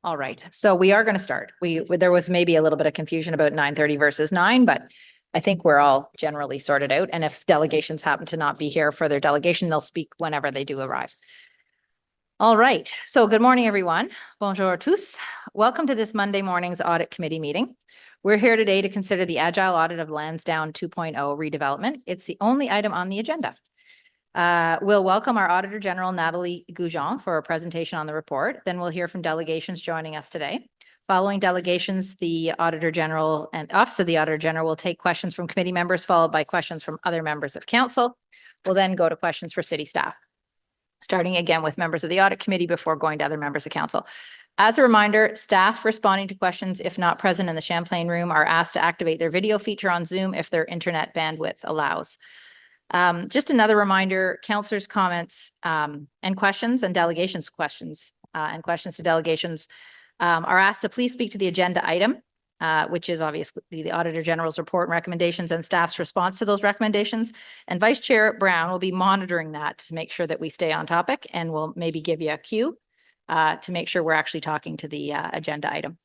All right, so we are going to start. There was maybe a little bit of confusion about 9:30 versus 9, but I think we're all generally sorted out. And if delegations happen to not be here for their delegation, they'll speak whenever they do arrive. All right, so good morning, everyone. Bonjour tous. Welcome to this Monday morning's Audit Committee meeting. We're here today to consider the Agile Audit of Lansdowne 2.0 redevelopment. It's the only item on the agenda. We'll welcome our Auditor General, Natalie Goujon, for a presentation on the report. Then we'll hear from delegations joining us today. Following delegations, the Auditor General and Office of the Auditor General will take questions from committee members, followed by questions from other members of council. We'll then go to questions for city staff, starting again with members of the Audit Committee before going to other members of council. As a reminder, staff responding to questions, if not present in the Champlain Room, are asked to activate their video feature on Zoom if their internet bandwidth allows. Just another reminder, councillors' comments and questions and delegations questions and questions to delegations are asked to please speak to the agenda item, which is obviously the Auditor General's report and recommendations and staff's response to those recommendations. And Vice Chair Brown will be monitoring that to make sure that we stay on topic, and we'll maybe give you a cue to make sure we're actually talking to the agenda item.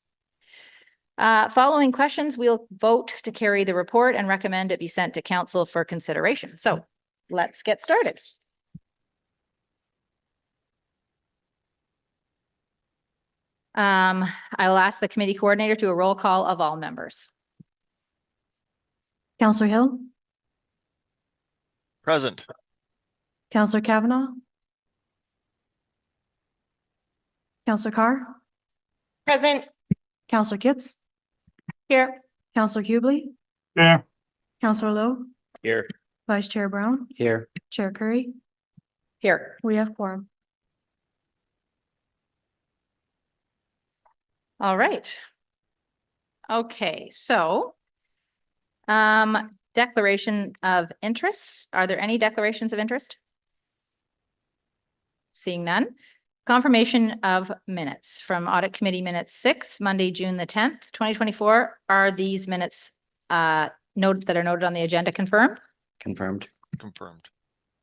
Following questions, we'll vote to carry the report and recommend it be sent to council for consideration. So let's get started. I will ask the committee coordinator to do a roll call of all members. Councillor Hill. Present. Councillor Kavanaugh. Councillor Carr. Present. Councillor Kitts. Here. Councillor Hubley. Here. Councillor Lowe. Here. Vice Chair Brown. Here. Chair Curry. Here. We have quorum. All right. Okay, so declaration of interests. Are there any declarations of interest? Seeing none. Confirmation of minutes from Audit Committee Minutes 6, Monday, June the 10th, 2024. Are these minutes noted that are noted on the agenda confirmed? Confirmed. Confirmed.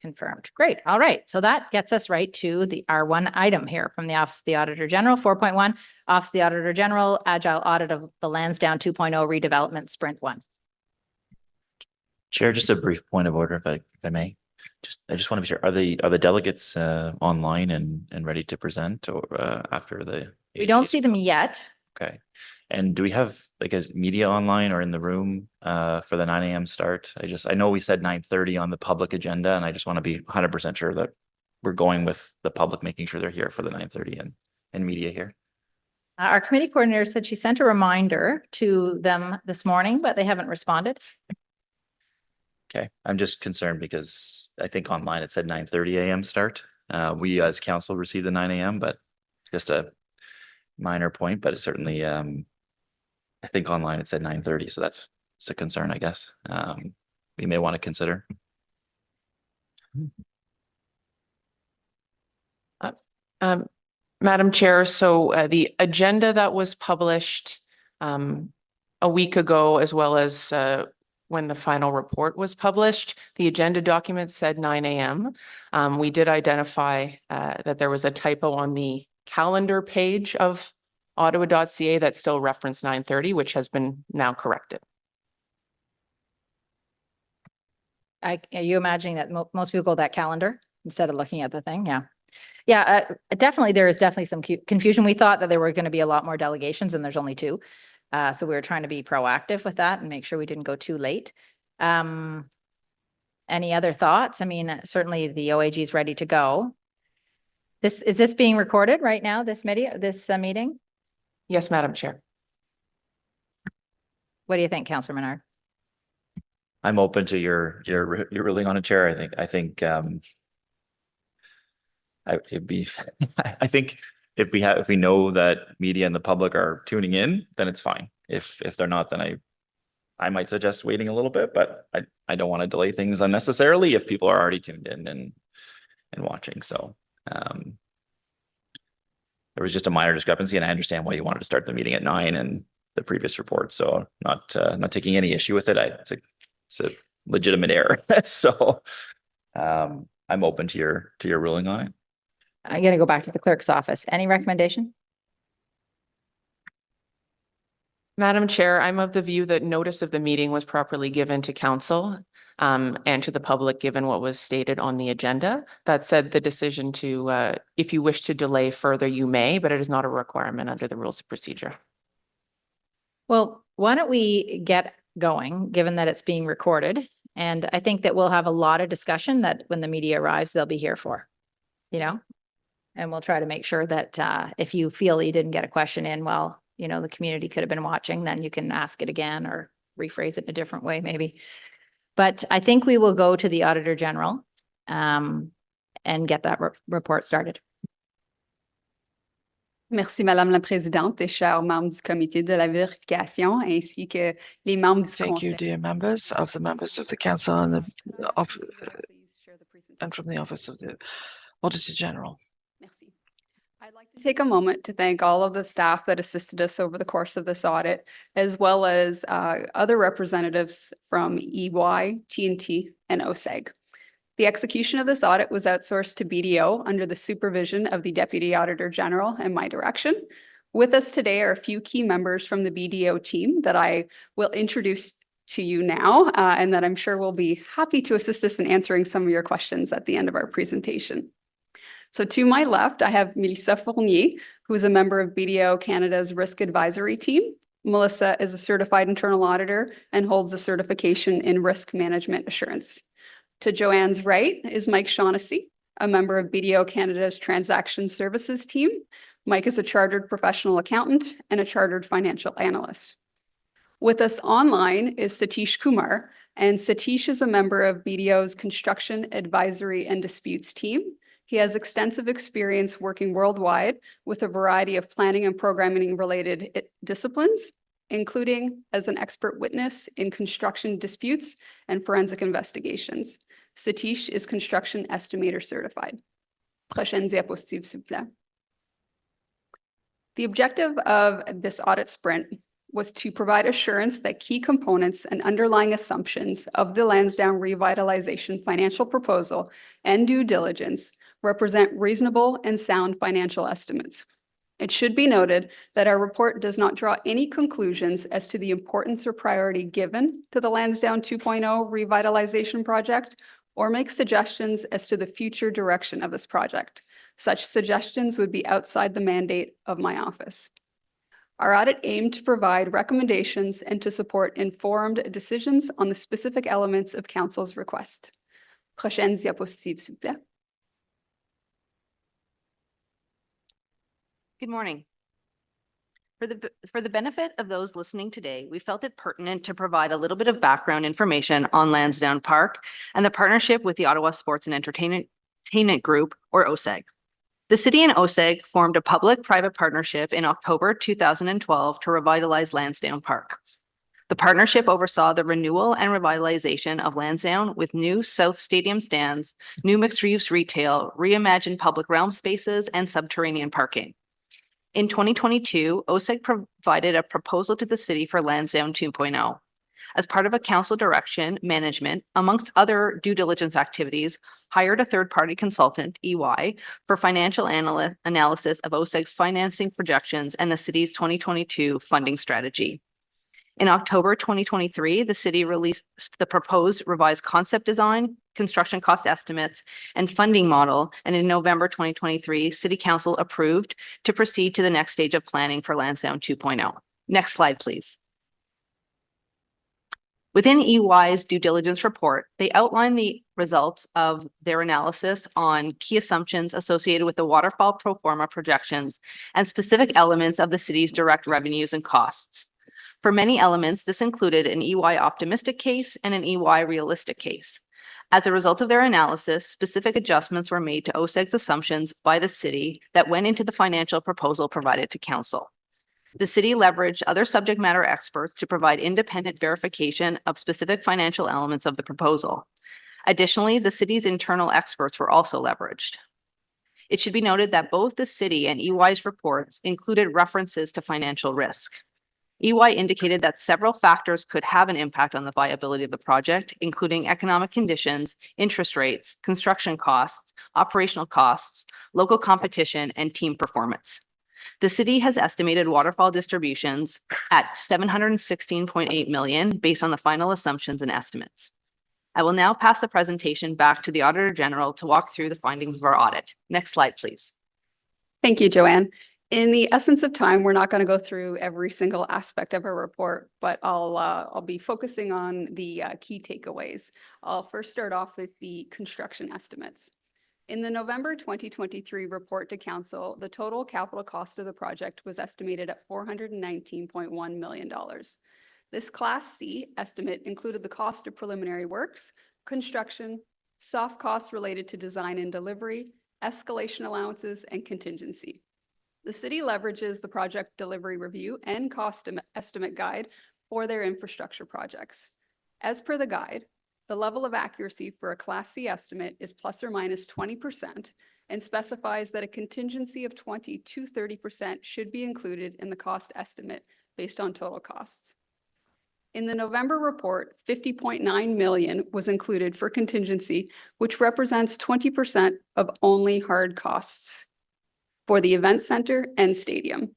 Confirmed. Great. All right. So that gets us right to the R1 item here from the Office of the Auditor General. 4.1, Office of the Auditor General, Agile Audit of the Lansdowne 2.0 redevelopment Sprint 1. Chair, just a brief point of order, if I may. I just want to be sure, are the delegates online and ready to present or after the? We don't see them yet. Okay. And do we have like a media online or in the room for the 9 a.m. start? I know we said 9:30 on the public agenda, and I just want to be 100% sure that we're going with the public, making sure they're here for the 9:30 and media here. Our committee coordinator said she sent a reminder to them this morning, but they haven't responded. Okay, I'm just concerned because I think online it said 9:30 a.m. start. We as council received the 9 a.m., but just a minor point, but it's certainly, I think online it said 9:30, so that's a concern, I guess. We may want to consider. Madam Chair, so the agenda that was published a week ago, as well as when the final report was published, the agenda document said 9 a.m. We did identify that there was a typo on the calendar page of ottawa.ca that still referenced 9:30, which has been now corrected. Are you imagining that most people go that calendar instead of looking at the thing? Yeah. Yeah, definitely. There is definitely some confusion. We thought that there were going to be a lot more delegations and there's only 2. So we were trying to be proactive with that and make sure we didn't go too late. Any other thoughts? I mean, certainly the OAG is ready to go. Is this being recorded right now, this meeting? Yes, Madam Chair. What do you think, Councillor Menard? I'm open to your ruling on it, Chair. I think I think if we know that media and the public are tuning in, then it's fine. If they're not, then I might suggest waiting a little bit, but I don't want to delay things unnecessarily if people are already tuned in and watching. So there was just a minor discrepancy, and I understand why you wanted to start the meeting at 9 and the previous report. So not taking any issue with it. It's a legitimate error. So I'm open to your ruling on it. I'm going to go back to the clerk's office. Any recommendation? Madam Chair, I'm of the view that notice of the meeting was properly given to council and to the public, given what was stated on the agenda. That said, the decision to, if you wish to delay further, you may, but it is not a requirement under the rules of procedure. Well, why don't we get going, given that it's being recorded? And I think that we'll have a lot of discussion that when the media arrives, they'll be here for, you know? And we'll try to make sure that if you feel you didn't get a question in, well, you know, the community could have been watching, then you can ask it again or rephrase it in a different way, maybe. But I think we will go to the Auditor General and get that report started. Merci, Madame la Présidente et chers membres du comité de la vérification, ainsi que les membres du Thank you, conseil. dear members of the council and and from the office of the Auditor General. Merci. I'd like to take a moment to thank all of the staff that assisted us over the course of this audit, as well as other representatives from EY, TNT, and OSEG. The execution of this audit was outsourced to BDO under the supervision of the Deputy Auditor General and my direction. With us today are a few key members from the BDO team that I will introduce to you now, and that I'm sure will be happy to assist us in answering some of your questions at the end of our presentation. So to my left, I have Melissa Fournier, who is a member of BDO Canada's Risk Advisory Team. Melissa is a certified internal auditor and holds a certification in risk management assurance. To Joanne's right is Mike Shaughnessy, a member of BDO Canada's Transaction Services Team. Mike is a chartered professional accountant and a chartered financial analyst. With us online is Satish Kumar, and Satish is a member of BDO's Construction Advisory and Disputes Team. He has extensive experience working worldwide with a variety of planning and programming related disciplines, including as an expert witness in construction disputes and forensic investigations. Satish is construction estimator certified. Prochaine diapositive, s'il vous plaît. The objective of this audit sprint was to provide assurance that key components and underlying assumptions of the Lansdowne Revitalization financial proposal and due diligence represent reasonable and sound financial estimates. It should be noted that our report does not draw any conclusions as to the importance or priority given to the Lansdowne 2.0 revitalization project or make suggestions as to the future direction of this project. Such suggestions would be outside the mandate of my office. Our audit aimed to provide recommendations and to support informed decisions on the specific elements of Council's request. Prochaine diapositive, s'il vous plaît. Good morning. For the benefit of those listening today, we felt it pertinent to provide a little bit of background information on Lansdowne Park and the partnership with the Ottawa Sports and Entertainment Group, or OSEG. The city and OSEG formed a public-private partnership in October 2012 to revitalize Lansdowne Park. The partnership oversaw the renewal and revitalization of Lansdowne with new South Stadium stands, new mixed-use retail, reimagined public realm spaces, and subterranean parking. In 2022, OSEG provided a proposal to the city for Lansdowne 2.0. As part of a council direction, management, amongst other due diligence activities, hired a third-party consultant, EY, for financial analysis of OSEG's financing projections and the city's 2022 funding strategy. In October 2023, the city released the proposed revised concept design, construction cost estimates, and funding model, and in November 2023, City Council approved to proceed to the next stage of planning for Lansdowne 2.0. Next slide, please. Within EY's due diligence report, they outline the results of their analysis on key assumptions associated with the waterfall pro forma projections and specific elements of the city's direct revenues and costs. For many elements, this included an EY optimistic case and an EY realistic case. As a result of their analysis, specific adjustments were made to OSEG's assumptions by the city that went into the financial proposal provided to council. The city leveraged other subject matter experts to provide independent verification of specific financial elements of the proposal. Additionally, the city's internal experts were also leveraged. It should be noted that both the city and EY's reports included references to financial risk. EY indicated that several factors could have an impact on the viability of the project, including economic conditions, interest rates, construction costs, operational costs, local competition, and team performance. The city has estimated waterfall distributions at 716.8 million based on the final assumptions and estimates. I will now pass the presentation back to the Auditor General to walk through the findings of our audit. Next slide, please. Thank you, Joanne. In the essence of time, we're not going to go through every single aspect of our report, but I'll be focusing on the key takeaways. I'll first start off with the construction estimates. In the November 2023 report to Council, the total capital cost of the project was estimated at $419.1 million. This Class C estimate included the cost of preliminary works, construction, soft costs related to design and delivery, escalation allowances, and contingency. The city leverages the project delivery review and cost estimate guide for their infrastructure projects. As per the guide, the level of accuracy for a Class C estimate is plus or minus 20% and specifies that a contingency of 20 to 30% should be included in the cost estimate based on total costs. In the November report, 50.9 million was included for contingency, which represents 20% of only hard costs for the event center and stadium.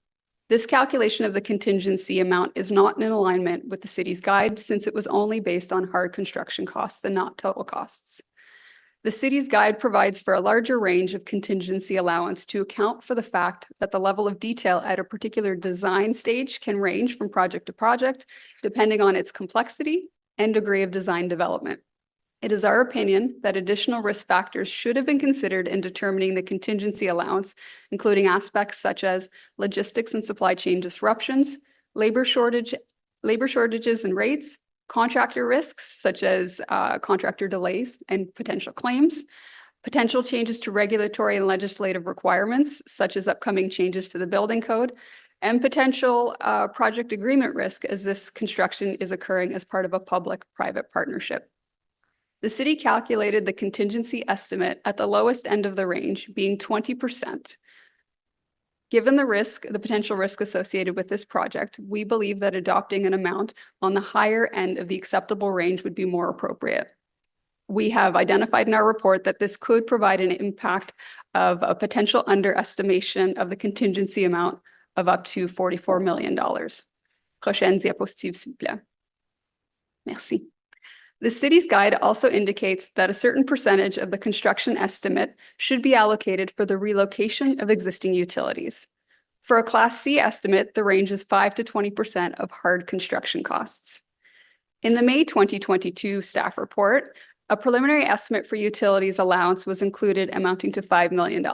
This calculation of the contingency amount is not in alignment with the city's guide since it was only based on hard construction costs and not total costs. The city's guide provides for a larger range of contingency allowance to account for the fact that the level of detail at a particular design stage can range from project to project, depending on its complexity and degree of design development. It is our opinion that additional risk factors should have been considered in determining the contingency allowance, including aspects such as logistics and supply chain disruptions, labor shortages and rates, contractor risks such as contractor delays and potential claims, potential changes to regulatory and legislative requirements, such as upcoming changes to the building code, and potential project agreement risk as this construction is occurring as part of a public-private partnership. The city calculated the contingency estimate at the lowest end of the range, being 20%. Given the potential risk associated with this project, we believe that adopting an amount on the higher end of the acceptable range would be more appropriate. We have identified in our report that this could provide an impact of a potential underestimation of the contingency amount of up to $44 million. Prochaine diapositive, s'il vous plaît. Merci. The city's guide also indicates that a certain percentage of the construction estimate should be allocated for the relocation of existing utilities. For a Class C estimate, the range is 5 to 20% of hard construction costs. In the May 2022 staff report, a preliminary estimate for utilities allowance was included amounting to $5 million.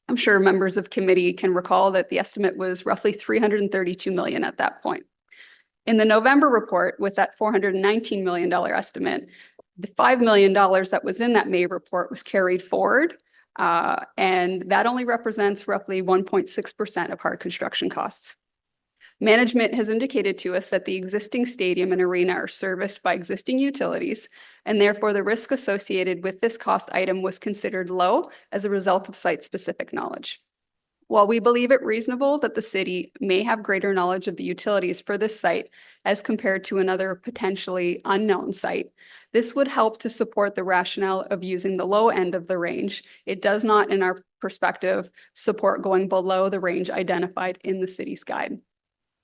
I'm sure members of committee can recall that the estimate was roughly $332 million at that point. In the November report, with that $419 million estimate, the $5 million that was in that May report was carried forward, and that only represents roughly 1.6% of hard construction costs. Management has indicated to us that the existing stadium and arena are serviced by existing utilities, and therefore the risk associated with this cost item was considered low as a result of site-specific knowledge. While we believe it reasonable that the city may have greater knowledge of the utilities for this site as compared to another potentially unknown site, this would help to support the rationale of using the low end of the range. It does not, in our perspective, support going below the range identified in the city's guide.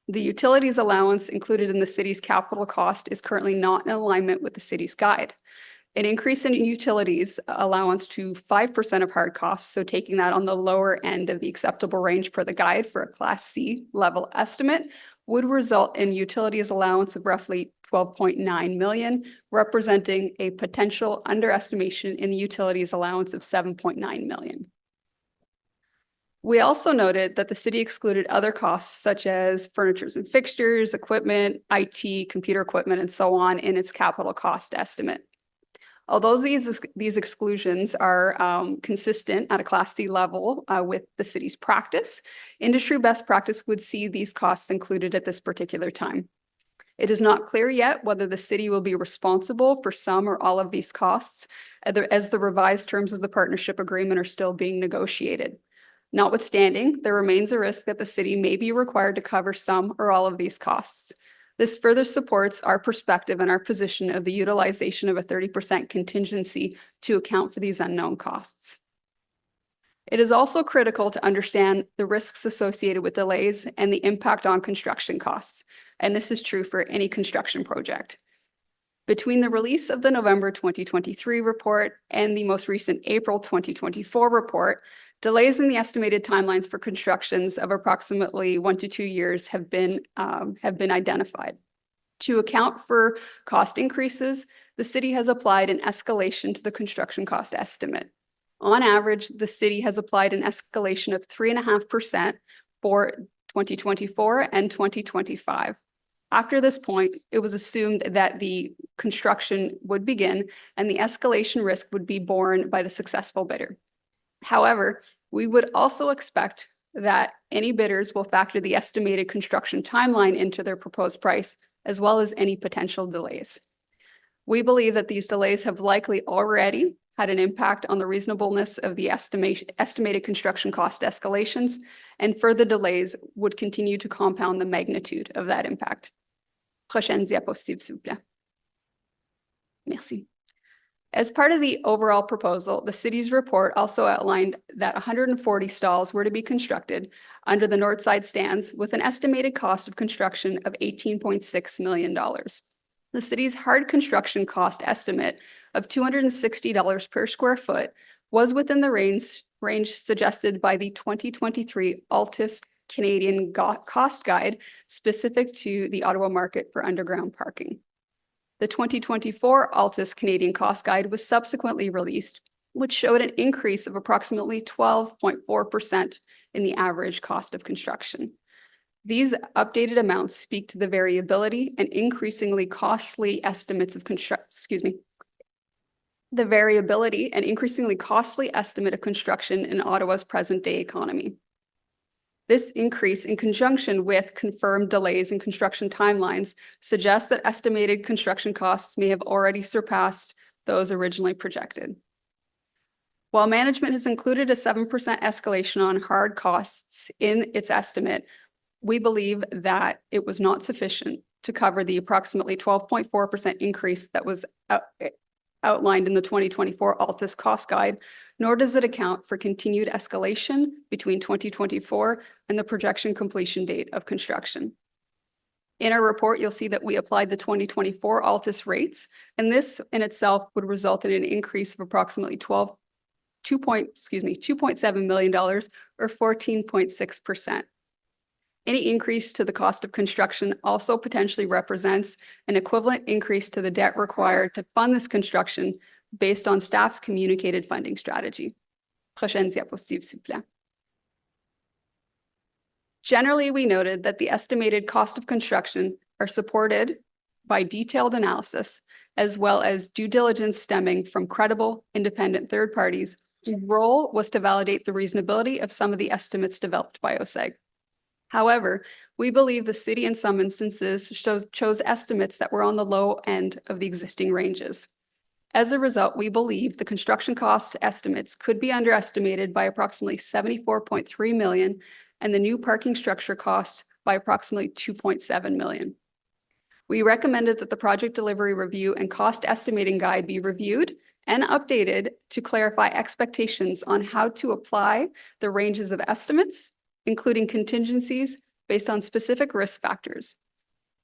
The utilities allowance included in the city's capital cost is currently not in alignment with the city's guide. An increase in utilities allowance to 5% of hard costs, so taking that on the lower end of the acceptable range per the guide for a Class C level estimate, would result in utilities allowance of roughly $12.9 million, representing a potential underestimation in the utilities allowance of $7.9 million. We also noted that the city excluded other costs such as furnitures and fixtures, equipment, IT, computer equipment, and so on in its capital cost estimate. Although these exclusions are consistent at a Class C level with the city's practice, industry best practice would see these costs included at this particular time. It is not clear yet whether the city will be responsible for some or all of these costs, as the revised terms of the partnership agreement are still being negotiated. Notwithstanding, there remains a risk that the city may be required to cover some or all of these costs. This further supports our perspective and our position of the utilization of a 30% contingency to account for these unknown costs. It is also critical to understand the risks associated with delays and the impact on construction costs, and this is true for any construction project. Between the release of the November 2023 report and the most recent April 2024 report, delays in the estimated timelines for constructions of approximately 1 to 2 years have been identified. To account for cost increases, the city has applied an escalation to the construction cost estimate. On average, the city has applied an escalation of 3.5% for 2024 and 2025. After this point, it was assumed that the construction would begin and the escalation risk would be borne by the successful bidder. However, we would also expect that any bidders will factor the estimated construction timeline into their proposed price, as well as any potential delays. We believe that these delays have likely already had an impact on the reasonableness of the estimated construction cost escalations, and further delays would continue to compound the magnitude of that impact. Prochaine diapositive, s'il vous plaît. Merci. As part of the overall proposal, the city's report also outlined that 140 stalls were to be constructed under the north side stands with an estimated cost of construction of $18.6 million. The city's hard construction cost estimate of $260 per square foot was within the range suggested by the 2023 Altus Canadian Cost Guide specific to the Ottawa market for underground parking. The 2024 Altus Canadian Cost Guide was subsequently released, which showed an increase of approximately 12.4% in the average cost of construction. These updated amounts speak to the variability and increasingly costly estimates of the variability and increasingly costly estimate of construction in Ottawa's present-day economy. This increase, in conjunction with confirmed delays in construction timelines, suggests that estimated construction costs may have already surpassed those originally projected. While management has included a 7% escalation on hard costs in its estimate, we believe that it was not sufficient to cover the approximately 12.4% increase that was outlined in the 2024 Altus Cost Guide, nor does it account for continued escalation between 2024 and the projection completion date of construction. In our report, you'll see that we applied the 2024 Altus rates, and this in itself would result in an increase of approximately $2.7 million or 14.6%. Any increase to the cost of construction also potentially represents an equivalent increase to the debt required to fund this construction based on staff's communicated funding strategy. Prochaine diapositive, s'il vous plaît. Generally, we noted that the estimated cost of construction are supported by detailed analysis, as well as due diligence stemming from credible, independent third parties whose role was to validate the reasonability of some of the estimates developed by OSEG. However, we believe the city in some instances chose estimates that were on the low end of the existing ranges. As a result, we believe the construction cost estimates could be underestimated by approximately $74.3 million and the new parking structure costs by approximately $2.7 million. We recommended that the project delivery review and cost estimating guide be reviewed and updated to clarify expectations on how to apply the ranges of estimates, including contingencies based on specific risk factors.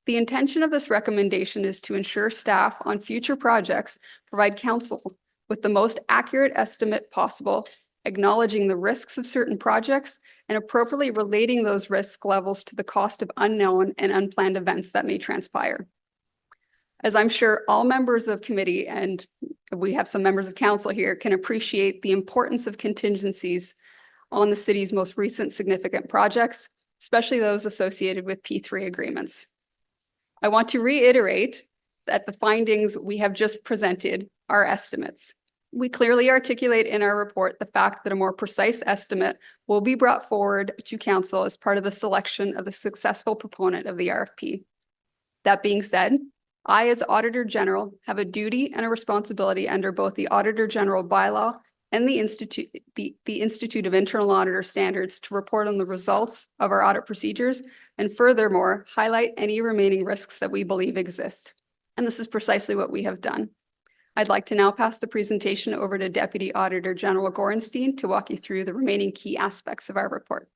The intention of this recommendation is to ensure staff on future projects provide council with the most accurate estimate possible, acknowledging the risks of certain projects and appropriately relating those risk levels to the cost of unknown and unplanned events that may transpire. As I'm sure all members of committee, and we have some members of council here, can appreciate the importance of contingencies on the city's most recent significant projects, especially those associated with P3 agreements. I want to reiterate that the findings we have just presented are estimates. We clearly articulate in our report the fact that a more precise estimate will be brought forward to council as part of the selection of the successful proponent of the RFP. That being said, I, as Auditor General, have a duty and a responsibility under both the Auditor General bylaw and the Institute of Internal Auditor Standards to report on the results of our audit procedures and furthermore, highlight any remaining risks that we believe exist. And this is precisely what we have done. I'd like to now pass the presentation over to Deputy Auditor General Gorenstein to walk you through the remaining key aspects of our report.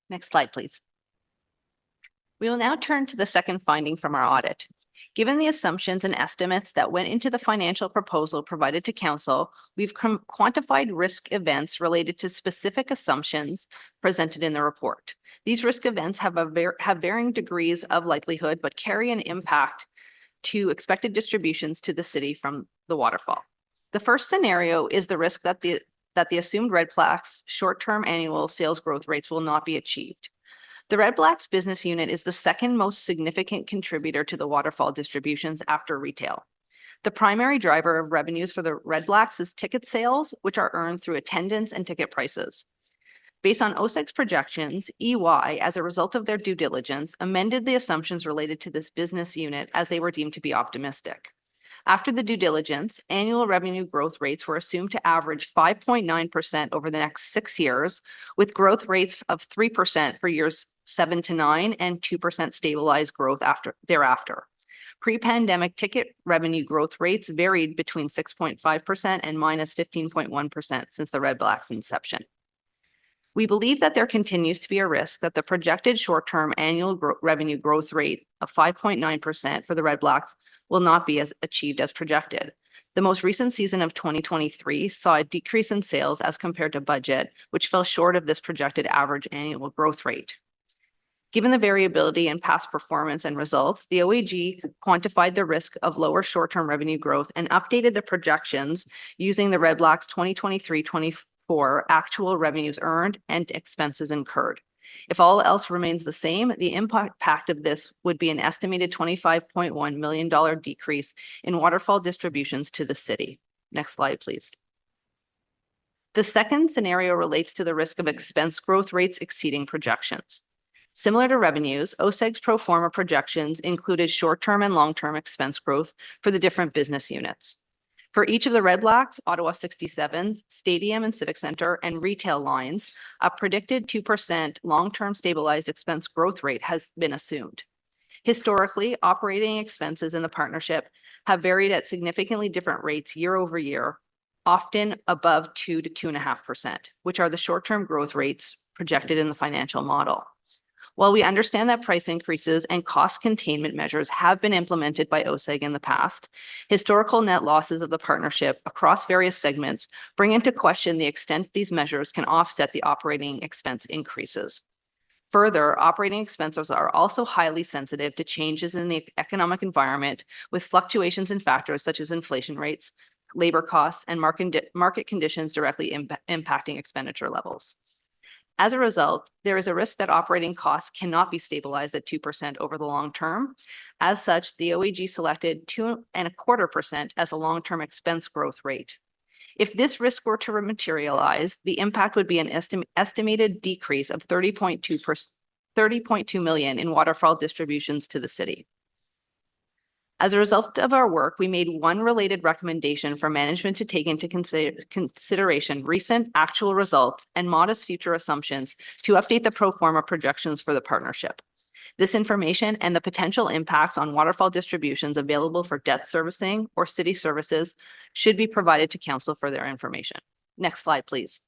Next slide, please. We will now turn to the second finding from our audit. Given the assumptions and estimates that went into the financial proposal provided to council, we've quantified risk events related to specific assumptions presented in the report. These risk events have varying degrees of likelihood, but carry an impact to expected distributions to the city from the waterfall. The first scenario is the risk that the assumed Red Blacks short-term annual sales growth rates will not be achieved. The Red Blacks business unit is the second most significant contributor to the waterfall distributions after retail. The primary driver of revenues for the Red Blacks is ticket sales, which are earned through attendance and ticket prices. Based on OSEG's projections, EY, as a result of their due diligence, amended the assumptions related to this business unit as they were deemed to be optimistic. After the due diligence, annual revenue growth rates were assumed to average 5.9% over the next 6 years, with growth rates of 3% for years 7 to 9 and 2% stabilized growth thereafter. Pre-pandemic ticket revenue growth rates varied between 6.5% and minus 15.1% since the Red Blacks' inception. We believe that there continues to be a risk that the projected short-term annual revenue growth rate of 5.9% for the Red Blacks will not be achieved as projected. The most recent season of 2023 saw a decrease in sales as compared to budget, which fell short of this projected average annual growth rate. Given the variability in past performance and results, the OAG quantified the risk of lower short-term revenue growth and updated the projections using the Red Blacks 2023-24 actual revenues earned and expenses incurred. If all else remains the same, the impact of this would be an estimated $25.1 million decrease in waterfall distributions to the city. Next slide, please. The second scenario relates to the risk of expense growth rates exceeding projections. Similar to revenues, OSEG's pro forma projections included short-term and long-term expense growth for the different business units. For each of the Red Blacks, Ottawa 67, Stadium and Civic Centre, and retail lines, a predicted 2% long-term stabilized expense growth rate has been assumed. Historically, operating expenses in the partnership have varied at significantly different rates year over year, often above 2 to 2.5%, which are the short-term growth rates projected in the financial model. While we understand that price increases and cost containment measures have been implemented by OSEG in the past, historical net losses of the partnership across various segments bring into question the extent these measures can offset the operating expense increases. Further, operating expenses are also highly sensitive to changes in the economic environment, with fluctuations in factors such as inflation rates, labor costs, and market conditions directly impacting expenditure levels. As a result, there is a risk that operating costs cannot be stabilized at 2% over the long term. As such, the OAG selected 2.25% as a long-term expense growth rate. If this risk were to materialize, the impact would be an estimated decrease of 30.2 million in waterfall distributions to the city. As a result of our work, we made one related recommendation for management to take into consideration recent actual results and modest future assumptions to update the pro forma projections for the partnership. This information and the potential impacts on waterfall distributions available for debt servicing or city services should be provided to council for their information. Next slide, please.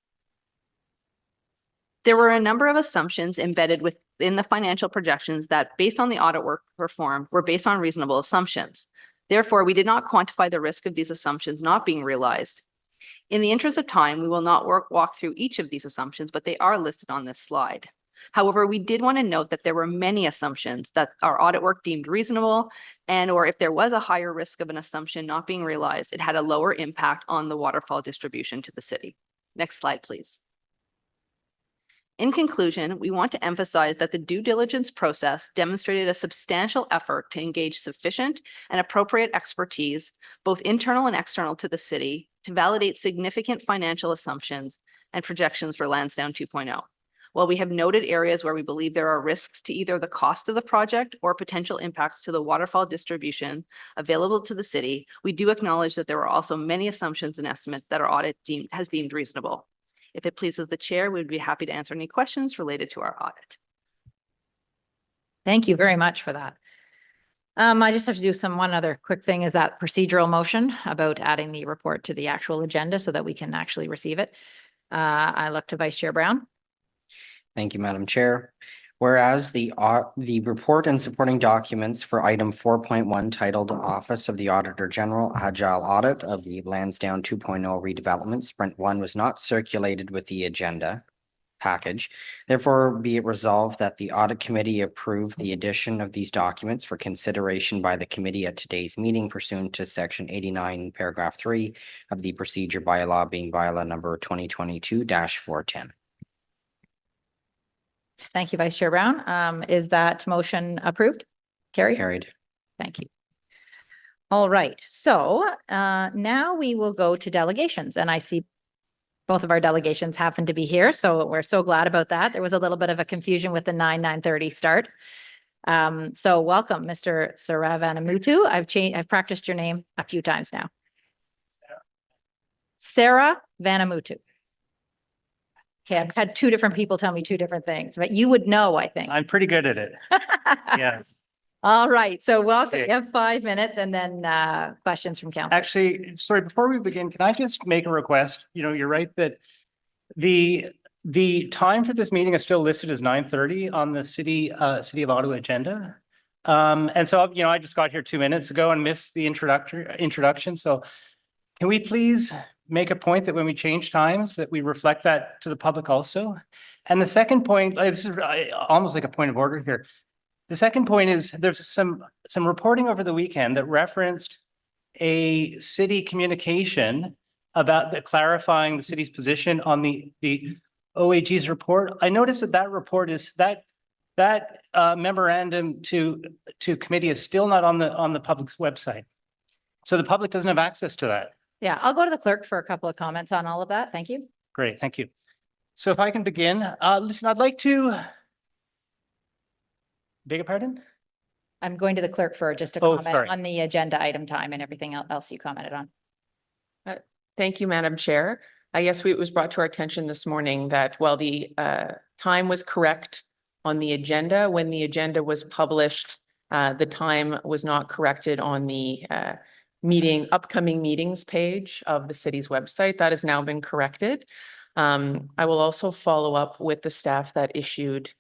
There were a number of assumptions embedded within the financial projections that, based on the audit work performed, were based on reasonable assumptions. Therefore, we did not quantify the risk of these assumptions not being realized. In the interest of time, we will not walk through each of these assumptions, but they are listed on this slide. However, we did want to note that there were many assumptions that our audit work deemed reasonable, or if there was a higher risk of an assumption not being realized, it had a lower impact on the waterfall distribution to the city. Next slide, please. In conclusion, we want to emphasize that the due diligence process demonstrated a substantial effort to engage sufficient and appropriate expertise, both internal and external to the city, to validate significant financial assumptions and projections for Lansdowne 2.0. While we have noted areas where we believe there are risks to either the cost of the project or potential impacts to the waterfall distribution available to the city, we do acknowledge that there are also many assumptions and estimates that our audit has deemed reasonable. If it pleases the chair, we would be happy to answer any questions related to our audit. Thank you very much for that. I just have to do one other quick thing, is that procedural motion about adding the report to the actual agenda so that we can actually receive it. I look to Vice Chair Brown. Thank you, Madam Chair. Whereas the report and supporting documents for item 4.1 titled Office of the Auditor General Agile Audit of the Lansdowne 2.0 redevelopment Sprint 1 was not circulated with the agenda package. Therefore, be it resolved that the Audit Committee approve the addition of these documents for consideration by the committee at today's meeting pursuant to section 89, paragraph 3 of the procedure bylaw, being bylaw number 2022-410. Thank you, Vice Chair Brown. Is that motion approved? Carried. Thank you. All right, so now we will go to delegations, and I see both of our delegations happen to be here, so we're so glad about that. There was a little bit of a confusion with the 9:30 start. So welcome, Mr. Saravanamuthu. I've practiced your name a few times now. Sarah Vanamuthu. Okay, I've had two different people tell me two different things, but you would know, I think. I'm pretty good at it. Yeah. All right, so welcome. Okay. You have 5 minutes and then questions from council. Actually, sorry, before we begin, can I just make a request? You know, you're right that the time for this meeting is still listed as 9:30 on the City of Ottawa agenda. And so, you know, I just got here 2 minutes ago and missed the introduction. So can we please make a point that when we change times, that we reflect that to the public also? And the second point, this is almost like a point of order here. The second point is there's some reporting over the weekend that referenced a city communication about clarifying the city's position on the OAG's report. I noticed that report is that memorandum to committee is still not on the public's website. So the public doesn't have access to that. Yeah, I'll go to the clerk for a couple of comments on all of that. Thank you. Great, thank you. So if I can begin, listen, I'd like to, beg your pardon? I'm going to the clerk for just a sorry. comment on the agenda item time and everything else you commented on. Thank you, Madam Chair. I guess it was brought to our attention this morning that while the time was correct on the agenda, when the agenda was published, the time was not corrected on the upcoming meetings page of the city's website. That has now been corrected. I will also follow up with the staff that issued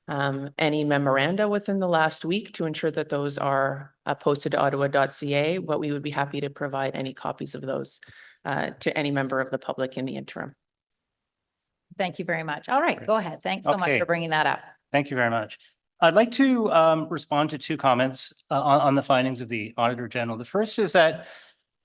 any memoranda within the last week to ensure that those are posted to ottawa.ca, but we would be happy to provide any copies of those to any member of the public in the interim. Thank you very much. All right, go ahead. Thanks so much Okay. for bringing that up. Thank you very much. I'd like to respond to two comments on the findings of the Auditor General. The first is that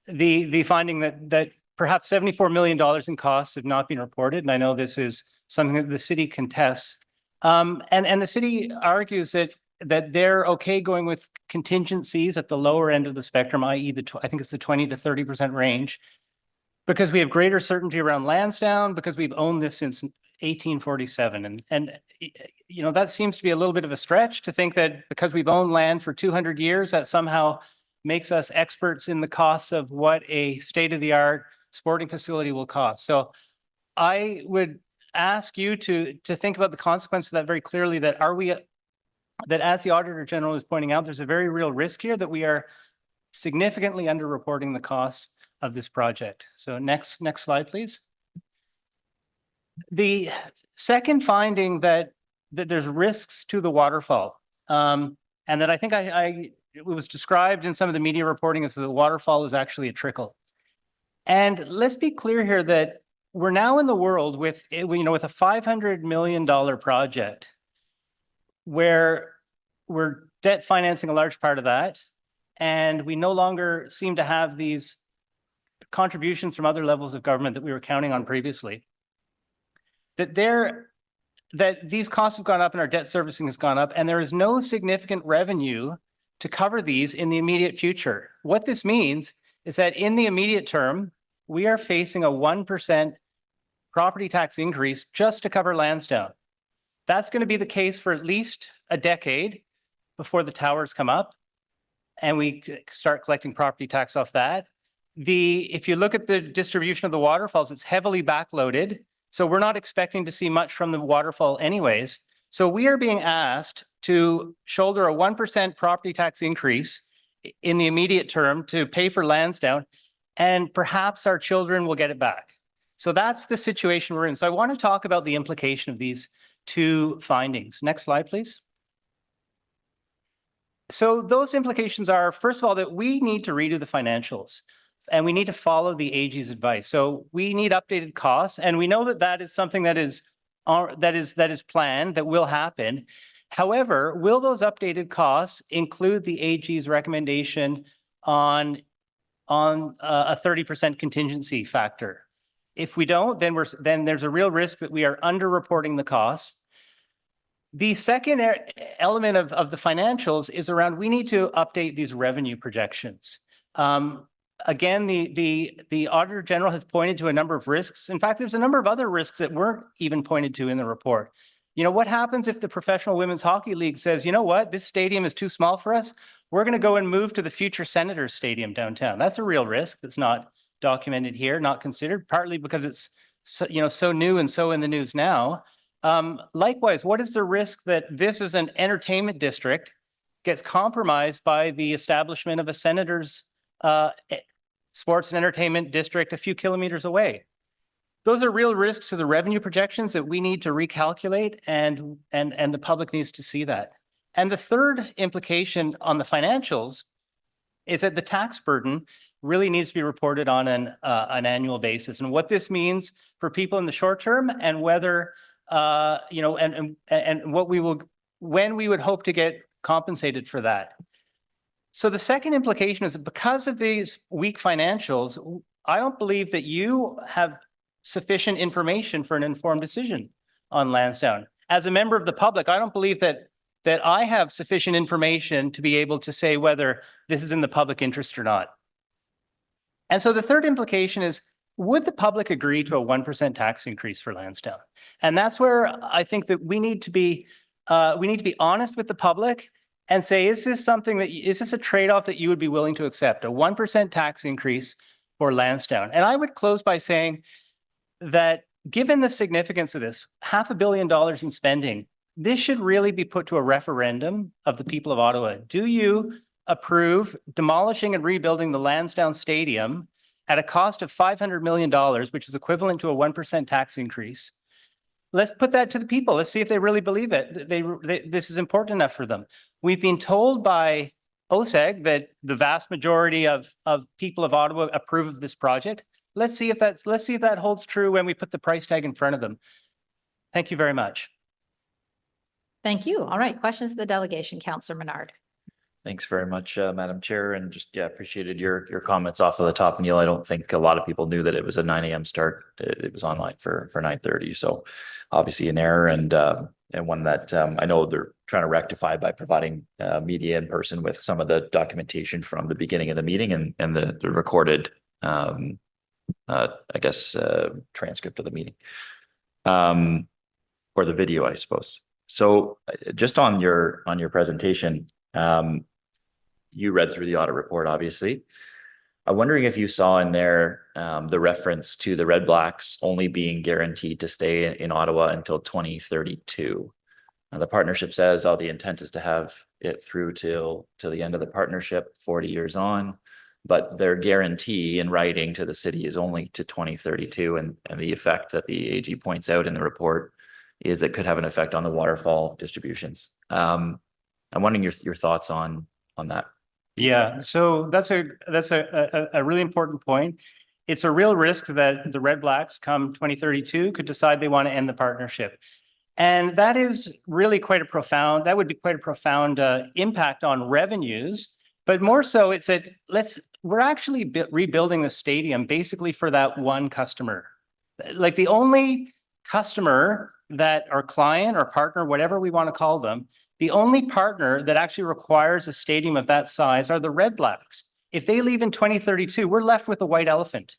the finding that perhaps $74 million in costs have not been reported, and I know this is something that the city contests. And the city argues that they're okay going with contingencies at the lower end of the spectrum, i.e. I think it's the 20 to 30% range, because we have greater certainty around Lansdowne, because we've owned this since 1847. And you know, that seems to be a little bit of a stretch to think that because we've owned land for 200 years, that somehow makes us experts in the costs of what a state-of-the-art sporting facility will cost. So I would ask you to think about the consequences of that very clearly, that as the Auditor General is pointing out, there's a very real risk here that we are significantly underreporting the costs of this project. So next slide, please. The second finding that there's risks to the waterfall, and that I think it was described in some of the media reporting as the waterfall is actually a trickle. And let's be clear here that we're now in the world with a $500 million project where we're debt financing a large part of that, and we no longer seem to have these contributions from other levels of government that we were counting on previously. That these costs have gone up and our debt servicing has gone up, and there is no significant revenue to cover these in the immediate future. What this means is that in the immediate term, we are facing a 1% property tax increase just to cover Lansdowne. That's going to be the case for at least a decade before the towers come up and we start collecting property tax off that. If you look at the distribution of the waterfalls, it's heavily backloaded. So we're not expecting to see much from the waterfall anyways. So we are being asked to shoulder a 1% property tax increase in the immediate term to pay for Lansdowne, and perhaps our children will get it back. So that's the situation we're in. So I want to talk about the implication of these two findings. Next slide, please. So those implications are, first of all, that we need to redo the financials and we need to follow the AG's advice. So we need updated costs, and we know that that is something that is planned, that will happen. However, will those updated costs include the AG's recommendation on a 30% contingency factor? If we don't, then there's a real risk that we are underreporting the costs. The second element of the financials is around, we need to update these revenue projections. Again, the Auditor General has pointed to a number of risks. In fact, there's a number of other risks that weren't even pointed to in the report. You know, what happens if the Professional Women's Hockey League says, you know what, this stadium is too small for us. We're going to go and move to the future Senators Stadium downtown. That's a real risk that's not documented here, not considered, partly because it's so new and so in the news now. Likewise, what is the risk that this is an entertainment district gets compromised by the establishment of a Senators sports and entertainment district a few kilometers away? Those are real risks to the revenue projections that we need to recalculate, and the public needs to see that. And the third implication on the financials is that the tax burden really needs to be reported on an annual basis, and what this means for people in the short term, and whether and what when we would hope to get compensated for that. So the second implication is that because of these weak financials, I don't believe that you have sufficient information for an informed decision on Lansdowne. As a member of the public, I don't believe that I have sufficient information to be able to say whether this is in the public interest or not. And so the third implication is, would the public agree to a 1% tax increase for Lansdowne? And that's where I think that we need to be honest with the public and say, is this a trade-off that you would be willing to accept, a 1% tax increase for Lansdowne? And I would close by saying that given the significance of this, $500 million in spending, this should really be put to a referendum of the people of Ottawa. Do you approve demolishing and rebuilding the Lansdowne Stadium at a cost of $500 million, which is equivalent to a 1% tax increase? Let's put that to the people. Let's see if they really believe it. This is important enough for them. We've been told by OSEG that the vast majority of people of Ottawa approve of this project. Let's see if that holds true when we put the price tag in front of them. Thank you very much. Thank you. All right, questions to the delegation, Councillor Menard. Thanks very much, Madam Chair, and just appreciated your comments off of the top, Neil. I don't think a lot of people knew that it was a 9 a.m. start. It was online for 9:30, so obviously an error, and one that I know they're trying to rectify by providing media in person with some of the documentation from the beginning of the meeting and the recorded, I guess, transcript of the meeting, or the video, I suppose. So just on your presentation, you read through the audit report, obviously. I'm wondering if you saw in there the reference to the Red Blacks only being guaranteed to stay in Ottawa until 2032. The partnership says, oh, the intent is to have it through till the end of the partnership, 40 years on, but their guarantee in writing to the city is only to 2032, and the effect that the AG points out in the report is it could have an effect on the waterfall distributions. I'm wondering your thoughts on that. Yeah, so that's a really important point. It's a real risk that the Red Blacks come 2032 could decide they want to end the partnership. And that is really that would be quite a profound impact on revenues, but more so it's that we're actually rebuilding the stadium basically for that one customer. Like the only customer that our client or partner, whatever we want to call them, the only partner that actually requires a stadium of that size are the Red Blacks. If they leave in 2032, we're left with a white elephant.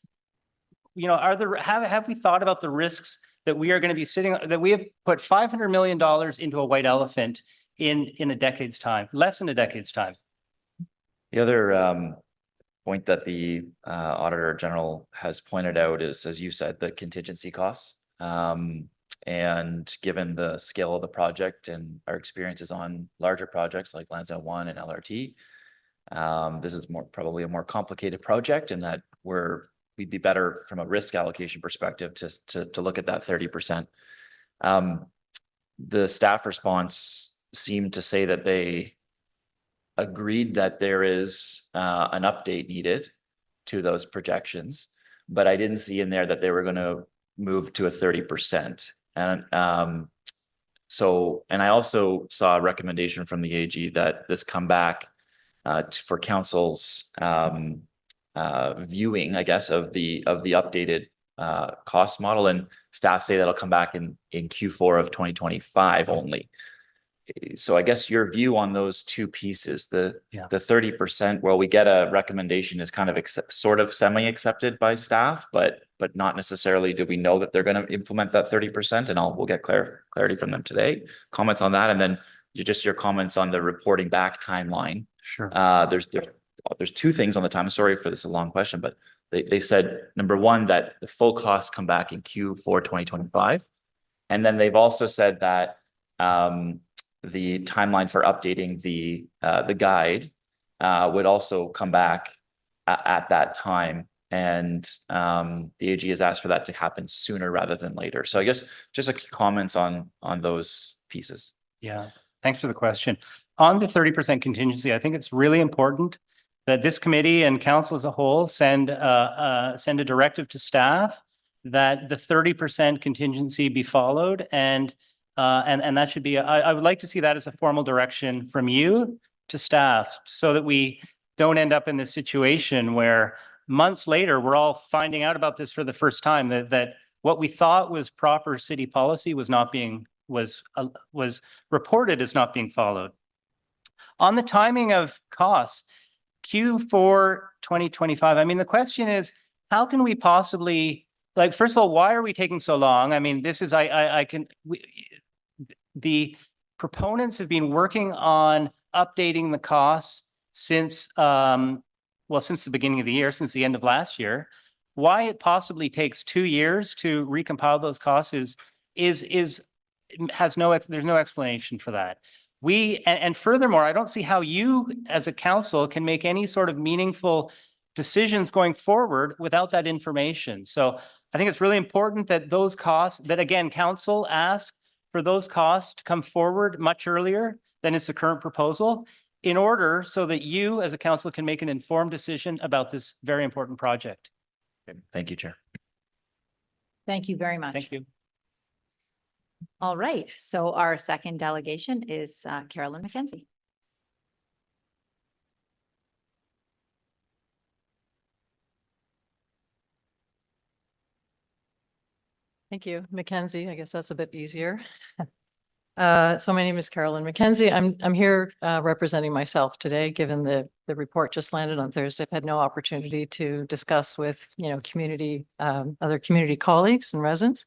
You know, have we thought about the risks that we are going to be that we have put $500 million into a white elephant in a decade's time, less than a decade's time? The other point that the Auditor General has pointed out is, as you said, the contingency costs. And given the scale of the project and our experiences on larger projects like Lansdowne 1 and LRT, this is probably a more complicated project, and that we'd be better from a risk allocation perspective to look at that 30%. The staff response seemed to say that they agreed that there is an update needed to those projections, but I didn't see in there that they were going to move to a 30%. And and I also saw a recommendation from the AG that this come back for council's viewing, I guess, of the updated cost model, and staff say that'll come back in Q4 of 2025 only. So I guess your view on those two pieces, the 30%, well, we get a recommendation is kind of sort of semi-accepted by staff, but not necessarily do we know that they're going to implement that 30%, and we'll get clarity from them today. Comments on that, and then your comments on the reporting back timeline. Sure. There's two things on the time. Sorry for this, a long question, but they said, number one, that the full costs come back in Q4 2025. And then they've also said that the timeline for updating the guide would also come back at that time. And the AG has asked for that to happen sooner rather than later. So I guess just a comments on those pieces. Yeah, thanks for the question. On the 30% contingency, I think it's really important that this committee and council as a whole send a directive to staff that the 30% contingency be followed, and that should be, I would like to see that as a formal direction from you to staff, so that we don't end up in this situation where months later we're all finding out about this for the first time, that what we thought was proper city policy was reported as not being followed. On the timing of costs, Q4 2025, I mean, the question is, how can we possibly, like, first of all, why are we taking so long? I mean, this is, the proponents have been working on updating the costs since, since the beginning of the year, since the end of last year. Why it possibly takes 2 years to recompile those costs there's no explanation for that. And furthermore, I don't see how you as a council can make any sort of meaningful decisions going forward without that information. So I think it's really important that those costs, that again, council ask for those costs to come forward much earlier than is the current proposal, in order so that you as a council can make an informed decision about this very important project. Okay. Thank you, Chair. Thank you very much. Thank you. All right, so our second delegation is Carolyn McKenzie. Thank you, Mackenzie. I guess that's a bit easier. So my name is Carolyn McKenzie. I'm here representing myself today, given the report just landed on Thursday. I've had no opportunity to discuss with, community, other community colleagues and residents.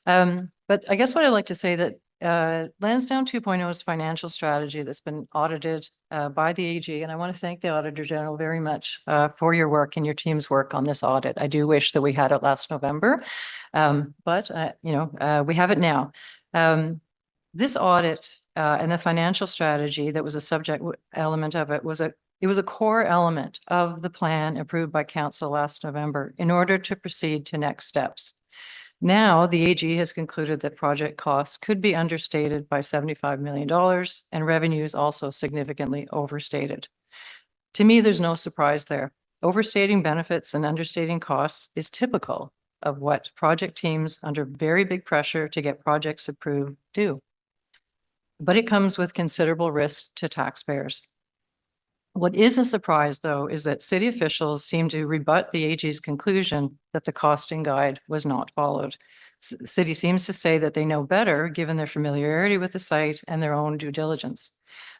But I guess what I'd like to say that Lansdowne 2.0's financial strategy that's been audited by the AG, and I want to thank the Auditor General very much for your work and your team's work on this audit. I do wish that we had it last November, but we have it now. This audit and the financial strategy that was a subject element of it was a core element of the plan approved by council last November in order to proceed to next steps. Now, the AG has concluded that project costs could be understated by $75 million and revenues also significantly overstated. To me, there's no surprise there. Overstating benefits and understating costs is typical of what project teams under very big pressure to get projects approved do. But it comes with considerable risk to taxpayers. What is a surprise, though, is that city officials seem to rebut the AG's conclusion that the costing guide was not followed. The city seems to say that they know better, given their familiarity with the site and their own due diligence.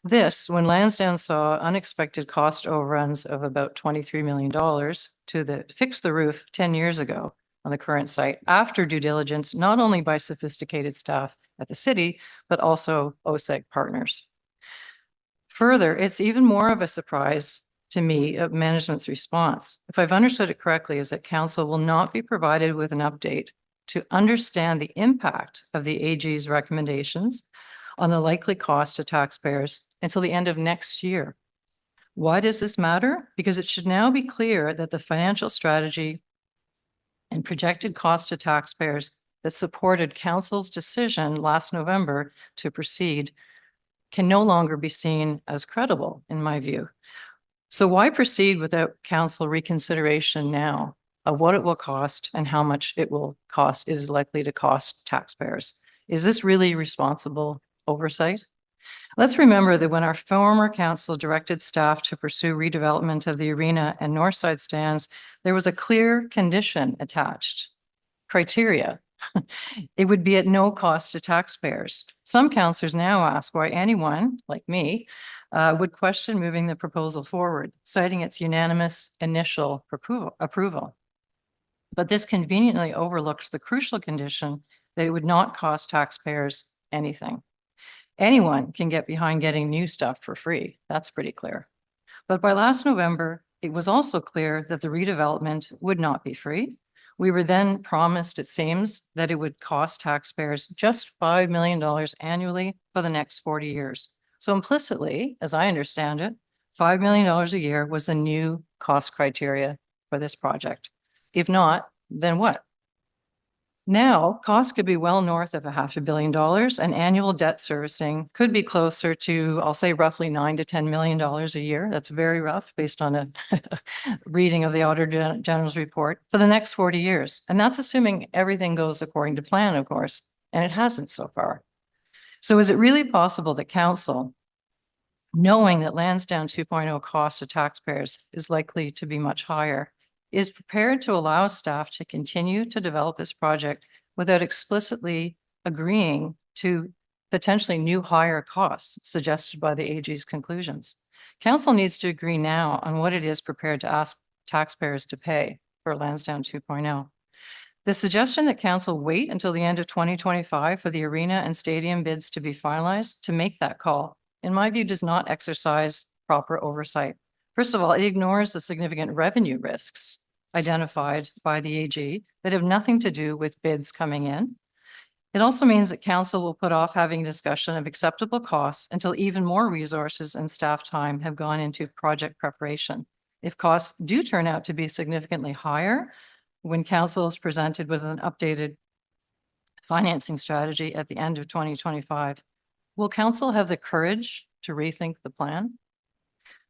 This, when Lansdowne saw unexpected cost overruns of about $23 million to fix the roof 10 years ago on the current site, after due diligence, not only by sophisticated staff at the city, but also OSEG partners. Further, it's even more of a surprise to me of management's response, if I've understood it correctly, is that council will not be provided with an update to understand the impact of the AG's recommendations on the likely cost to taxpayers until the end of next year. Why does this matter? Because it should now be clear that the financial strategy and projected cost to taxpayers that supported council's decision last November to proceed can no longer be seen as credible, in my view. So why proceed without council reconsideration now of what it will cost and how much it is likely to cost taxpayers? Is this really responsible oversight? Let's remember that when our former council directed staff to pursue redevelopment of the arena and Northside stands, there was a clear condition attached, criteria. It would be at no cost to taxpayers. Some councillors now ask why anyone, like me, would question moving the proposal forward, citing its unanimous initial approval. But this conveniently overlooks the crucial condition that it would not cost taxpayers anything. Anyone can get behind getting new stuff for free. That's pretty clear. But by last November, it was also clear that the redevelopment would not be free. We were then promised, it seems, that it would cost taxpayers just $5 million annually for the next 40 years. So implicitly, as I understand it, $5 million a year was the new cost criteria for this project. If not, then what? Now, costs could be well north of $500 million, and annual debt servicing could be closer to, I'll say, roughly $9 to $10 million a year. That's very rough based on a reading of the Auditor General's report for the next 40 years. And that's assuming everything goes according to plan, of course, and it hasn't so far. So is it really possible that council, knowing that Lansdowne 2.0 cost to taxpayers is likely to be much higher, is prepared to allow staff to continue to develop this project without explicitly agreeing to potentially new higher costs suggested by the AG's conclusions? Council needs to agree now on what it is prepared to ask taxpayers to pay for Lansdowne 2.0. The suggestion that council wait until the end of 2025 for the arena and stadium bids to be finalized to make that call, in my view, does not exercise proper oversight. First of all, it ignores the significant revenue risks identified by the AG that have nothing to do with bids coming in. It also means that council will put off having a discussion of acceptable costs until even more resources and staff time have gone into project preparation. If costs do turn out to be significantly higher when council is presented with an updated financing strategy at the end of 2025, will council have the courage to rethink the plan?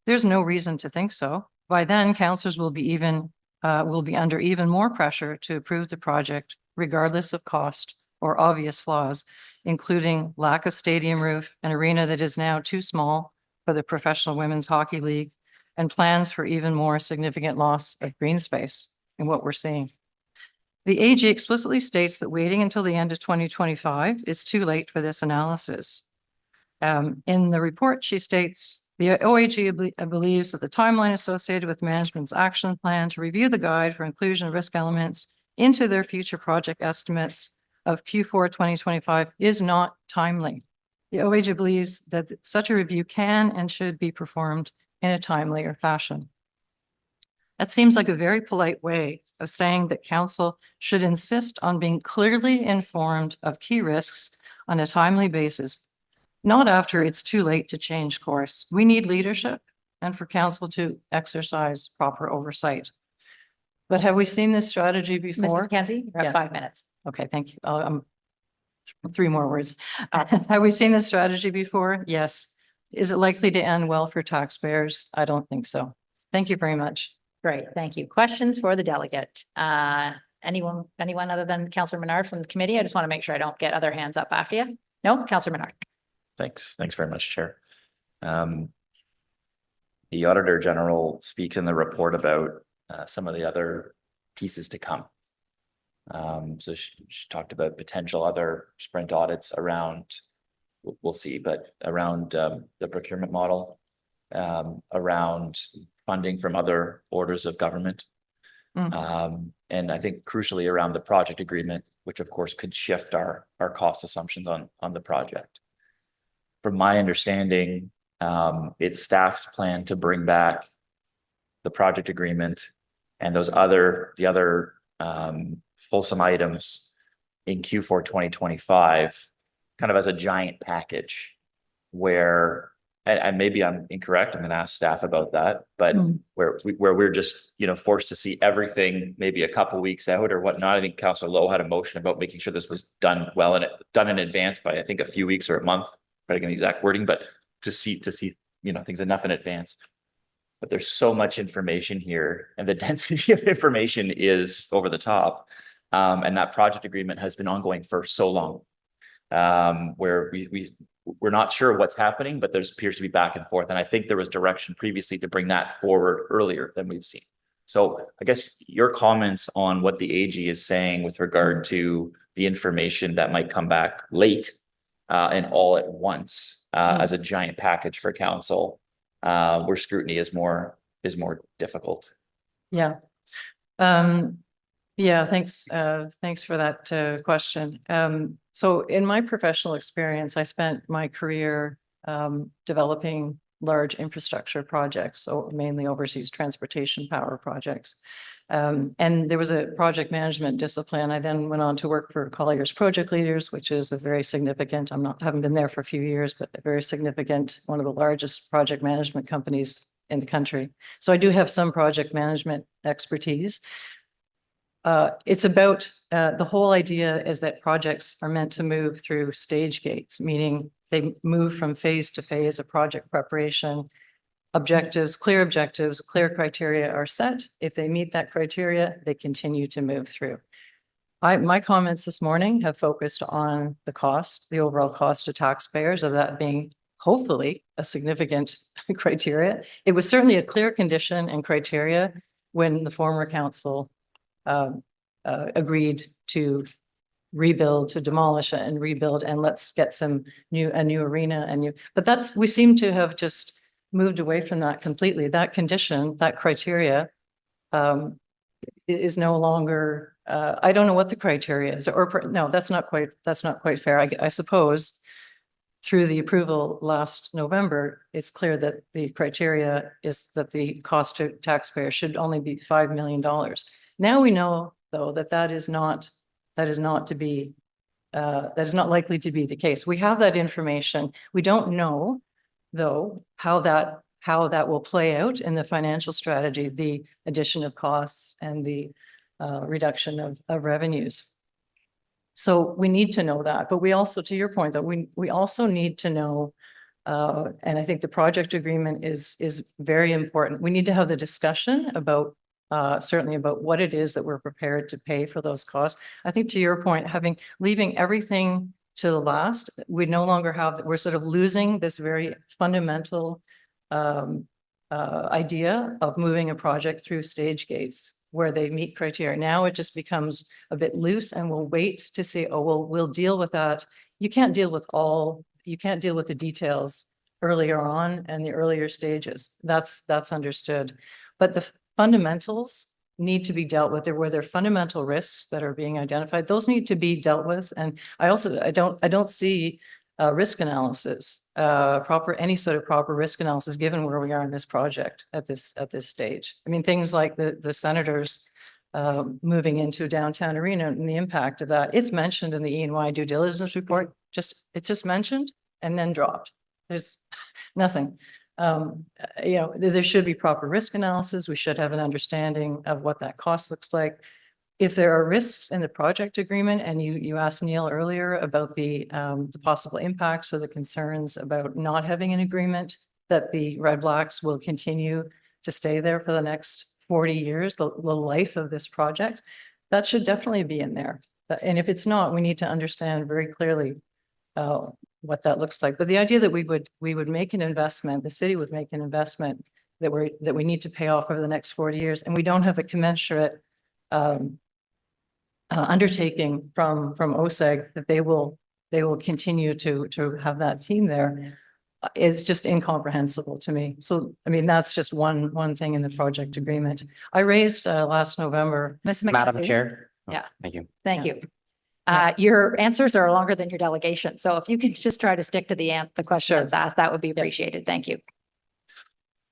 There's no reason to think so. By then, councillors will be under even more pressure to approve the project, regardless of cost or obvious flaws, including lack of stadium roof, an arena that is now too small for the Professional Women's Hockey League, and plans for even more significant loss of green space in what we're seeing. The AG explicitly states that waiting until the end of 2025 is too late for this analysis. In the report, she states, the OAG believes that the timeline associated with management's action plan to review the guide for inclusion of risk elements into their future project estimates of Q4 2025 is not timely. The OAG believes that such a review can and should be performed in a timelier fashion. That seems like a very polite way of saying that council should insist on being clearly informed of key risks on a timely basis, not after it's too late to change course. We need leadership and for council to exercise proper oversight. But have we seen this strategy before? Mrs. McKenzie, you're at Yes. 5 minutes. Okay, thank you. 3 more words. Have we seen this strategy before? Yes. Is it likely to end well for taxpayers? I don't think so. Thank you very much. Great, thank you. Questions for the delegate? Anyone other than Councillor Menard from the committee? I just want to make sure I don't get other hands up after you. No, Councillor Menard. Thanks very much, Chair. The Auditor General speaks in the report about some of the other pieces to come. So she talked about potential other sprint audits around, we'll see, but around the procurement model, around funding from other orders of government. And I think crucially around the project agreement, which of course could shift our cost assumptions on the project. From my understanding, it's staff's plan to bring back the project agreement and the other fulsome items in Q4 2025, kind of as a giant package where, and maybe I'm incorrect, I'm gonna ask staff about that, but where we're just, forced to see everything maybe a couple weeks out or whatnot. I think Councillor Lowe had a motion about making sure this was done well and done in advance by, I think, a few weeks or a month, but again, the exact wording, but to see, things enough in advance. But there's so much information here and the density of information is over the top. And that project agreement has been ongoing for so long. Where we're not sure what's happening, but there appears to be back and forth. And I think there was direction previously to bring that forward earlier than we've seen. So I guess your comments on what the AG is saying with regard to the information that might come back late and all at once as a giant package for council, where scrutiny is more difficult. Yeah. Yeah, thanks. Thanks for that question. So in my professional experience, I spent my career developing large infrastructure projects, so mainly overseas transportation power projects. And there was a project management discipline. I then went on to work for Collier's Project Leaders, which is a very significant, haven't been there for a few years, but a very significant, one of the largest project management companies in the country. So I do have some project management expertise. It's about the whole idea is that projects are meant to move through stage gates, meaning they move from phase to phase of project preparation. Objectives, clear criteria are set. If they meet that criteria, they continue to move through. My comments this morning have focused on the cost, the overall cost to taxpayers of that being hopefully a significant criteria. It was certainly a clear condition and criteria when the former council agreed to rebuild, to demolish it and rebuild, and let's get a new arena but we seem to have just moved away from that completely. That condition, that criteria is no longer, I don't know what the criteria is, no, that's not quite fair. I suppose through the approval last November, it's clear that the criteria is that the cost to taxpayers should only be $5 million. Now we know, though, that is not likely to be the case. We have that information. We don't know, though, how that will play out in the financial strategy, the addition of costs and the reduction of revenues. So we need to know that, but we also, to your point, that we also need to know, and I think the project agreement is very important. We need to have the discussion about certainly about what it is that we're prepared to pay for those costs. I think to your point, leaving everything to the last, we no longer we're sort of losing this very fundamental idea of moving a project through stage gates where they meet criteria. Now it just becomes a bit loose and we'll wait to see, we'll deal with that. You can't deal with the details earlier on and the earlier stages. That's understood. But the fundamentals need to be dealt with. There were fundamental risks that are being identified. Those need to be dealt with. And I don't see risk analysis, any sort of proper risk analysis, given where we are in this project at this stage. I mean, things like the senators moving into downtown arena and the impact of that. It's mentioned in the E&Y due diligence report. It's just mentioned and then dropped. There's nothing. There should be proper risk analysis. We should have an understanding of what that cost looks like. If there are risks in the project agreement, and you asked Neil earlier about the possible impacts or the concerns about not having an agreement, that the Red Blacks will continue to stay there for the next 40 years, the life of this project, that should definitely be in there. And if it's not, we need to understand very clearly what that looks like. But the idea that we would make an investment, the city would make an investment that we need to pay off over the next 40 years, and we don't have a commensurate undertaking from OSEG that they will continue to have that team there is just incomprehensible to me. So, I mean, that's just one thing in the project agreement. I raised last November. Ms. Madam McKenzie. Chair. Yeah. Thank you. Thank you. Your answers are longer than your delegation. So if you could just try to stick to the question that's asked, that would be appreciated. Thank you.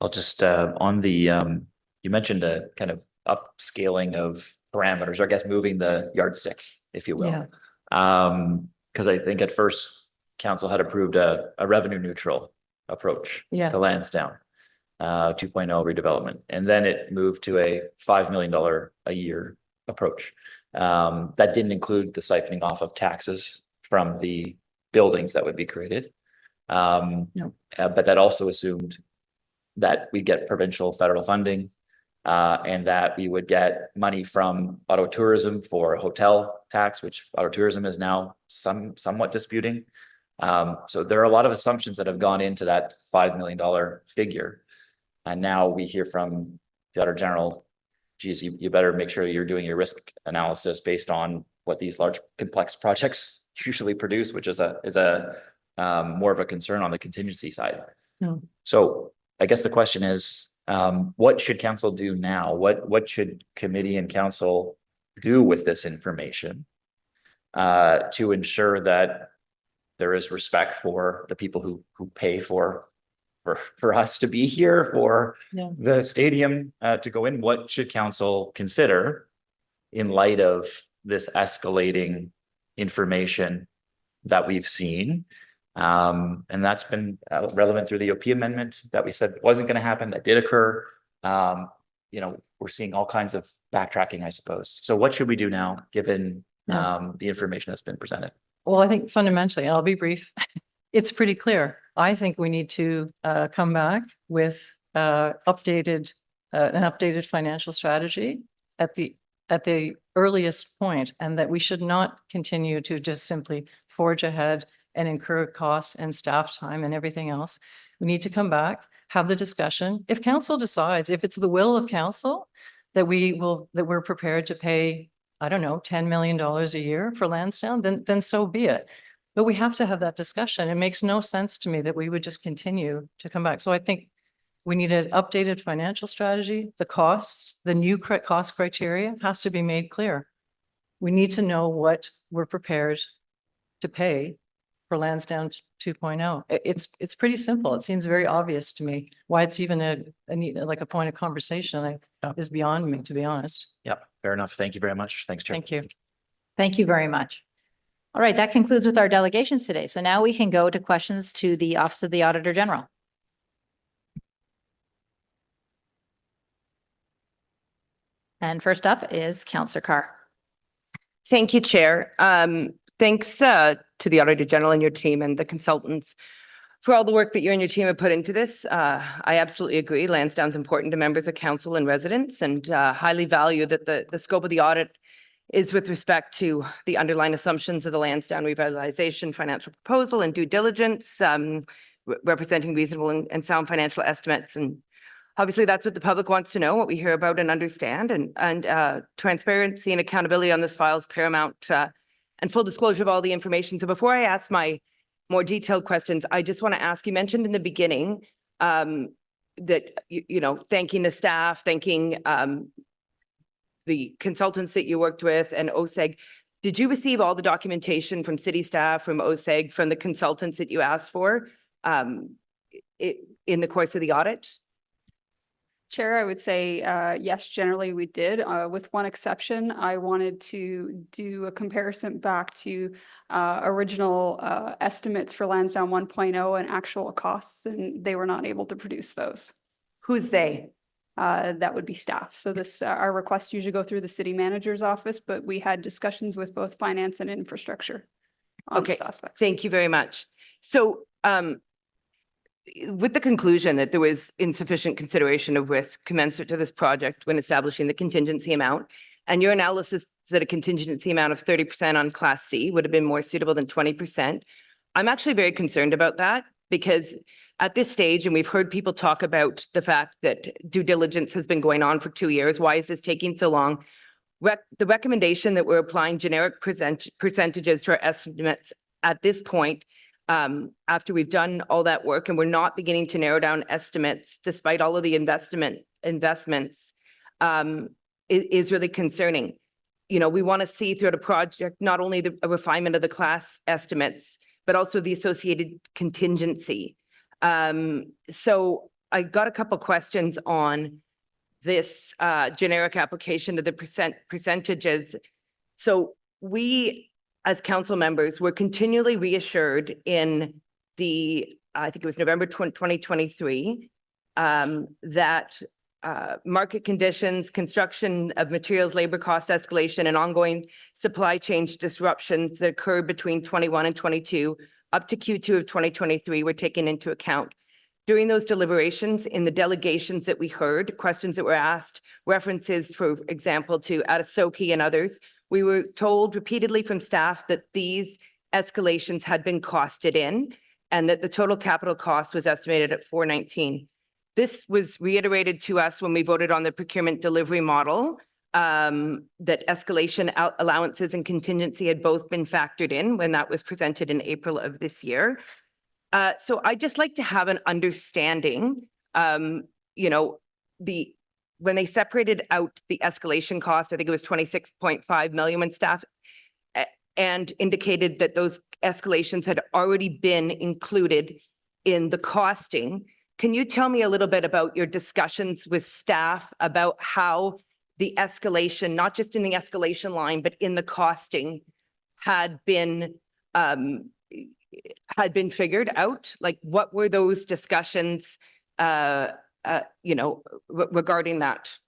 I'll just on the you mentioned a kind of upscaling of parameters, or I guess moving the yardsticks, if you will. Because I think at first council had approved a revenue neutral approach Yes. to Lansdowne 2.0 redevelopment. And then it moved to a $5 million a year approach. That didn't include the siphoning off of taxes from the buildings that would be created. No. But that also assumed that we get provincial federal funding and that we would get money from auto tourism for a hotel tax, which auto tourism is now somewhat disputing. So there are a lot of assumptions that have gone into that $5 million figure. And now we hear from the Auditor General, geez, you better make sure you're doing your risk analysis based on what these large complex projects usually produce, which is more of a concern on the contingency side. Hmm. So I guess the question is, what should council do now? What should committee and council do with this information to ensure that there is respect for the people who pay for us to be here, for the stadium to go in? What should council consider in light of this escalating information that we've seen? And that's been relevant through the OP amendment that we said wasn't going to happen, that did occur. We're seeing all kinds of backtracking, I suppose. So what should we do now, given the information that's been presented? Well, I think fundamentally, and I'll be brief, it's pretty clear. I think we need to come back with an updated financial strategy at the earliest point, and that we should not continue to just simply forge ahead and incur costs and staff time and everything else. We need to come back, have the discussion. If council decides, if it's the will of council that we're prepared to pay, I don't know, $10 million a year for Lansdowne, then so be it. But we have to have that discussion. It makes no sense to me that we would just continue to come back. So I think we need an updated financial strategy. The costs, the new cost criteria has to be made clear. We need to know what we're prepared to pay for Lansdowne 2.0. It's pretty simple. It seems very obvious to me. Why it's even a point of conversation is beyond me, to be honest. Yep, fair enough. Thank you very much. Thanks, Chair. Thank you. Thank you very much. All right, that concludes with our delegations today. So now we can go to questions to the Office of the Auditor General. And first up is Councillor Carr. Thank you, Chair. Thanks to the Auditor General and your team and the consultants for all the work that you and your team have put into this. I absolutely agree. Lansdowne's important to members of council and residents, and highly value that the scope of the audit is with respect to the underlying assumptions of the Lansdowne revitalization financial proposal and due diligence, representing reasonable and sound financial estimates. And obviously that's what the public wants to know, what we hear about and understand, and transparency and accountability on this file is paramount, and full disclosure of all the information. So before I ask my more detailed questions, I just want to ask, you mentioned in the beginning that, thanking the staff, thanking the consultants that you worked with and OSEG. Did you receive all the documentation from city staff, from OSEG, from the consultants that you asked for in the course of the audit? Chair, I would say yes, generally we did. With one exception, I wanted to do a comparison back to original estimates for Lansdowne 1.0 and actual costs, and they were not able to produce those. Who's they? That would be staff. So our requests usually go through the city manager's office, but we had discussions with both finance and infrastructure on these aspects. Thank you very much. So with the conclusion that there was insufficient consideration of risk commensurate to this project when establishing the contingency amount, and your analysis that a contingency amount of 30% on Class C would have been more suitable than 20%, I'm actually very concerned about that, because at this stage, and we've heard people talk about the fact that due diligence has been going on for 2 years. Why is this taking so long? The recommendation that we're applying generic percentages to our estimates at this point, after we've done all that work and we're not beginning to narrow down estimates despite all of the investments, is really concerning. We want to see throughout a project not only a refinement of the class estimates, but also the associated contingency. So I got a couple questions on this generic application to the percentages. So we as council members, were continually reassured in the, I think it was November 2023, that market conditions, construction of materials, labor cost escalation, and ongoing supply chain disruptions that occurred between 21 and 22 up to Q2 of 2023 were taken into account. During those deliberations, in the delegations that we heard, questions that were asked, references, for example, to Atasoki and others, we were told repeatedly from staff that these escalations had been costed in and that the total capital cost was estimated at 419. This was reiterated to us when we voted on the procurement delivery model, that escalation allowances and contingency had both been factored in when that was presented in April of this year. So I'd just like to have an understanding, you know, when they separated out the escalation cost, I think it was 26.5 million when staff and indicated that those escalations had already been included in the costing. Can you tell me a little bit about your discussions with staff about how the escalation, not just in the escalation line, but in the costing had been figured out? Like, what were those discussions, you know, regarding that?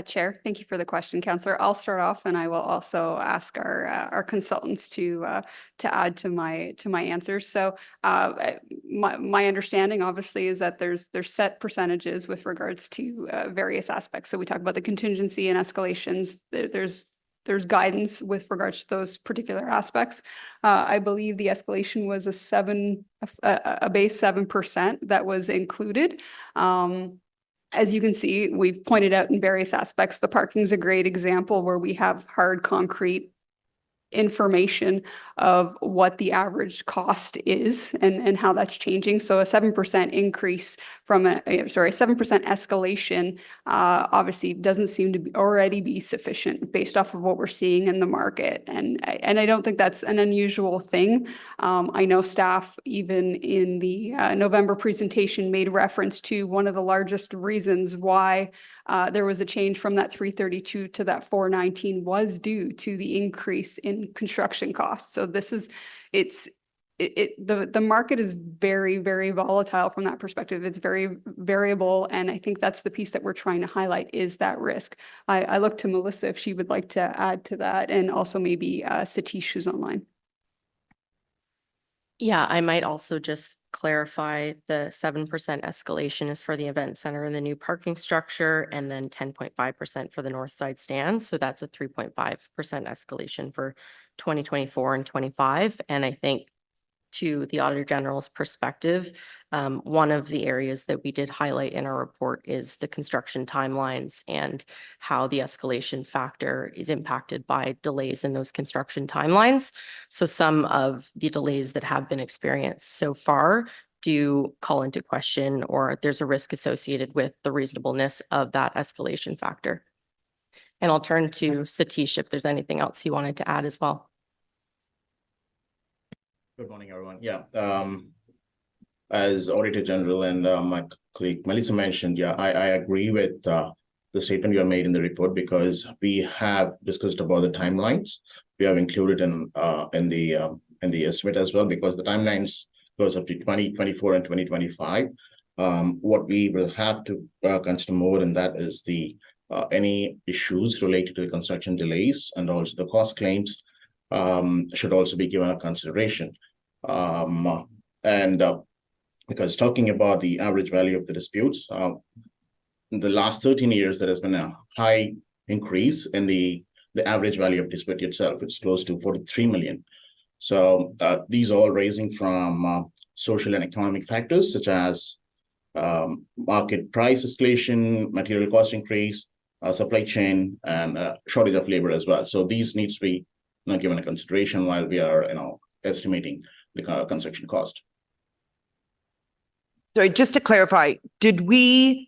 Chair, thank you for the question, Councillor. I'll start off, and I will also ask our consultants to add to my answers. So my understanding, obviously, is that there's set percentages with regards to various aspects. So we talk about the contingency and escalations. There's guidance with regards to those particular aspects. I believe the escalation was a base 7% that was included. As you can see, we've pointed out in various aspects, the parking is a great example where we have hard concrete information of what the average cost is and how that's changing. So a 7% increase from 7% escalation obviously doesn't seem to already be sufficient based off of what we're seeing in the market. And I don't think that's an unusual thing. I know staff, even in the November presentation, made reference to one of the largest reasons why there was a change from that 332 to that 419 was due to the increase in construction costs. So this is, the market is very, very volatile from that perspective. It's very variable. And I think that's the piece that we're trying to highlight, is that risk. I look to Melissa if she would like to add to that, and also maybe Satish, who's online. Yeah, I might also just clarify the 7% escalation is for the event center and the new parking structure, and then 10.5% for the north side stands. So that's a 3.5% escalation for 2024 and 25. And I think, to the Auditor General's perspective, one of the areas that we did highlight in our report is the construction timelines and how the escalation factor is impacted by delays in those construction timelines. So some of the delays that have been experienced so far do call into question, or there's a risk associated with the reasonableness of that escalation factor. And I'll turn to Satish if there's anything else he wanted to add as well. Good morning, everyone. Yeah, as Auditor General and my colleague Melissa mentioned, yeah, I agree with the statement you made in the report, because we have discussed about the timelines. We have included in the estimate as well, because the timelines goes up to 2024 and 2025. What we will have to consider more in that is the any issues related to the construction delays, and also the cost claims should also be given a consideration. Because talking about the average value of the disputes, in the last 13 years, there has been a high increase in the average value of dispute itself. It's close to 43 million. So these are all raising from social and economic factors, such as market price escalation, material cost increase, supply chain, and shortage of labor as well. So these needs to be given a consideration while we are estimating the construction cost. Sorry, just to clarify, did we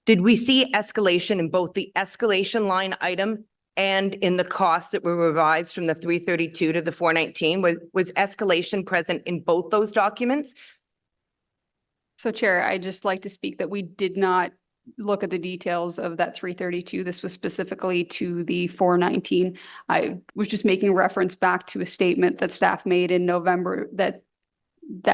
see escalation in both the escalation line item and in the costs that were revised from the 332 to the 419? Was escalation present in both those documents? So, Chair, I'd just like to speak that we did not look at the details of that 332. This was specifically to the 419. I was just making reference back to a statement that staff made in November that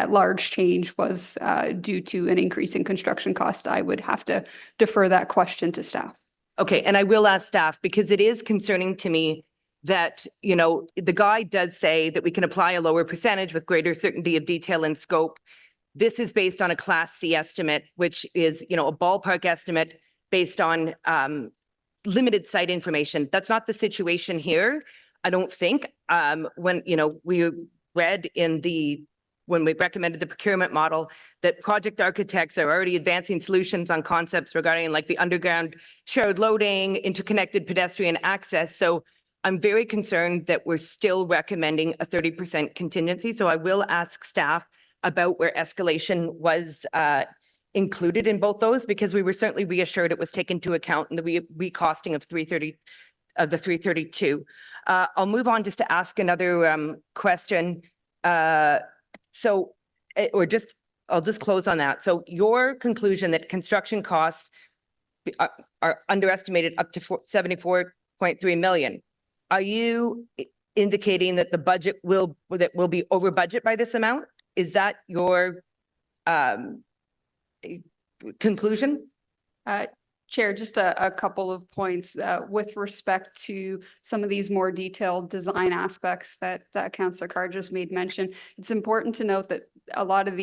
large change was due to an increase in construction cost. I would have to defer that question to staff. Okay, and I will ask staff because it is concerning to me that, you know, the guide does say that we can apply a lower percentage with greater certainty of detail and scope. This is based on a Class C estimate, which is, you know, a ballpark estimate based on limited site information. That's not the situation here, I don't think. When, you know, we read when we recommended the procurement model that project architects are already advancing solutions on concepts regarding like the underground shared loading, interconnected pedestrian access. So I'm very concerned that we're still recommending a 30% contingency. So I will ask staff about where escalation was included in both those, because we were certainly reassured it was taken into account in the recosting of the 332. I'll move on just to ask another question. I'll just close on that. So your conclusion that construction costs are underestimated up to 74.3 million. Are you indicating that the budget will be over budget by this amount? Is that your conclusion? Chair, just a couple of points with respect to some of these more detailed design aspects that Councillor Carr just made mention. It's important to note that a lot of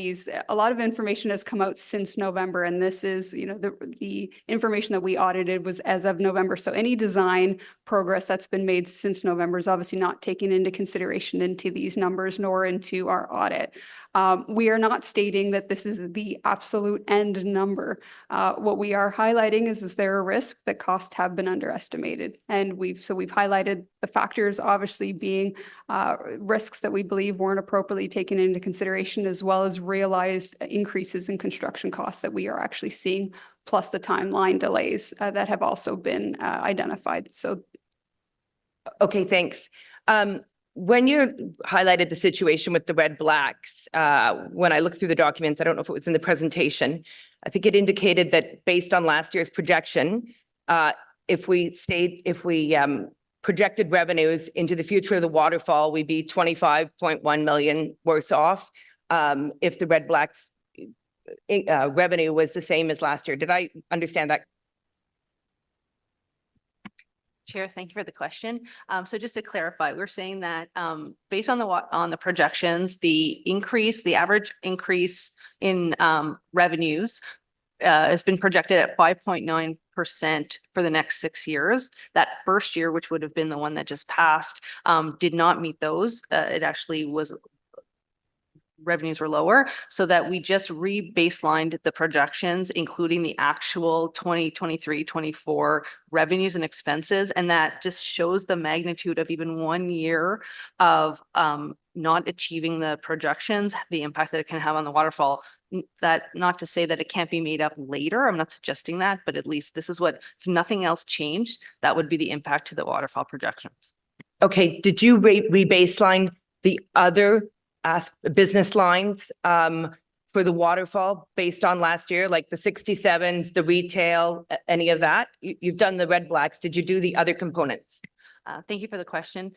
information has come out since November, and this is, you know, the information that we audited was as of November. So any design progress that's been made since November is obviously not taken into consideration into these numbers nor into our audit. We are not stating that this is the absolute end number. What we are highlighting is there a risk that costs have been underestimated? And we've highlighted the factors obviously being risks that we believe weren't appropriately taken into consideration, as well as realized increases in construction costs that we are actually seeing, plus the timeline delays that have also been identified. So. Okay, thanks. When you highlighted the situation with the red blacks, when I looked through the documents, I don't know if it was in the presentation, I think it indicated that based on last year's projection, if we projected revenues into the future of the waterfall, we'd be 25.1 million worse off if the red blacks revenue was the same as last year. Did I understand that? Chair, thank you for the question. So just to clarify, we're saying that based on the projections, the average increase in revenues has been projected at 5.9% for the next 6 years. That first year, which would have been the one that just passed, did not meet those. It actually was revenues were lower, so that we just re-baselined the projections, including the actual 2023-24 revenues and expenses. And that just shows the magnitude of even 1 year of not achieving the projections, the impact that it can have on the waterfall. That not to say that it can't be made up later. I'm not suggesting that, but at least this is what, if nothing else changed, that would be the impact to the waterfall projections. Okay, did you re-baseline the other business lines for the waterfall based on last year, like the 67s, the retail, any of that? You've done the red blacks. Did you do the other components? Thank you for the question.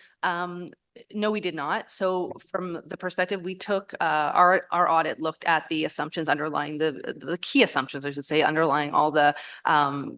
No, we did not. So from the perspective, we took our audit looked at the assumptions underlying the key assumptions, I should say, underlying all the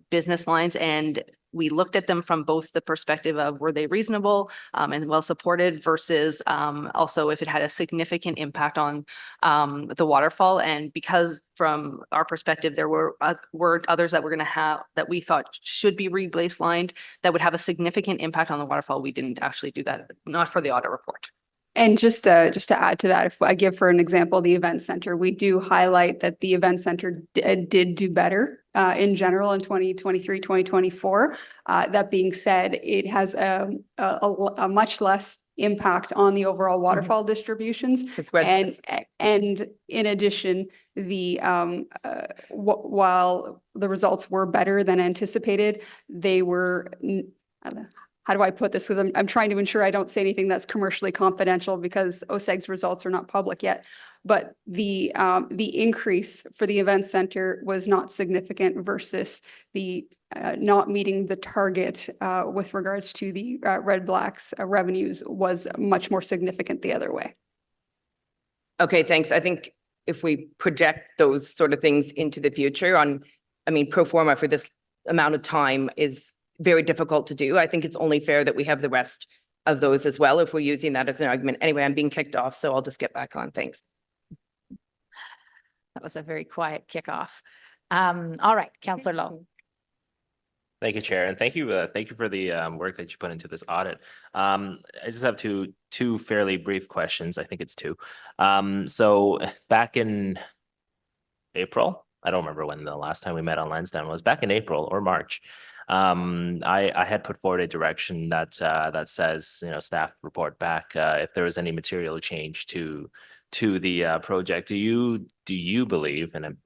business lines, and we looked at them from both the perspective of were they reasonable and well supported versus also if it had a significant impact on the waterfall. And because from our perspective, there were others that we're going to have that we thought should be re-baselined that would have a significant impact on the waterfall. We didn't actually do that, not for the audit report. And just to add to that, if I give for an example, the event center, we do highlight that the event center did do better in general in 2023, 2024. That being said, it has a much less impact on the overall waterfall distributions. And in addition, while the results were better than anticipated, they were how do I put this? Because I'm trying to ensure I don't say anything that's commercially confidential because OSEG's results are not public yet. But the increase for the event center was not significant versus the not meeting the target with regards to the Red Blacks revenues was much more significant the other way. Okay, thanks. I think if we project those sort of things into the future pro forma for this amount of time is very difficult to do. I think it's only fair that we have the rest of those as well if we're using that as an argument. Anyway, I'm being kicked off, so I'll just get back on. Thanks. That was a very quiet kickoff. All right, Councillor Lowe. Thank you, Chair, and thank you for the work that you put into this audit. I just have two fairly brief questions. I think it's two. So back in April, I don't remember when the last time we met on Lansdowne was. Back in April or March, I had put forward a direction that says, staff report back if there was any material change to the project. Do you believe, and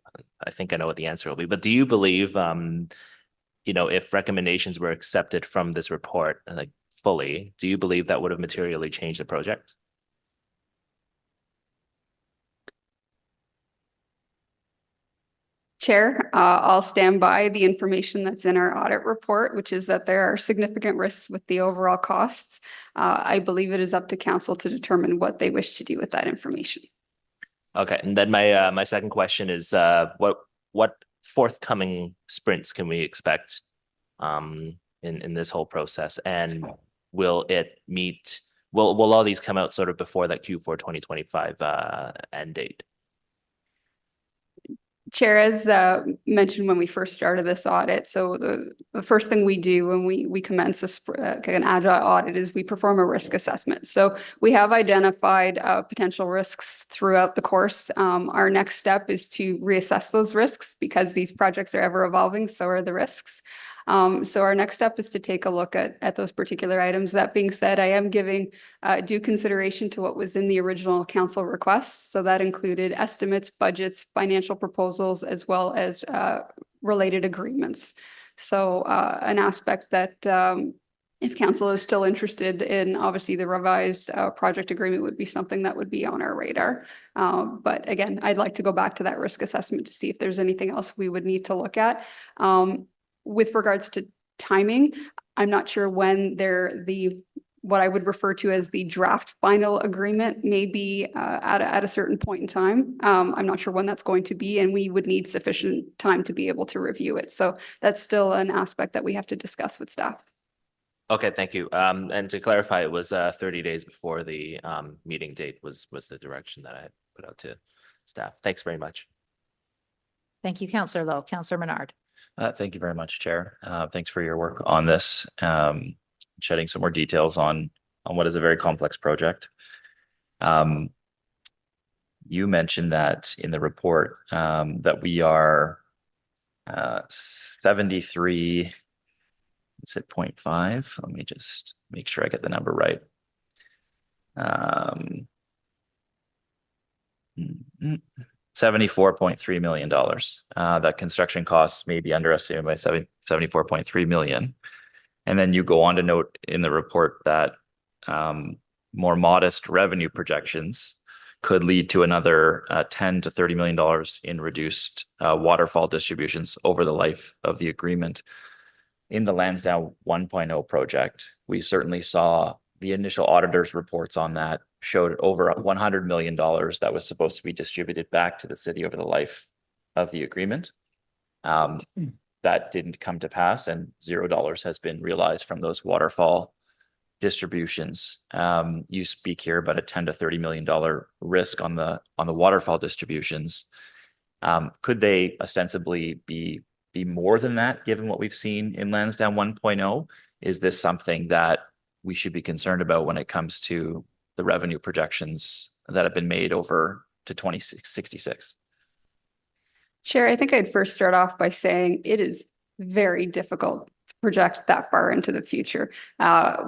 I think I know what the answer will be, but do you believe if recommendations were accepted from this report, like fully, do you believe that would have materially changed the project? Chair, I'll stand by the information that's in our audit report, which is that there are significant risks with the overall costs. I believe it is up to council to determine what they wish to do with that information. Okay, and then my second question is what forthcoming sprints can we expect in this whole process, and will all these come out sort of before that Q4 2025 end date? Chair, as mentioned when we first started this audit, so the first thing we do when we commence an agile audit is we perform a risk assessment. So we have identified potential risks throughout the course. Our next step is to reassess those risks because these projects are ever evolving, so are the risks. So our next step is to take a look at those particular items. That being said, I am giving due consideration to what was in the original council requests. So that included estimates, budgets, financial proposals, as well as related agreements. So an aspect that if council is still interested in, obviously the revised project agreement would be something that would be on our radar. But again, I'd like to go back to that risk assessment to see if there's anything else we would need to look at. With regards to timing, I'm not sure when what I would refer to as the draft final agreement may be at a certain point in time. I'm not sure when that's going to be, and we would need sufficient time to be able to review it. So that's still an aspect that we have to discuss with staff. Okay, thank you. And to clarify, it was 30 days before the meeting date was the direction that I had put out to staff. Thanks very much. Thank you, Councillor Lowe. Councillor Menard. Thank you very much, Chair. Thanks for your work on this, shedding some more details on what is a very complex project. You mentioned that in the report that we are 73, is it 0.5? Let me just make sure I get the number right. 74.3 million dollars. That construction costs may be underestimated by 74.3 million. And then you go on to note in the report that more modest revenue projections could lead to another 10 to 30 million dollars in reduced waterfall distributions over the life of the agreement. In the Lansdowne 1.0 project, we certainly saw the initial auditor's reports on that showed over $100 million that was supposed to be distributed back to the city over the life of the agreement. That didn't come to pass, and $0 has been realized from those waterfall distributions. You speak here about a $10 to $30 million risk on the waterfall distributions. Could they ostensibly be more than that, given what we've seen in Lansdowne 1.0? Is this something that we should be concerned about when it comes to the revenue projections that have been made over to 2066? Chair, I think I'd first start off by saying it is very difficult to project that far into the future.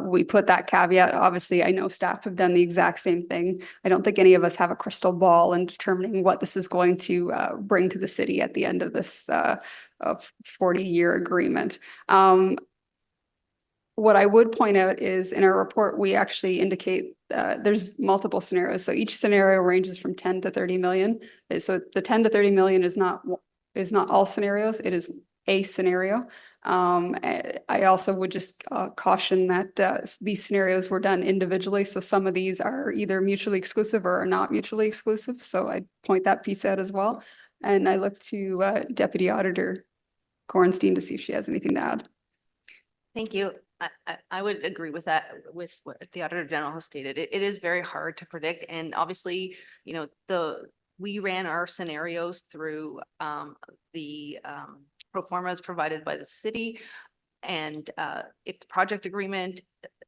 We put that caveat. Obviously, I know staff have done the exact same thing. I don't think any of us have a crystal ball in determining what this is going to bring to the city at the end of this 40-year agreement. what I would point out is in our report, we actually indicate there's multiple scenarios. So each scenario ranges from 10 to 30 million. So the 10 to 30 million is not all scenarios. It is a scenario. I also would just caution that these scenarios were done individually. So some of these are either mutually exclusive or are not mutually exclusive. So I point that piece out as well. And I look to Deputy Auditor Corenstein to see if she has anything to add. Thank you. I would agree with that, with what the Auditor General has stated. It is very hard to predict. And obviously, you know, we ran our scenarios through the pro formas provided by the city. And if the project agreement,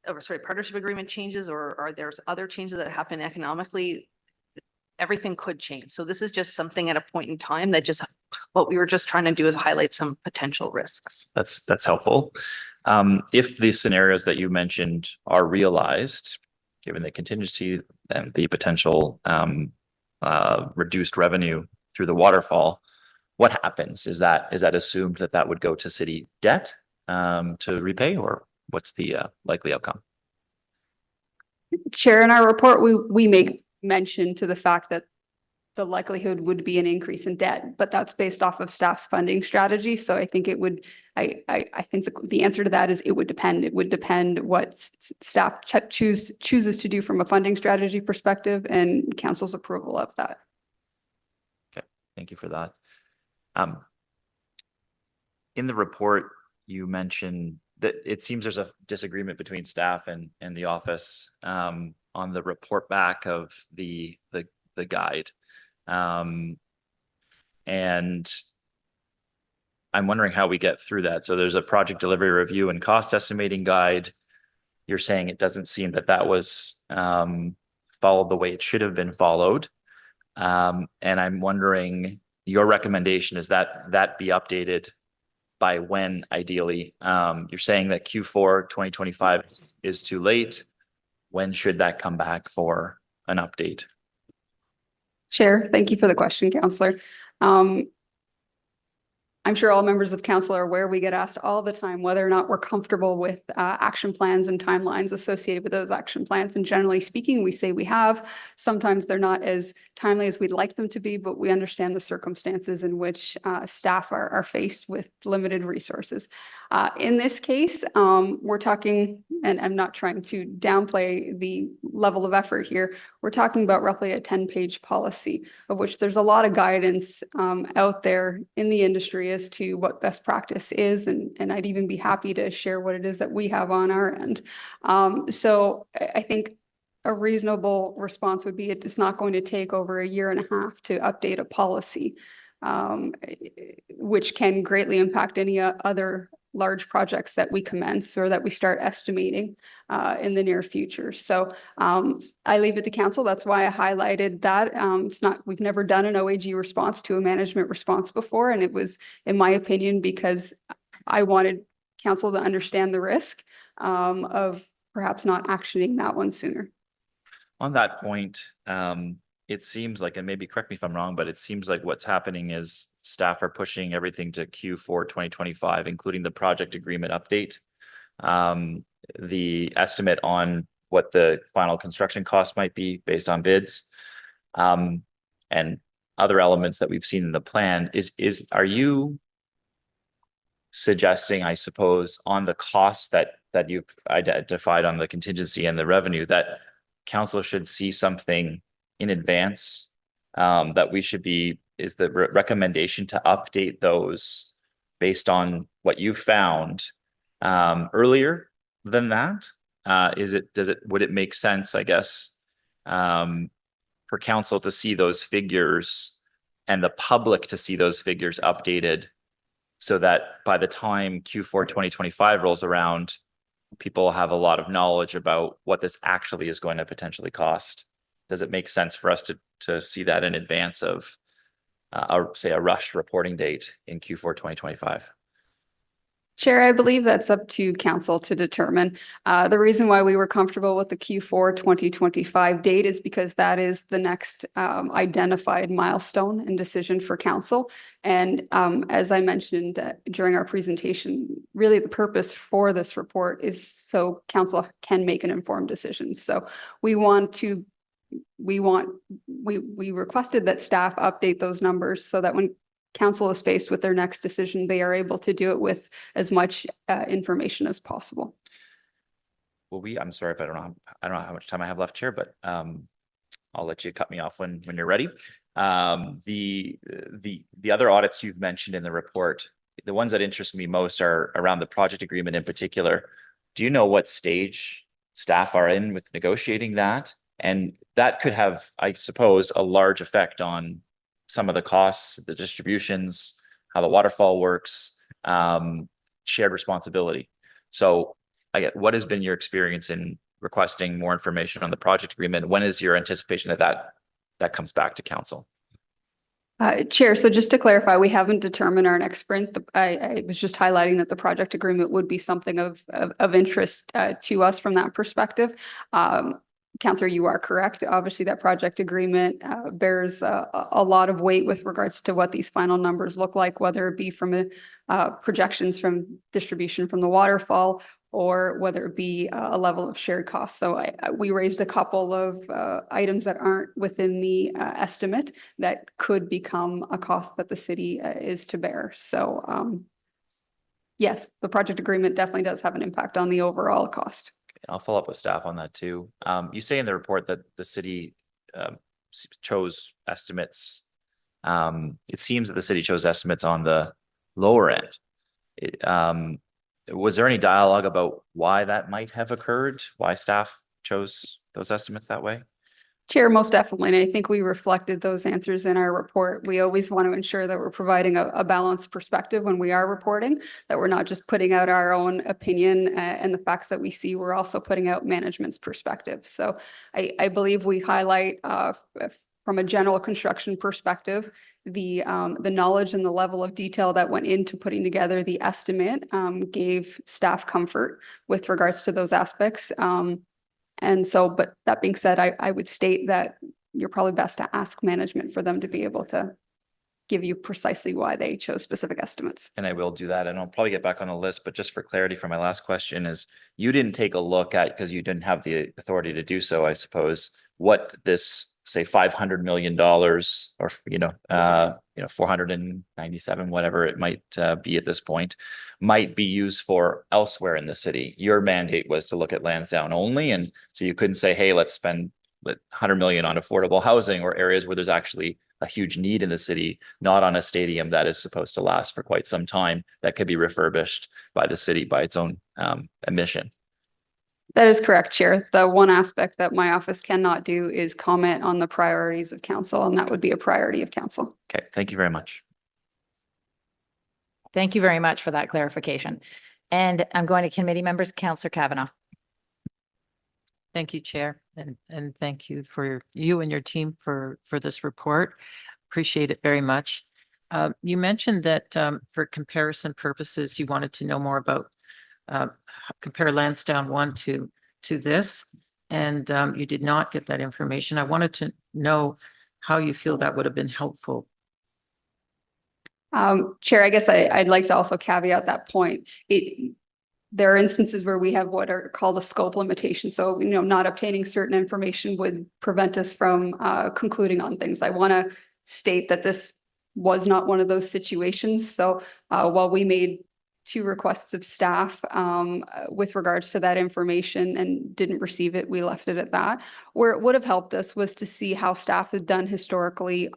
partnership agreement changes, or there's other changes that happen economically, everything could change. So this is just something at a point in time that just, what we were just trying to do is highlight some potential risks. That's helpful. If the scenarios that you mentioned are realized, given the contingency and the potential reduced revenue through the waterfall, what happens? Is that assumed that would go to city debt to repay, or what's the likely outcome? Chair, in our report, we make mention to the fact that the likelihood would be an increase in debt, but that's based off of staff's funding strategy. So I think it would, I think the answer to that is it would depend. It would depend what staff chooses to do from a funding strategy perspective and council's approval of that. Okay, thank you for that. In the report, you mentioned that it seems there's a disagreement between staff and the office on the report back of the guide. And I'm wondering how we get through that. So there's a project delivery review and cost estimating guide. You're saying it doesn't seem that was followed the way it should have been followed. And I'm wondering, your recommendation is that be updated by when, ideally? You're saying that Q4 2025 is too late. When should that come back for an update? Chair, thank you for the question, Councillor. I'm sure all members of council are aware we get asked all the time whether or not we're comfortable with action plans and timelines associated with those action plans. And generally speaking, we say we have. Sometimes they're not as timely as we'd like them to be, but we understand the circumstances in which staff are faced with limited resources. In this case, we're talking, and I'm not trying to downplay the level of effort here, we're talking about roughly a 10-page policy, of which there's a lot of guidance out there in the industry as to what best practice is, and I'd even be happy to share what it is that we have on our end. So I think a reasonable response would be it's not going to take over 1.5 years to update a policy, which can greatly impact any other large projects that we commence or that we start estimating in the near future. So I leave it to council. That's why I highlighted that. We've never done an OAG response to a management response before. And it was, in my opinion, because I wanted council to understand the risk of perhaps not actioning that one sooner. On that point, it seems like, and maybe correct me if I'm wrong, but it seems like what's happening is staff are pushing everything to Q4 2025, including the project agreement update, the estimate on what the final construction cost might be based on bids, and other elements that we've seen in the plan. Are you suggesting, I suppose, on the costs that you've identified on the contingency and the revenue, that council should see something in advance, that we should be, is the recommendation to update those based on what you found earlier than that? Would it make sense, I guess, for council to see those figures and the public to see those figures updated, so that by the time Q4 2025 rolls around, people have a lot of knowledge about what this actually is going to potentially cost? Does it make sense for us to see that in advance of, say, a rushed reporting date in Q4 2025? Chair, I believe that's up to council to determine. The reason why we were comfortable with the Q4 2025 date is because that is the next identified milestone and decision for council. And as I mentioned during our presentation, really the purpose for this report is so council can make an informed decision. So we requested that staff update those numbers so that when council is faced with their next decision, they are able to do it with as much information as possible. Will we, I'm sorry if I don't know how much time I have left, Chair, but I'll let you cut me off when you're ready. The other audits you've mentioned in the report, the ones that interest me most are around the project agreement in particular. Do you know what stage staff are in with negotiating that? And that could have, I suppose, a large effect on some of the costs, the distributions, how the waterfall works, shared responsibility. So what has been your experience in requesting more information on the project agreement? When is your anticipation that comes back to council? Chair, so just to clarify, we haven't determined our next sprint. I was just highlighting that the project agreement would be something of interest to us from that perspective. Councillor, you are correct. Obviously, that project agreement bears a lot of weight with regards to what these final numbers look like, whether it be from projections from distribution from the waterfall or whether it be a level of shared costs. So we raised a couple of items that aren't within the estimate that could become a cost that the city is to bear. So yes, the project agreement definitely does have an impact on the overall cost. I'll follow up with staff on that too. You say in the report that the city chose estimates. It seems that the city chose estimates on the lower end. Was there any dialogue about why that might have occurred? Why staff chose those estimates that way? Chair, most definitely. And I think we reflected those answers in our report. We always want to ensure that we're providing a balanced perspective when we are reporting, that we're not just putting out our own opinion and the facts that we see, we're also putting out management's perspective. So I believe we highlight from a general construction perspective, the knowledge and the level of detail that went into putting together the estimate gave staff comfort with regards to those aspects. And so, but that being said, I would state that you're probably best to ask management for them to be able to give you precisely why they chose specific estimates. And I will do that. And I'll probably get back on the list, but just for clarity for my last question is, you didn't take a look at, because you didn't have the authority to do so, I suppose, what this, say, $500 million or, 497, whatever it might be at this point, might be used for elsewhere in the city. Your mandate was to look at Lansdowne only. And so you couldn't say, hey, let's spend $100 million on affordable housing or areas where there's actually a huge need in the city, not on a stadium that is supposed to last for quite some time, that could be refurbished by the city by its own admission. That is correct, Chair. The one aspect that my office cannot do is comment on the priorities of council, and that would be a priority of council. Okay, thank you very much. Thank you very much for that clarification. And I'm going to committee members, Councillor Kavanaugh. Thank you, Chair, and thank you for you and your team for this report. Appreciate it very much. You mentioned that for comparison purposes, you wanted to know more about compare Lansdowne 1 to this, and you did not get that information. I wanted to know how you feel that would have been helpful. Chair, I guess I'd like to also caveat that point. There are instances where we have what are called a scope limitation. So, not obtaining certain information would prevent us from concluding on things. I want to state that this was not one of those situations. So while we made 2 requests of staff with regards to that information and didn't receive it, we left it at that. Where it would have helped us was to see how staff had done historically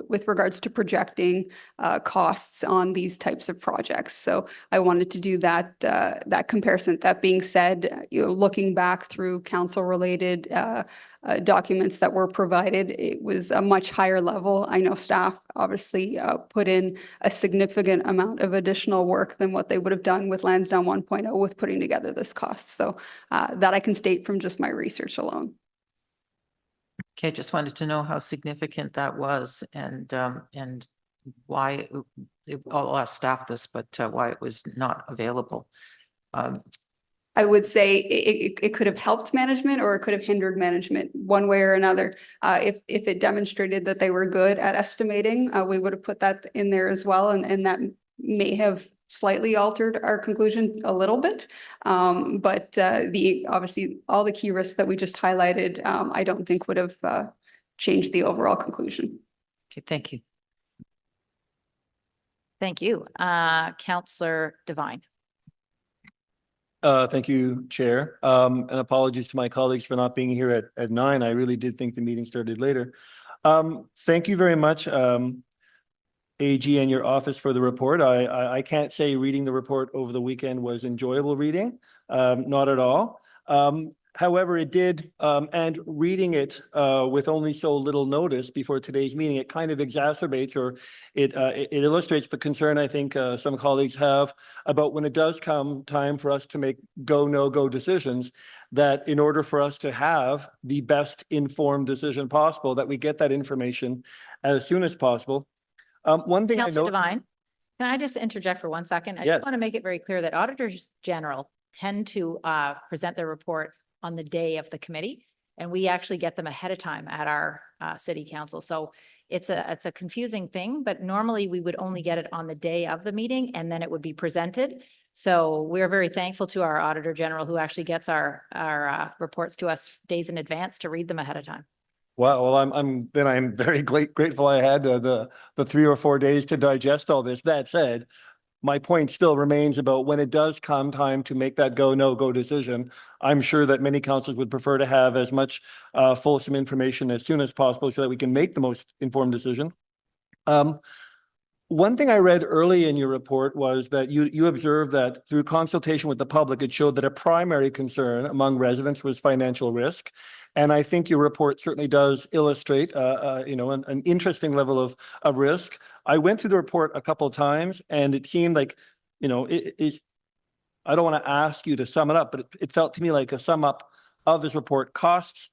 with regards to projecting costs on these types of projects. So I wanted to do that comparison. That being said, looking back through council related documents that were provided, it was a much higher level. I know staff obviously put in a significant amount of additional work than what they would have done with Lansdowne 1.0 with putting together this cost. So that I can state from just my research alone. Okay, just wanted to know how significant that was and why, I'll ask staff this, but why it was not available. I would say it could have helped management or it could have hindered management one way or another. If it demonstrated that they were good at estimating, we would have put that in there as well, and that may have slightly altered our conclusion a little bit. But obviously all the key risks that we just highlighted, I don't think would have changed the overall conclusion. Okay, thank you. Thank you. Counselor Devine. Thank you, Chair. And apologies to my colleagues for not being here at 9. I really did think the meeting started later. Thank you very much, AG and your office, for the report. I can't say reading the report over the weekend was enjoyable reading, not at all. However, it did, and reading it with only so little notice before today's meeting, it kind of exacerbates, or it illustrates the concern I think some colleagues have about when it does come time for us to make go, no-go decisions, that in order for us to have the best informed decision possible, that we get that information as soon as possible. One thing I Counselor know. Devine, can I just interject for 1 second? I Yes. just want to make it very clear that auditors general tend to present their report on the day of the committee, and we actually get them ahead of time at our city council. So it's a confusing thing, but normally we would only get it on the day of the meeting and then it would be presented. So we're very thankful to our auditor general who actually gets our reports to us days in advance to read them ahead of time. Well, I'm very grateful I had the 3 or 4 days to digest all this. That said, my point still remains about when it does come time to make that go, no-go decision. I'm sure that many councils would prefer to have as much fulsome information as soon as possible so that we can make the most informed decision. One thing I read early in your report was that you observed that through consultation with the public, it showed that a primary concern among residents was financial risk. And I think your report certainly does illustrate, an interesting level of risk. I went through the report a couple of times and it seemed like, I don't want to ask you to sum it up, but it felt to me like a sum up of this report. Costs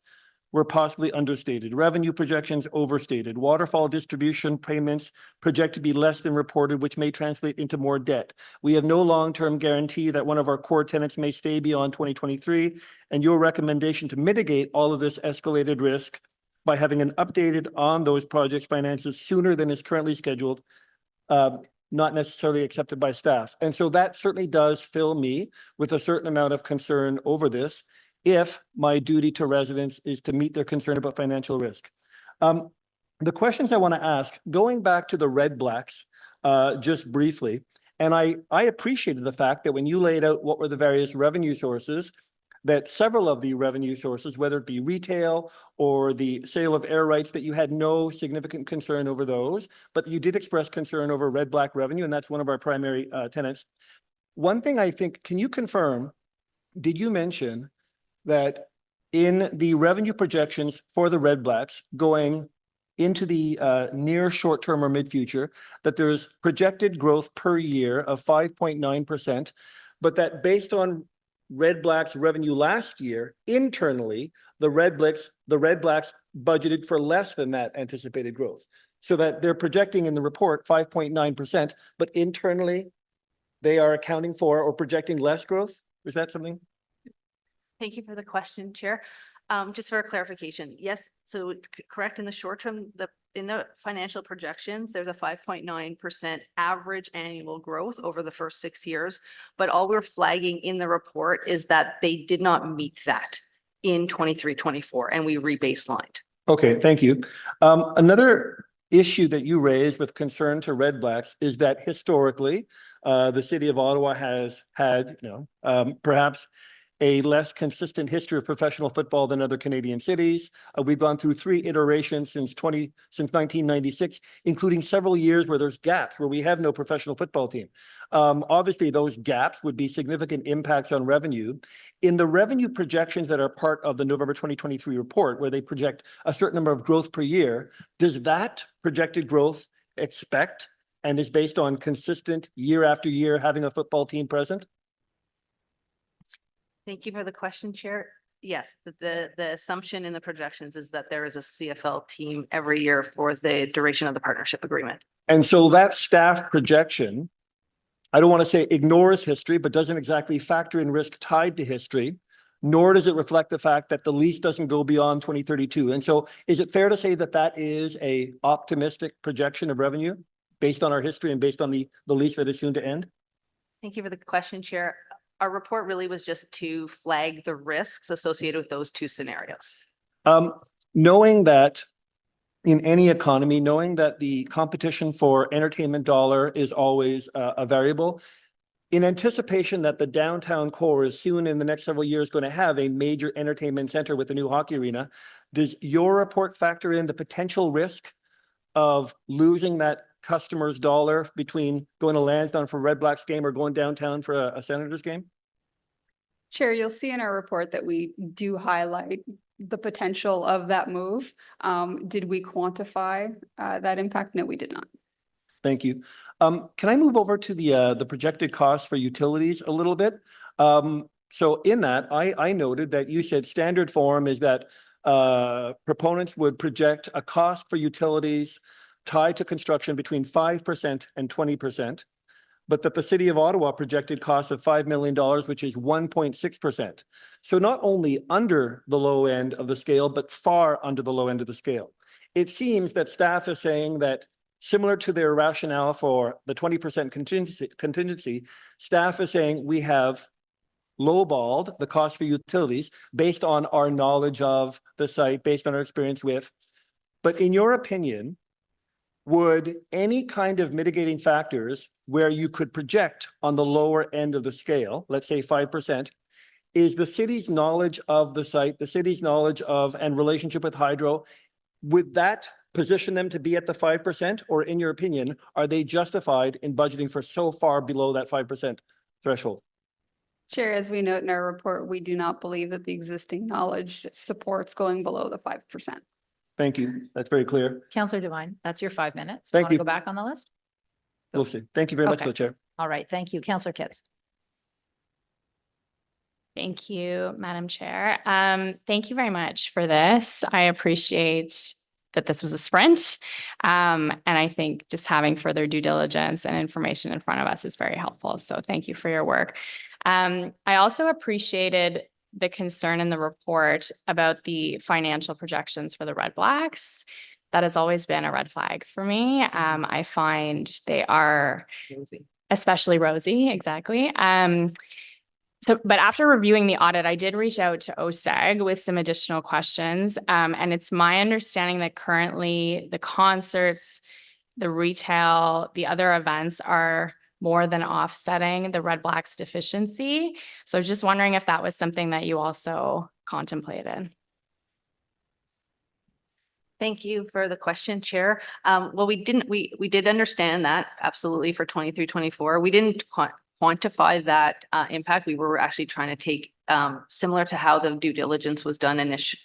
were possibly understated, revenue projections overstated, waterfall distribution payments projected to be less than reported, which may translate into more debt. We have no long-term guarantee that one of our core tenants may stay beyond 2023, and your recommendation to mitigate all of this escalated risk by having an updated on those projects' finances sooner than is currently scheduled, not necessarily accepted by staff. And so that certainly does fill me with a certain amount of concern over this, if my duty to residents is to meet their concern about financial risk. The questions I want to ask, going back to the red blacks, just briefly, and I appreciated the fact that when you laid out what were the various revenue sources, that several of the revenue sources, whether it be retail or the sale of air rights, that you had no significant concern over those, but you did express concern over red-black revenue, and that's one of our primary tenants. One thing I think, can you confirm, did you mention that in the revenue projections for the red blacks going into the near short term or mid future, that there's projected growth per year of 5.9%, but that based on red blacks revenue last year, internally, the red blacks budgeted for less than that anticipated growth. So that they're projecting in the report 5.9%, but internally they are accounting for or projecting less growth? Is that something? Thank you for the question, Chair. Just for a clarification, yes, so correct, in the short term, in the financial projections, there's a 5.9% average annual growth over the first 6 years. But all we're flagging in the report is that they did not meet that in 23-24, and we rebaselined. Okay, thank you. Another issue that you raised with concern to red blacks is that historically, the city of Ottawa has had, perhaps a less consistent history of professional football than other Canadian cities. We've gone through 3 iterations since 1996, including several years where there's gaps where we have no professional football team. Obviously, those gaps would be significant impacts on revenue. In the revenue projections that are part of the November 2023 report, where they project a certain number of growth per year, does that projected growth expect and is based on consistent year after year having a football team present? Thank you for the question, Chair. Yes, the assumption in the projections is that there is a CFL team every year for the duration of the partnership agreement. And so that staff projection, I don't want to say ignores history, but doesn't exactly factor in risk tied to history, nor does it reflect the fact that the lease doesn't go beyond 2032. And so is it fair to say that that is a optimistic projection of revenue based on our history and based on the lease that is soon to end? Thank you for the question, Chair. Our report really was just to flag the risks associated with those two scenarios. Knowing that in any economy, knowing that the competition for entertainment dollar is always a variable, in anticipation that the downtown core is soon in the next several years going to have a major entertainment center with the new hockey arena, does your report factor in the potential risk of losing that customer's dollar between going to Lansdowne for Red Blacks game or going downtown for a Senators game? Chair, you'll see in our report that we do highlight the potential of that move. Did we quantify that impact? No, we did not. Thank you. Can I move over to the projected costs for utilities a little bit? So in that, I noted that you said standard form is that proponents would project a cost for utilities tied to construction between 5% and 20%, but that the City of Ottawa projected cost of $5 million, which is 1.6%. So not only under the low end of the scale, but far under the low end of the scale. It seems that staff is saying that similar to their rationale for the 20% contingency, staff is saying we have lowballed the cost for utilities based on our knowledge of the site, based on our experience with. But in your opinion, would any kind of mitigating factors where you could project on the lower end of the scale, let's say 5%, is the city's knowledge of the site, the city's knowledge of and relationship with hydro, would that position them to be at the 5%? Or in your opinion, are they justified in budgeting for so far below that 5% threshold? Chair, as we note in our report, we do not believe that the existing knowledge supports going below the 5%. Thank you. That's very clear. Councillor Devine, that's your 5 minutes. Thank Want to you. go back on the list? We'll see. Thank you very much, Okay. for the Chair. All right, thank you. Councillor Kitts. Thank you, Madam Chair. Thank you very much for this. I appreciate that this was a sprint. And I think just having further due diligence and information in front of us is very helpful. So thank you for your work. I also appreciated the concern in the report about the financial projections for the Red Blacks. That has always been a red flag for me. I find they are especially rosy, exactly. But after reviewing the audit, I did reach out to OSEG with some additional questions. And it's my understanding that currently the concerts, the retail, the other events are more than offsetting the Red Blacks deficiency. So I was just wondering if that was something that you also contemplated. Thank you for the question, Chair. Well, we did understand that absolutely for 23-24. We didn't quantify that impact. We were actually trying to take similar to how the due diligence was done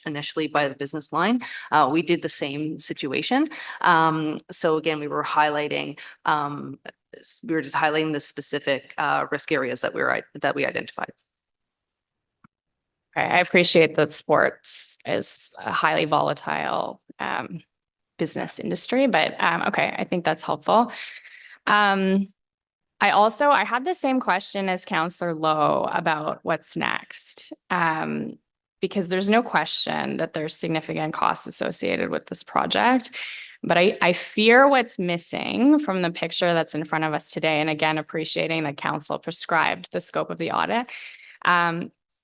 initially by the business line. We did the same situation. So again, we were highlighting just highlighting the specific risk areas that we identified. Okay, I appreciate that sports is a highly volatile business industry, but okay, I think that's helpful. I had the same question as Councillor Lowe about what's next, because there's no question that there's significant costs associated with this project. But I fear what's missing from the picture that's in front of us today, and again, appreciating that council prescribed the scope of the audit,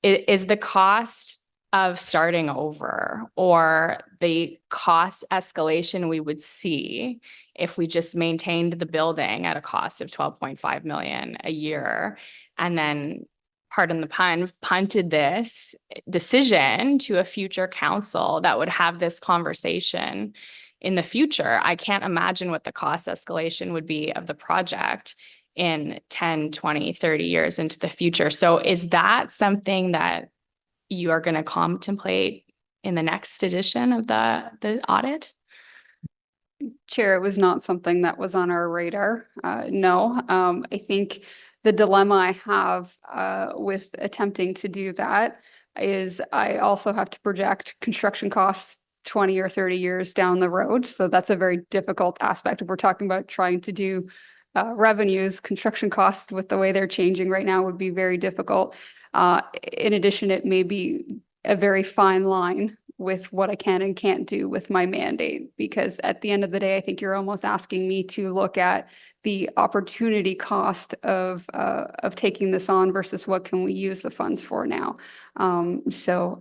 is the cost of starting over or the cost escalation we would see if we just maintained the building at a cost of 12.5 million a year and then, pardon the pun, punted this decision to a future council that would have this conversation in the future. I can't imagine what the cost escalation would be of the project in 10, 20, 30 years into the future. So is that something that you are going to contemplate in the next edition of the audit? Chair, it was not something that was on our radar. No, I think the dilemma I have with attempting to do that is I also have to project construction costs 20 or 30 years down the road. So that's a very difficult aspect. If we're talking about trying to do revenues, construction costs with the way they're changing right now would be very difficult. In addition, it may be a very fine line with what I can and can't do with my mandate, because at the end of the day, I think you're almost asking me to look at the opportunity cost of taking this on versus what can we use the funds for now. So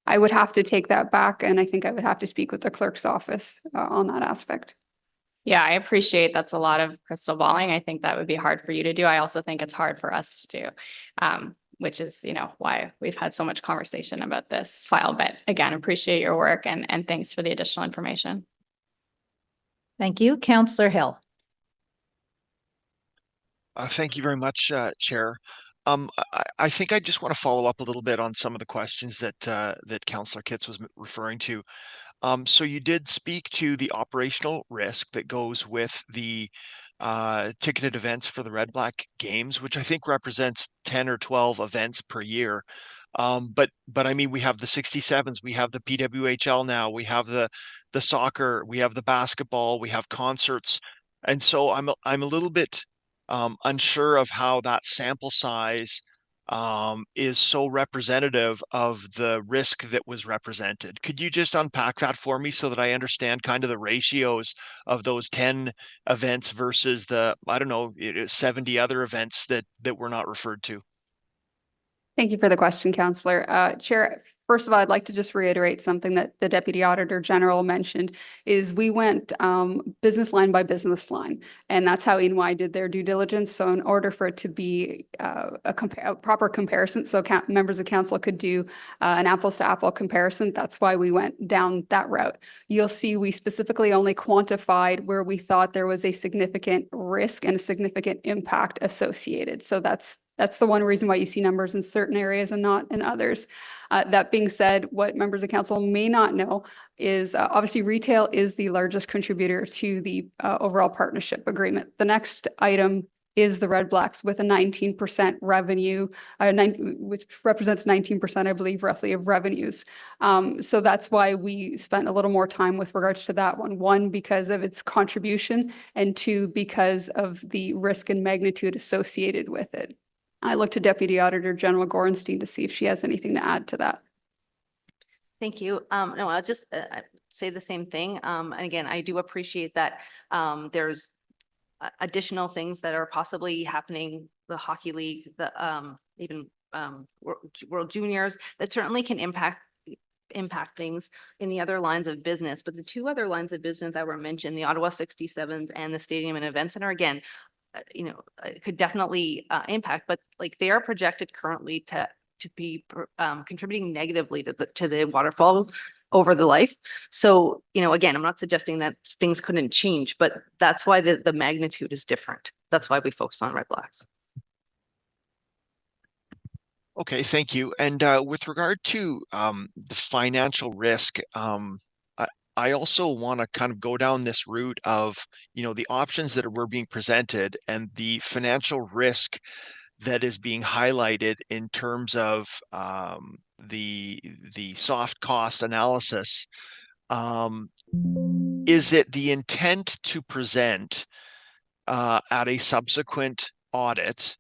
I would have to take that back, and I think I would have to speak with the clerk's office on that aspect. Yeah, I appreciate that's a lot of crystal balling. I think that would be hard for you to do. I also think it's hard for us to do, which is, why we've had so much conversation about this file. But again, appreciate your work and thanks for the additional information. Thank you. Councillor Hill. Thank you very much, Chair. I think I just want to follow up a little bit on some of the questions that that Councillor Kitts was referring to. So you did speak to the operational risk that goes with the ticketed events for the Red Black Games, which I think represents 10 or 12 events per year. But I mean, we have the 67s, we have the PWHL now, we have the soccer, we have the basketball, we have concerts, and so I'm a little bit unsure of how that sample size is so representative of the risk that was represented. Could you just unpack that for me so that I understand kind of the ratios of those 10 events versus the, I don't know, 70 other events that were not referred to? Thank you for the question, Councillor. Chair, first of all, I'd like to just reiterate something that the Deputy Auditor General mentioned, is we went business line by business line, and that's how EY did their due diligence. So in order for it to be a proper comparison, so members of council could do an apples to apple comparison, that's why we went down that route. You'll see we specifically only quantified where we thought there was a significant risk and a significant impact associated. So that's the one reason why you see numbers in certain areas and not in others. That being said, what members of council may not know is obviously retail is the largest contributor to the overall partnership agreement. The next item is the Red Blacks with a 19% revenue, which represents 19%, I believe, roughly of revenues. So that's why we spent a little more time with regards to that one. One, because of its contribution, and two, because of the risk and magnitude associated with it. I look to Deputy Auditor General Gorenstein to see if she has anything to add to that. Thank you. No, I'll just say the same thing. And again, I do appreciate that there's additional things that are possibly happening, the Hockey League, the even World Juniors, that certainly can impact things in the other lines of business. But the two other lines of business that were mentioned, the Ottawa 67s and the Stadium and Event Center, again, it could definitely impact, but like they are projected currently to be contributing negatively to the waterfall over the life. So, again, I'm not suggesting that things couldn't change, but that's why the magnitude is different. That's why we focus on Red Blacks. Okay, thank you. And with regard to the financial risk, I also want to kind of go down this route of, the options that were being presented and the financial risk that is being highlighted in terms of the soft cost analysis. Is it the intent to present at a subsequent audit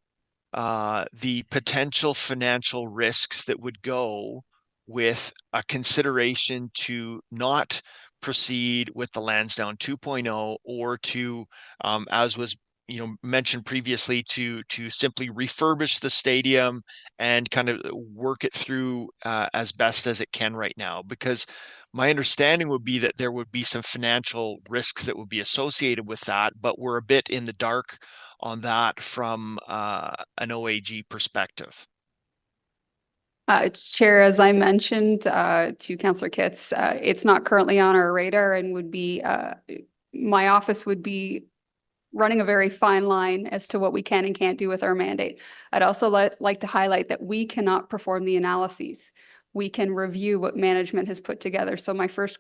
the potential financial risks that would go with a consideration to not proceed with the Lansdowne 2.0 or to, as was mentioned previously, to simply refurbish the stadium and kind of work it through as best as it can right now? Because my understanding would be that there would be some financial risks that would be associated with that, but we're a bit in the dark on that from an OAG perspective. Chair, as I mentioned to Councillor Kitts, it's not currently on our radar and would be, my office would be running a very fine line as to what we can and can't do with our mandate. I'd also like to highlight that we cannot perform the analyses. We can review what management has put together. So my first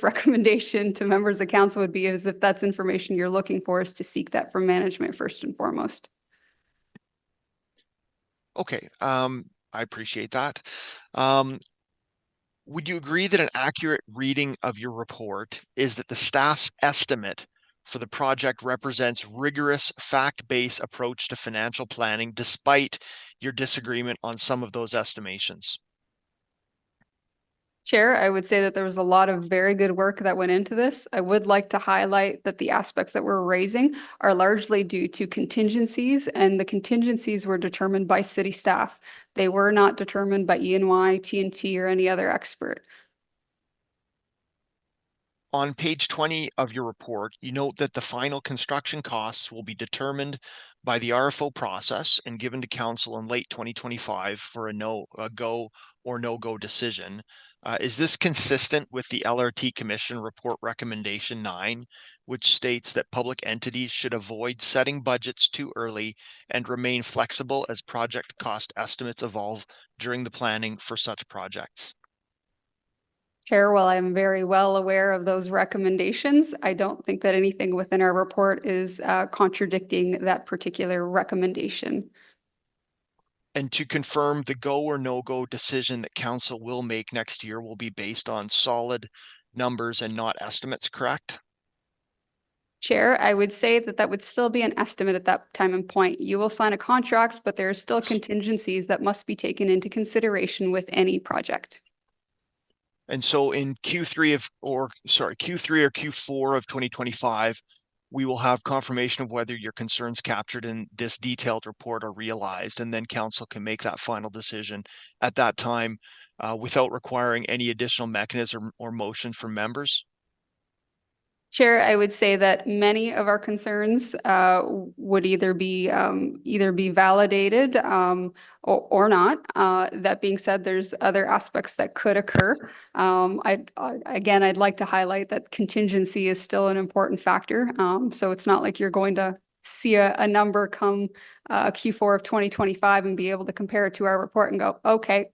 recommendation to members of council would be, is if that's information you're looking for, is to seek that from management first and foremost. Okay. I appreciate that. Would you agree that an accurate reading of your report is that the staff's estimate for the project represents rigorous fact-based approach to financial planning despite your disagreement on some of those estimations? Chair, I would say that there was a lot of very good work that went into this. I would like to highlight that the aspects that we're raising are largely due to contingencies, and the contingencies were determined by city staff. They were not determined by E&Y, TNT, or any other expert. On page 20 of your report, you note that the final construction costs will be determined by the RFO process and given to council in late 2025 for a go or no-go decision. Is this consistent with the LRT Commission report recommendation 9, which states that public entities should avoid setting budgets too early and remain flexible as project cost estimates evolve during the planning for such projects? Chair, while I'm very well aware of those recommendations, I don't think that anything within our report is contradicting that particular recommendation. And to confirm, the go or no-go decision that council will make next year will be based on solid numbers and not estimates, correct? Chair, I would say that that would still be an estimate at that time and point. You will sign a contract, but there are still contingencies that must be taken into consideration with any project. And so in Q3 or Q4 of 2025, we will have confirmation of whether your concerns captured in this detailed report are realized, and then council can make that final decision at that time without requiring any additional mechanism or motion from members. Chair, I would say that many of our concerns would either be validated or not. That being said, there's other aspects that could occur. I'd like to highlight that contingency is still an important factor. So it's not like you're going to see a number come Q4 of 2025 and be able to compare it to our report and go, okay,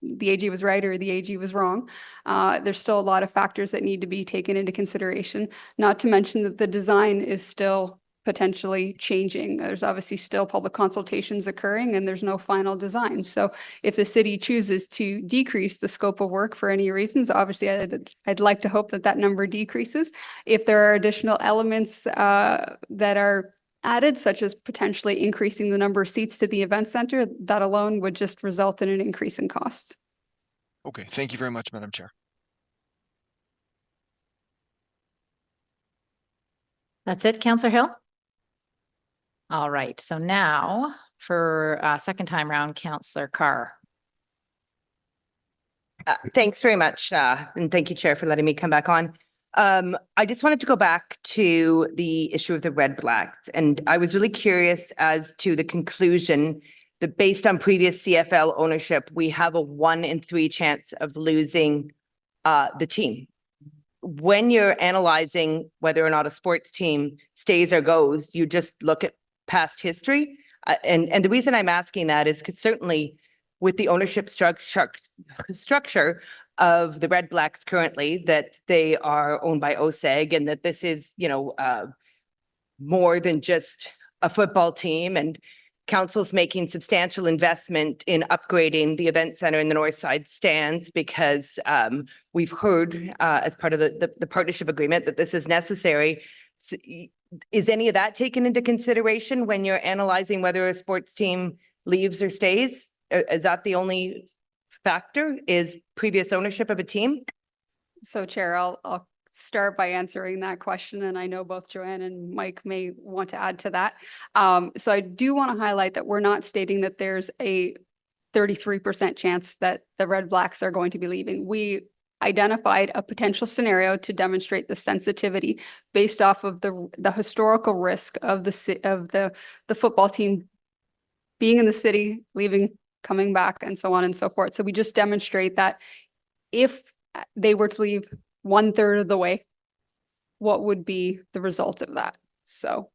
the AG was right or the AG was wrong. There's still a lot of factors that need to be taken into consideration, not to mention that the design is still potentially changing. There's obviously still public consultations occurring and there's no final design. So if the city chooses to decrease the scope of work for any reasons, obviously I'd like to hope that that number decreases. If there are additional elements that are added, such as potentially increasing the number of seats to the event center, that alone would just result in an increase in costs. Okay, thank you very much, Madam Chair. That's it, Councillor Hill? All right, so now for second time round, Councillor Carr. Thanks very much. And thank you, Chair, for letting me come back on. I just wanted to go back to the issue of the Red Blacks. And I was really curious as to the conclusion that based on previous CFL ownership, we have a 1 in 3 chance of losing the team. When you're analyzing whether or not a sports team stays or goes, you just look at past history. And the reason I'm asking that is because certainly with the ownership structure of the Red Blacks currently, that they are owned by OSEG and that this is, more than just a football team, and council's making substantial investment in upgrading the event center in the north side stands because we've heard as part of the partnership agreement that this is necessary. So, is any of that taken into consideration when you're analyzing whether a sports team leaves or stays? Is that the only factor, is previous ownership of a team? So Chair, I'll start by answering that question, and I know both Joanne and Mike may want to add to that. So I do want to highlight that we're not stating that there's a 33% chance that the Red Blacks are going to be leaving. We identified a potential scenario to demonstrate the sensitivity based off of the historical risk of the football team being in the city, leaving, coming back, and so on and so forth. So we just demonstrate that if they were to leave 1/3 of the way, what would be the result of that? So.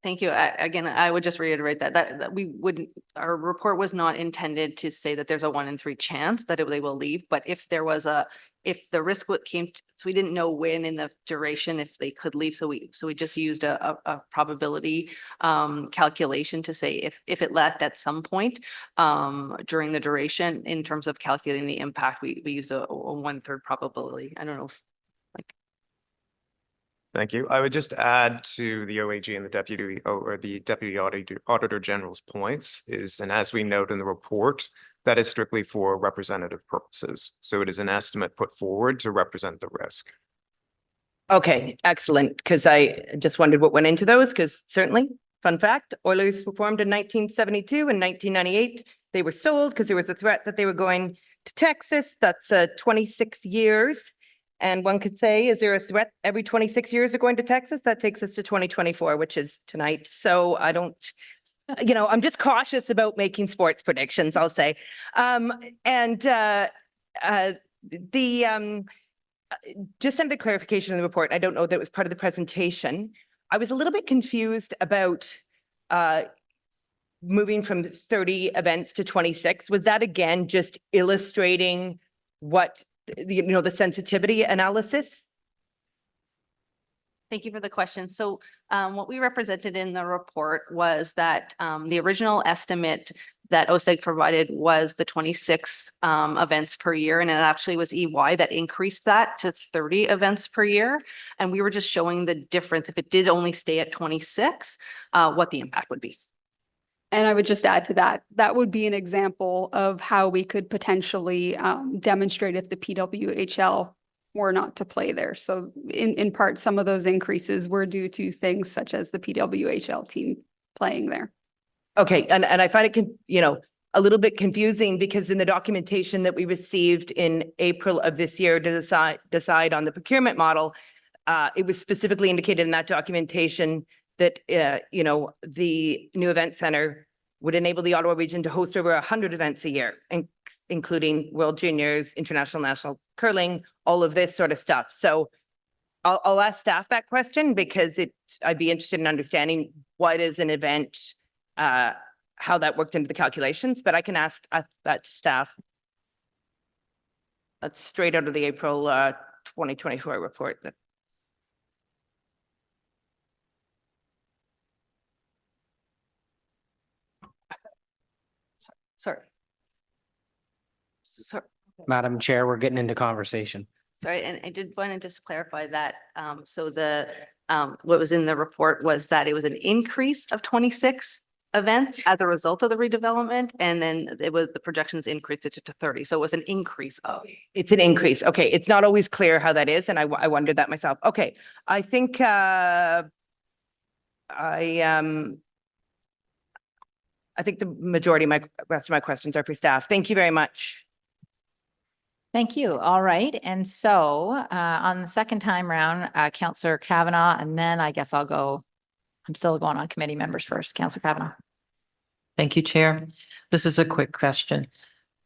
Thank you. Again, I would just reiterate that we wouldn't, our report was not intended to say that there's a 1 in 3 chance that they will leave, but if there was a if the risk so we didn't know when in the duration if they could leave. So we just used a probability calculation to say if it left at some point during the duration in terms of calculating the impact, we use a 1/3 probability. I don't know if Thank you. I would just add to the OAG and the Deputy Auditor General's points and as we note in the report, that is strictly for representative purposes. So it is an estimate put forward to represent the risk. Okay, excellent. Because I just wondered what went into those, because certainly, fun fact, Oilers were formed in 1972 and 1998. They were sold because there was a threat that they were going to Texas. That's 26 years. And one could say, is there a threat every 26 years of going to Texas? That takes us to 2024, which is tonight. So I don't, I'm just cautious about making sports predictions, I'll say. Just under clarification in the report, I don't know that it was part of the presentation. I was a little bit confused about moving from 30 events to 26. Was that again just illustrating what the sensitivity analysis? Thank you for the question. So what we represented in the report was that the original estimate that OSEG provided was the 26 events per year. And it actually was EY that increased that to 30 events per year. And we were just showing the difference. If it did only stay at 26, what the impact would be. And I would just add to that, that would be an example of how we could potentially demonstrate if the PWHL were not to play there. So in part, some of those increases were due to things such as the PWHL team playing there. Okay, and I find it, a little bit confusing because in the documentation that we received in April of this year to decide on the procurement model, it was specifically indicated in that documentation that, the new event center would enable the Ottawa region to host over 100 events a year, including World Juniors, International National Curling, all of this sort of stuff. So I'll ask staff that question because I'd be interested in understanding what is an event, how that worked into the calculations, but I can ask that to staff. That's straight out of the April 2024 report. Sorry. Madam Chair, we're getting into conversation. Sorry, and I did want to just clarify that. So what was in the report was that it was an increase of 26 events as a result of the redevelopment, and then it was the projections increased it to 30. So it was an increase of. It's an increase. Okay, it's not always clear how that is, and I wondered that myself. Okay, I think I think the majority of rest of my questions are for staff. Thank you very much. Thank you. All right. And so on the second time round, Councillor Kavanaugh, and then I guess I'm still going on committee members first. Councillor Kavanaugh. Thank you, Chair. This is a quick question.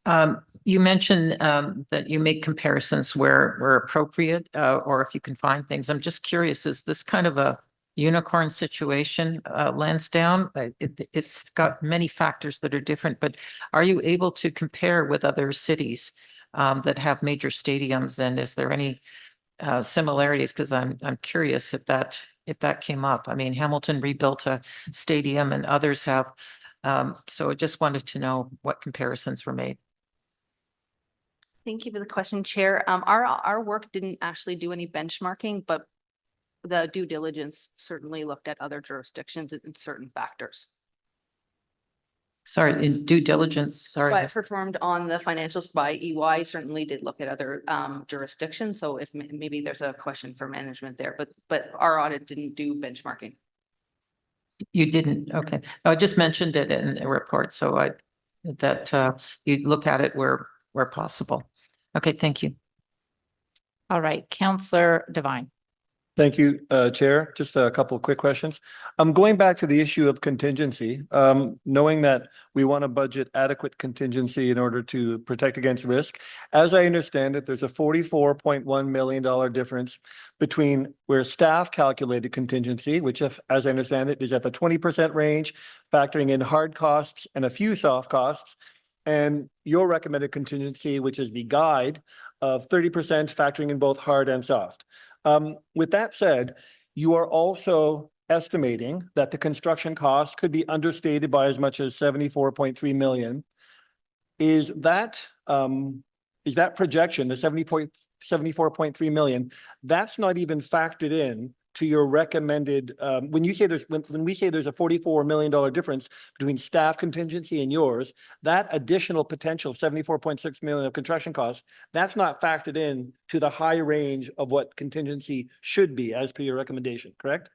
You mentioned that you make comparisons where appropriate or if you can find things. I'm just curious, is this kind of a unicorn situation, Lansdowne? It's got many factors that are different, but are you able to compare with other cities that have major stadiums, and is there any similarities? Because I'm curious if that came up. I mean, Hamilton rebuilt a stadium and others have. So I just wanted to know what comparisons were made. Thank you for the question, Chair. Our work didn't actually do any benchmarking, but the due diligence certainly looked at other jurisdictions and certain factors. Sorry, in due diligence, sorry. But performed on the financials by EY certainly did look at other jurisdictions. So if maybe there's a question for management there, but our audit didn't do benchmarking. You didn't, okay. I just mentioned it in a report, so that you look at it where possible. Okay, thank you. All right, Councillor Devine. Thank you, Chair. Just a couple of quick questions. I'm going back to the issue of contingency, knowing that we want to budget adequate contingency in order to protect against risk. As I understand it, there's a $44.1 million difference between where staff calculated contingency, which as I understand it, is at the 20% range, factoring in hard costs and a few soft costs, and your recommended contingency, which is the guide, of 30% factoring in both hard and soft. With that said, you are also estimating that the construction costs could be understated by as much as 74.3 million. Is that projection, the 74.3 million, that's not even factored in to your recommended, when you say when we say there's a $44 million difference between staff contingency and yours, that additional potential 74.6 million of construction costs, that's not factored in to the high range of what contingency should be as per your recommendation, correct?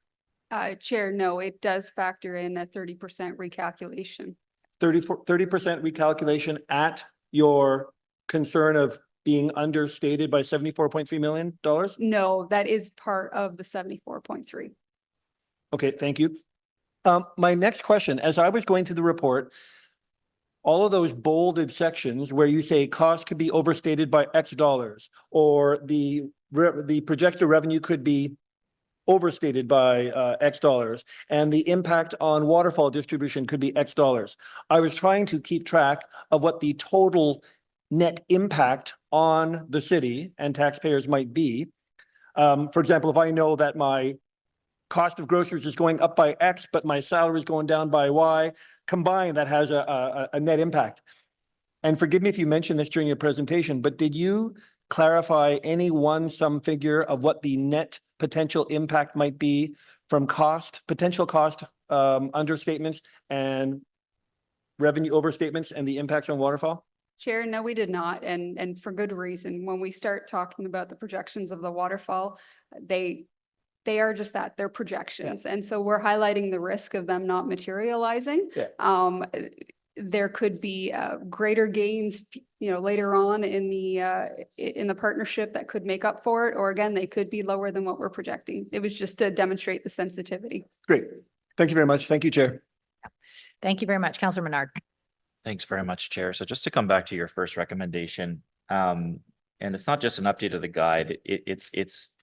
Chair, no, it does factor in a 30% recalculation. 30% recalculation at your concern of being understated by $74.3 million? No, that is part of the 74.3. Okay, thank you. My next question, as I was going through the report, all of those bolded sections where you say cost could be overstated by X dollars, or the projected revenue could be overstated by X dollars, and the impact on waterfall distribution could be X dollars. I was trying to keep track of what the total net impact on the city and taxpayers might be. For example, if I know that my cost of groceries is going up by X, but my salary is going down by Y, combined, that has a net impact. And forgive me if you mentioned this during your presentation, but did you clarify any one sum figure of what the net potential impact might be from potential cost understatements and revenue overstatements and the impacts on waterfall? Chair, no, we did not, and for good reason. When we start talking about the projections of the waterfall, they are just that, they're projections. And so we're highlighting the risk of them not materializing. There could be greater gains, later on in the partnership that could make up for it, or again, they could be lower than what we're projecting. It was just to demonstrate the sensitivity. Great. Thank you very much. Thank you, Chair. Thank you very much. Councillor Menard. Thanks very much, Chair. So just to come back to your first recommendation, and it's not just an update of the guide,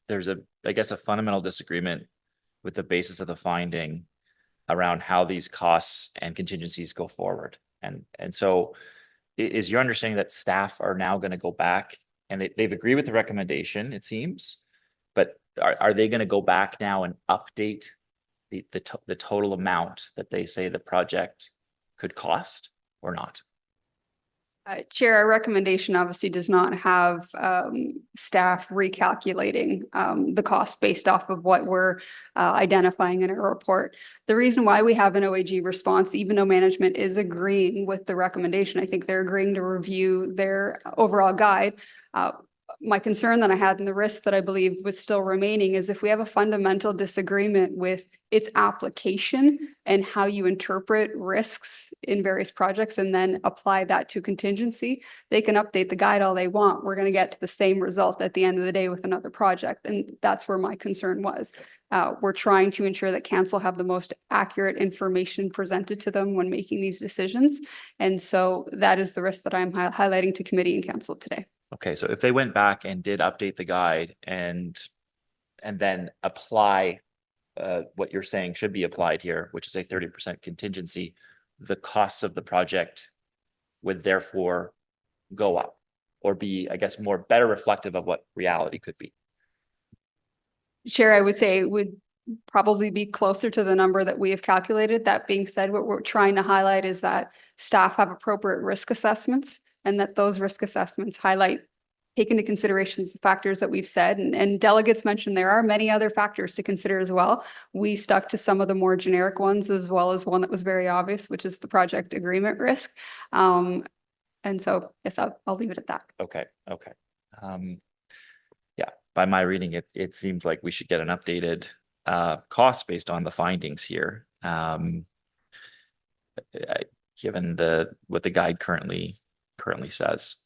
there's I guess a fundamental disagreement with the basis of the finding around how these costs and contingencies go forward. And so is your understanding that staff are now going to go back and they've agreed with the recommendation, it seems, but are they going to go back now and update the total amount that they say the project could cost or not? Chair, our recommendation obviously does not have staff recalculating the cost based off of what we're identifying in our report. The reason why we have an OAG response, even though management is agreeing with the recommendation, I think they're agreeing to review their overall guide. My concern that I had and the risk that I believe was still remaining is if we have a fundamental disagreement with its application and how you interpret risks in various projects and then apply that to contingency, they can update the guide all they want. We're going to get to the same result at the end of the day with another project. And that's where my concern was. We're trying to ensure that council have the most accurate information presented to them when making these decisions. And so that is the risk that I'm highlighting to committee and council today. Okay, so if they went back and did update the guide and then apply what you're saying should be applied here, which is a 30% contingency, the costs of the project would therefore go up or be, I guess, better reflective of what reality could be. Chair, I would say it would probably be closer to the number that we have calculated. That being said, what we're trying to highlight is that staff have appropriate risk assessments and that those risk assessments take into consideration the factors that we've said. And delegates mentioned there are many other factors to consider as well. We stuck to some of the more generic ones, as well as one that was very obvious, which is the project agreement risk. And so, yes, I'll leave it at that. Okay. Yeah, by my reading, it seems like we should get an updated cost based on the findings here, given what the guide currently says.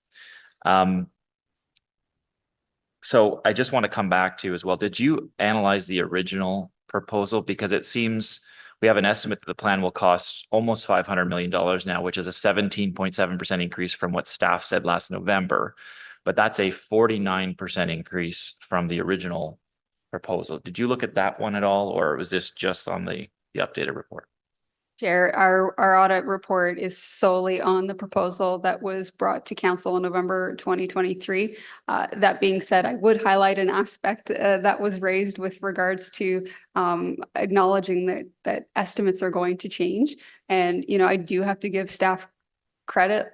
So I just want to come back to as well, did you analyze the original proposal? Because it seems we have an estimate that the plan will cost almost $500 million now, which is a 17.7% increase from what staff said last November. But that's a 49% increase from the original proposal. Did you look at that one at all, or was this just on the updated report? Chair, our audit report is solely on the proposal that was brought to council in November 2023. That being said, I would highlight an aspect that was raised with regards to acknowledging that estimates are going to change. And, you know, I do have to give staff credit.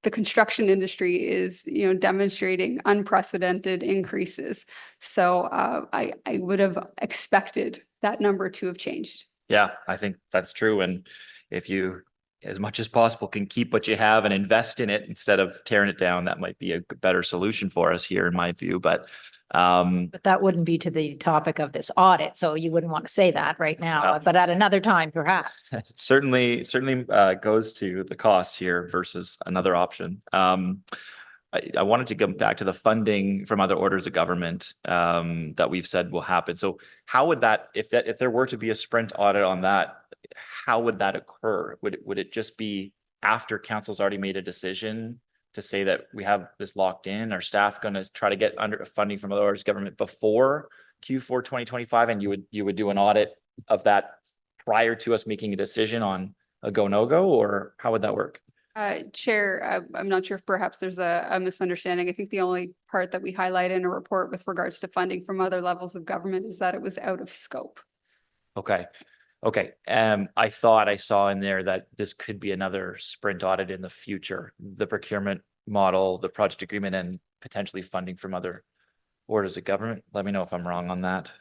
The construction industry is, you know, demonstrating unprecedented increases. So I would have expected that number to have changed. Yeah, I think that's true. And if you, as much as possible, can keep what you have and invest in it instead of tearing it down, that might be a better solution for us here, in my view. But that wouldn't be to the topic of this audit, so you wouldn't want to say that right now, but at another time, perhaps. certainly goes to the costs here versus another option. I wanted to go back to the funding from other orders of government that we've said will happen. So how would that, if there were to be a sprint audit on that, how would that occur? Would it just be after council's already made a decision to say that we have this locked in? Are staff going to try to get under funding from other orders of government before Q4 2025, and you would do an audit of that prior to us making a decision on a go no go, or how would that work? Chair, I'm not sure if perhaps there's a misunderstanding. I think the only part that we highlight in a report with regards to funding from other levels of government is that it was out of scope. Okay. I thought I saw in there that this could be another sprint audit in the future, the procurement model, the project agreement, and potentially funding from other orders of government. Let me know if I'm wrong on that.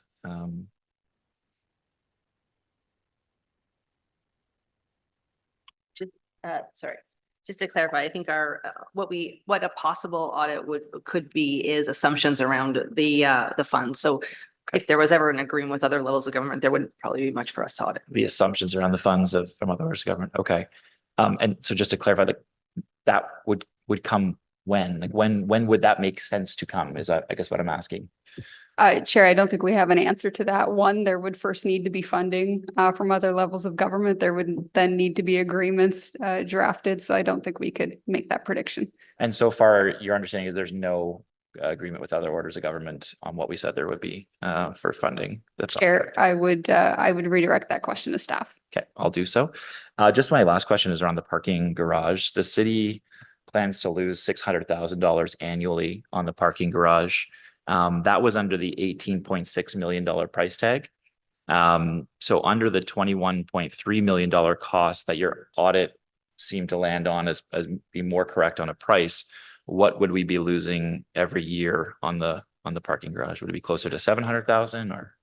Sorry, just to clarify, I think what a possible audit could be is assumptions around the funds. So if there was ever an agreement with other levels of government, there wouldn't probably be much for us to audit. The assumptions around the funds from other orders of government. Okay. And so just to clarify, that would come when? Like when would that make sense to come is I guess what I'm asking. Chair, I don't think we have an answer to that. One, there would first need to be funding from other levels of government. There would then need to be agreements drafted. So I don't think we could make that prediction. And so far, your understanding is there's no agreement with other orders of government on what we said there would be for funding. That's Chair, I would redirect that question to staff. Okay, I'll do so. Just my last question is around the parking garage. The city plans to lose $600,000 annually on the parking garage. That was under the $18.6 million price tag. So under the $21.3 million cost that your audit seemed to land on as being more correct on a price, what would we be losing every year on the parking garage? Would it be closer to 700,000 or?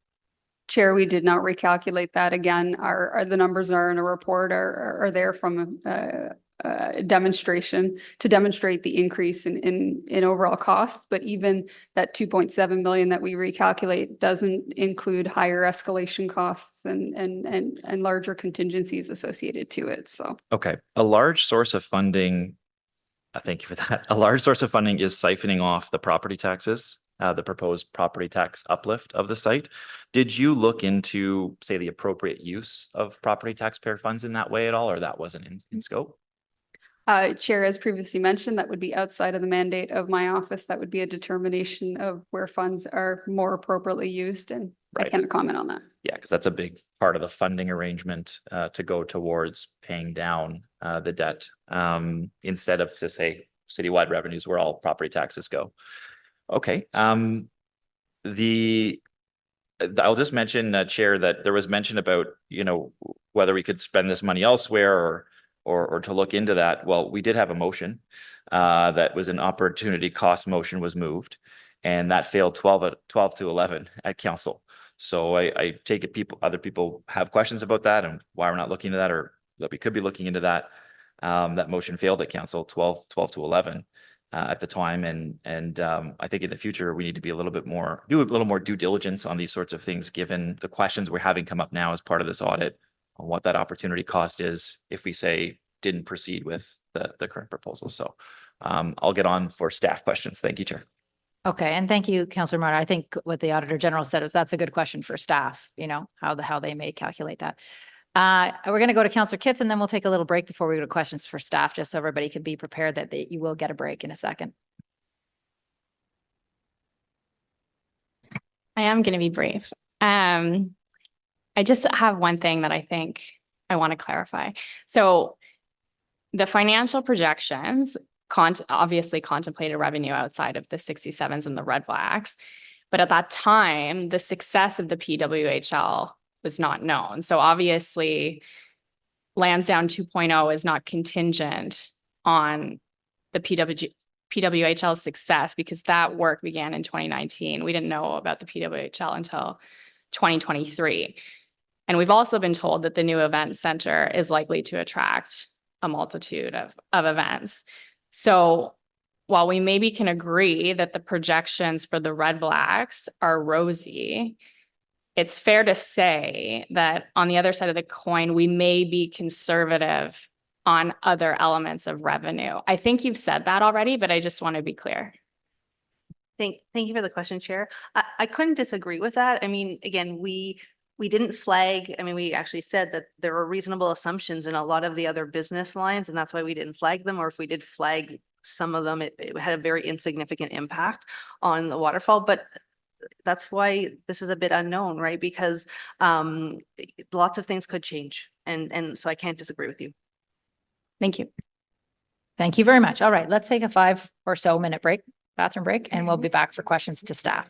Chair, we did not recalculate that. Again, the numbers are in a report are there from a demonstration to demonstrate the increase in overall costs. But even that 2.7 million that we recalculate doesn't include higher escalation costs and larger contingencies associated to it. So. Okay. A large source of funding, thank you for that. A large source of funding is siphoning off the property taxes. The proposed property tax uplift of the site. Did you look into, say, the appropriate use of property taxpayer funds in that way at all, or that wasn't in scope? Chair, as previously mentioned, that would be outside of the mandate of my office. That would be a determination of where funds are more appropriately used, and Right. I cannot comment on that. Yeah, because that's a big part of the funding arrangement to go towards paying down the debt instead of to say citywide revenues where all property taxes go. Okay. I'll just mention, Chair, that there was mention about, whether we could spend this money elsewhere or to look into that. Well, we did have a motion that was an opportunity cost motion was moved, and that failed 12 to 11 at council. So I take it other people have questions about that and why we're not looking into that, or that we could be looking into that. That motion failed at council 12 to 11. At the time. And I think in the future, we need to be do a little more due diligence on these sorts of things, given the questions we're having come up now as part of this audit on what that opportunity cost is if we say didn't proceed with the current proposal. So I'll get on for staff questions. Thank you, Chair. Okay, and thank you, Councillor Martin. I think what the Auditor General said is that's a good question for staff, how they may calculate that. We're going to go to Councillor Kitts, and then we'll take a little break before we go to questions for staff, just so everybody can be prepared that you will get a break in a second. I am going to be brief. I just have one thing that I think I want to clarify. So the financial projections obviously contemplated revenue outside of the 67s and the red blacks. But at that time, the success of the PWHL was not known. So obviously, Lansdowne 2.0 is not contingent on the PWHL's success because that work began in 2019. We didn't know about the PWHL until 2023. And we've also been told that the new event center is likely to attract a multitude of events. So while we maybe can agree that the projections for the Red Blacks are rosy, it's fair to say that on the other side of the coin, we may be conservative on other elements of revenue. I think you've said that already, but I just want to be clear. Thank you for the question, Chair. I couldn't disagree with that. I mean, again, we didn't flag, I mean, we actually said that there were reasonable assumptions in a lot of the other business lines, and that's why we didn't flag them, or if we did flag some of them, it had a very insignificant impact on the waterfall, but that's why this is a bit unknown, right? Because lots of things could change, and so I can't disagree with you. Thank you. Thank you very much. All right, let's take a 5 or so minute break, bathroom break, and we'll be back for questions to staff.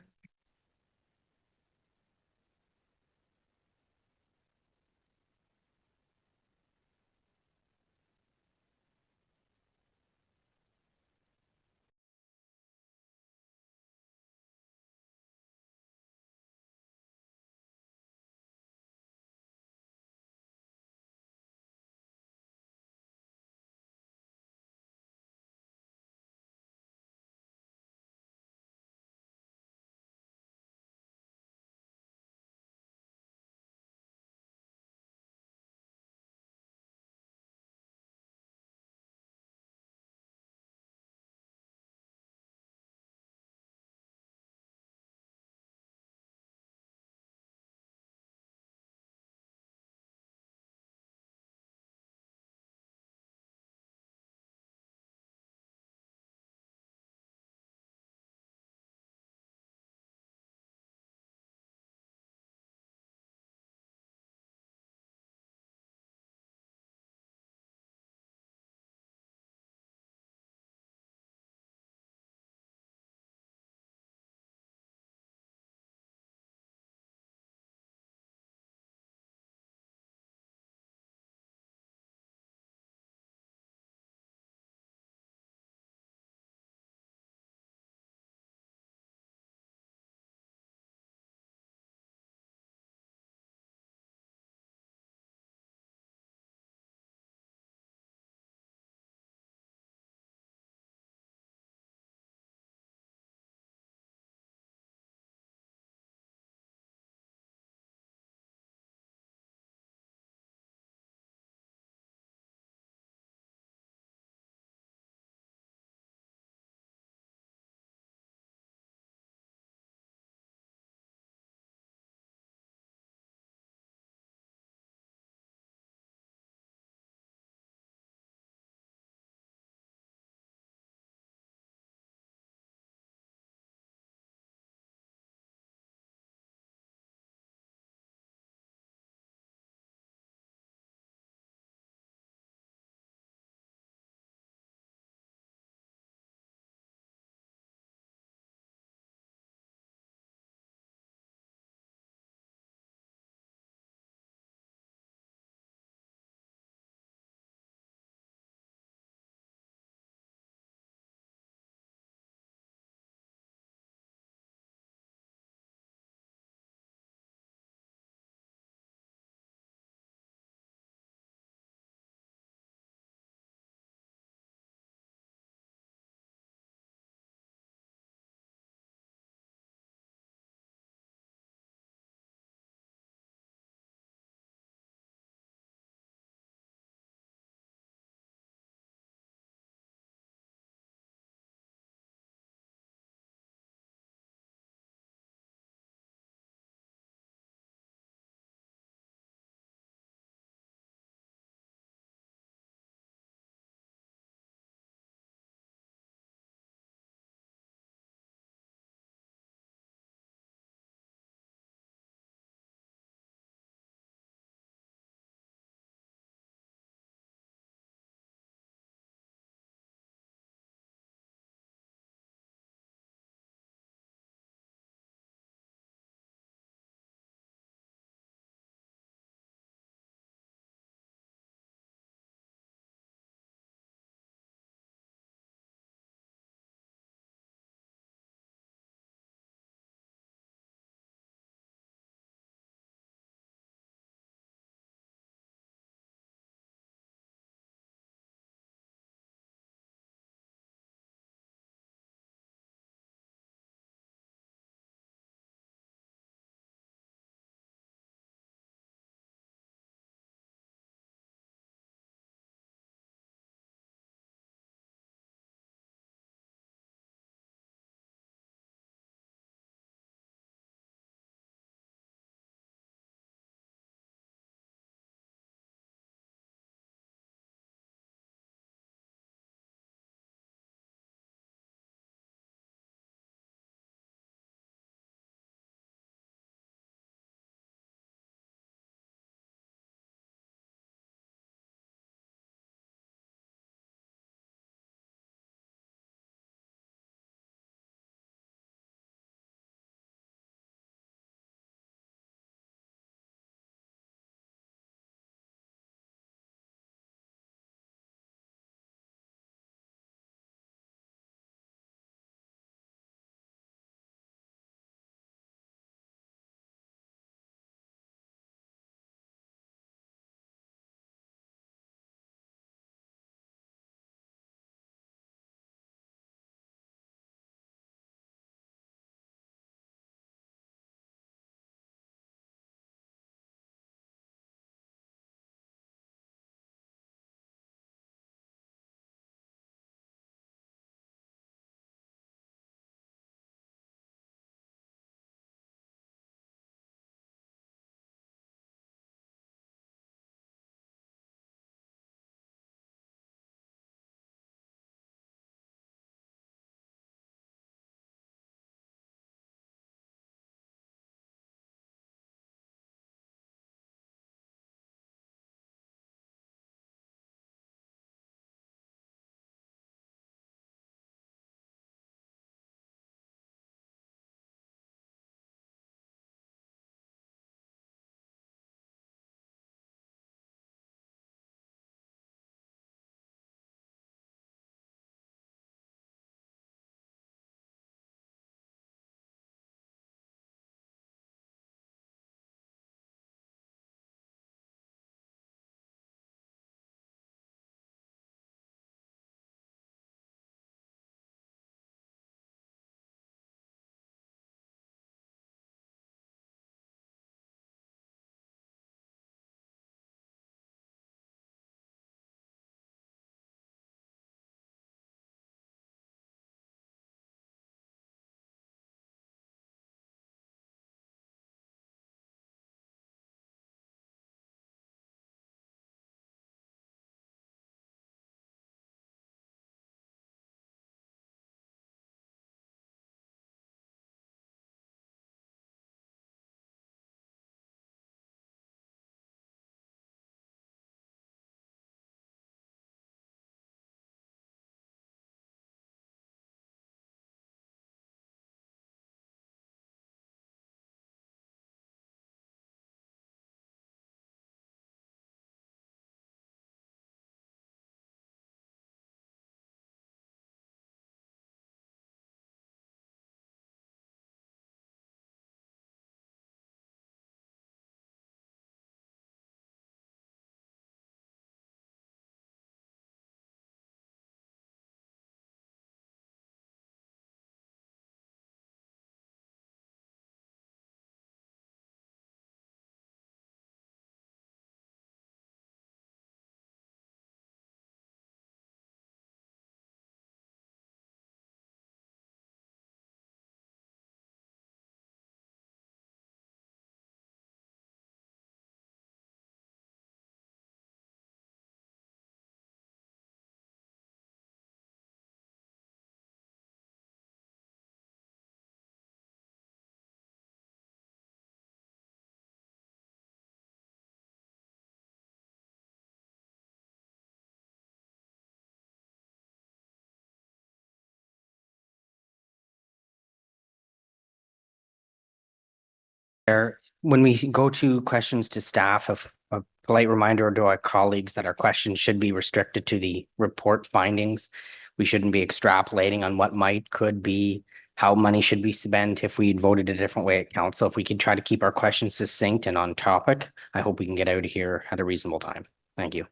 When we go to questions to staff, a polite reminder to our colleagues that our questions should be restricted to the report findings. We shouldn't be extrapolating on what might, could be, how money should be spent if we voted a different way at council. If we could try to keep our questions succinct and on topic, I hope we can get out of here at a reasonable time. Thank you.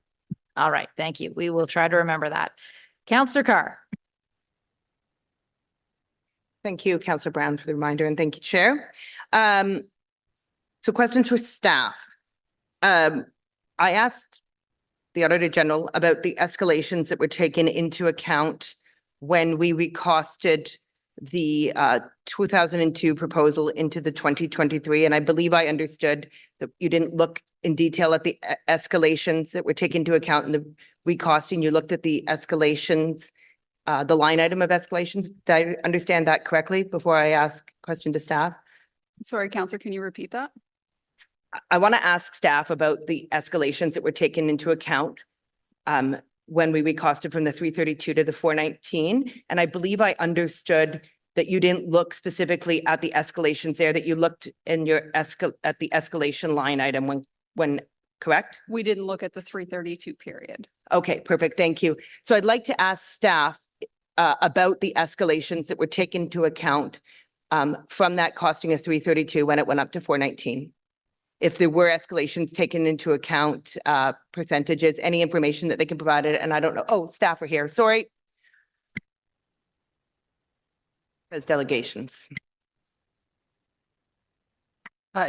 All right, thank you. We will try to remember that. Councillor Carr. Thank you, Councillor Brown, for the reminder, and thank you, Chair. So questions for staff. I asked the Auditor General about the escalations that were taken into account when we recosted the 2002 proposal into the 2023. And I believe I understood that you didn't look in detail at the escalations that were taken into account in the recosting. You looked at the escalations, the line item of escalations. Did I understand that correctly before I ask question to staff? Sorry, Councillor, can you repeat that? I want to ask staff about the escalations that were taken into account when we recosted from the 332 to the 419. And I believe I understood that you didn't look specifically at the escalations there, that you looked in your at the escalation line item when correct? We didn't look at the 332 period. Okay, perfect. Thank you. So I'd like to ask staff about the escalations that were taken into account from that costing of 332 when it went up to 419. If there were escalations taken into account, percentages, any information that they can provide it, and I don't know. Oh, staff are here. Sorry. As delegations.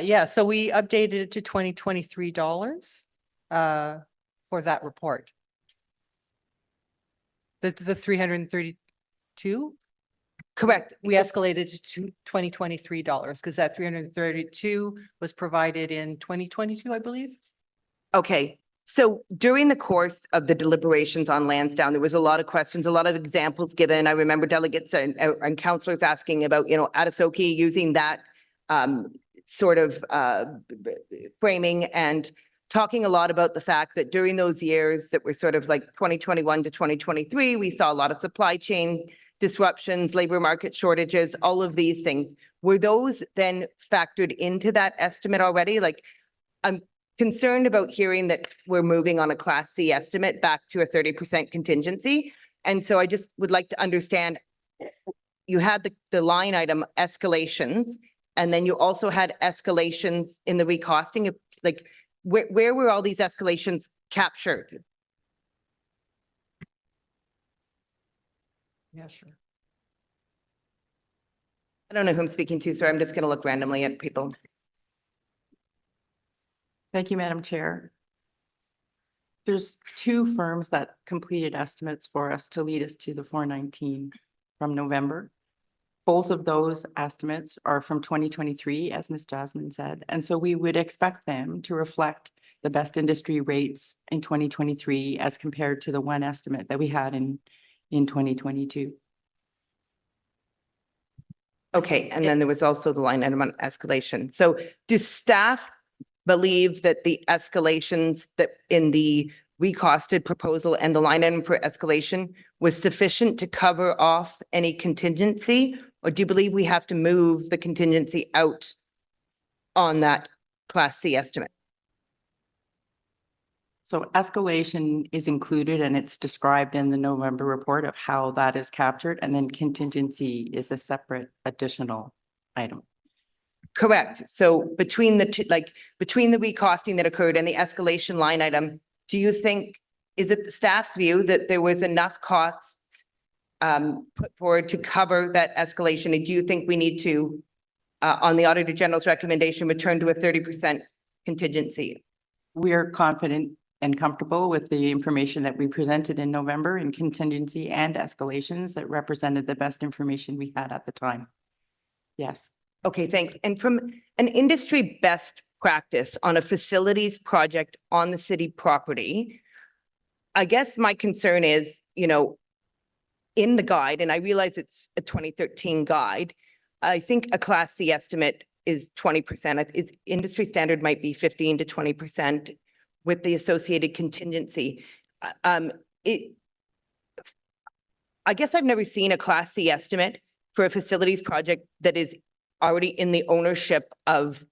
Yeah, so we updated it to $2023 for that report. The 332? Correct. We escalated it to $2023 because that 332 was provided in 2022, I believe. Okay. So during the course of the deliberations on Lansdowne, there was a lot of questions, a lot of examples given. I remember delegates and councillors asking about, Atasoki using that sort of framing and talking a lot about the fact that during those years that were sort of like 2021 to 2023, we saw a lot of supply chain disruptions, labor market shortages, all of these things. Were those then factored into that estimate already? Like, I'm concerned about hearing that we're moving on a Class C estimate back to a 30% contingency. And so I just would like to understand, you had the line item escalations, and then you also had escalations in the recosting. Like, where were all these escalations captured? Yeah, sure. I don't know who I'm speaking to, so I'm just going to look randomly at people. Thank you, Madam Chair. There's two firms that completed estimates for us to lead us to the 419 from November. Both of those estimates are from 2023, as Ms. Jasmine said, and so we would expect them to reflect the best industry rates in 2023 as compared to the one estimate that we had in 2022. Okay, and then there was also the line item on escalation. So do staff believe that the escalations that in the recosted proposal and the line item for escalation was sufficient to cover off any contingency? Or do you believe we have to move the contingency out on that Class C estimate? So escalation is included and it's described in the November report of how that is captured, and then contingency is a separate additional item. Correct. So between the two, like between the recosting that occurred and the escalation line item, do you think, is it the staff's view that there was enough costs put forward to cover that escalation? And do you think we need to, on the Auditor General's recommendation, return to a 30% contingency? We are confident and comfortable with the information that we presented in November in contingency and escalations that represented the best information we had at the time. Yes. Okay, thanks. And from an industry best practice on a facilities project on the city property, I guess my concern is, in the guide, and I realize it's a 2013 guide, I think a Class C estimate is 20%. Its industry standard might be 15 to 20%. With the associated contingency. I guess I've never seen a Class C estimate for a facilities project that is already in the ownership of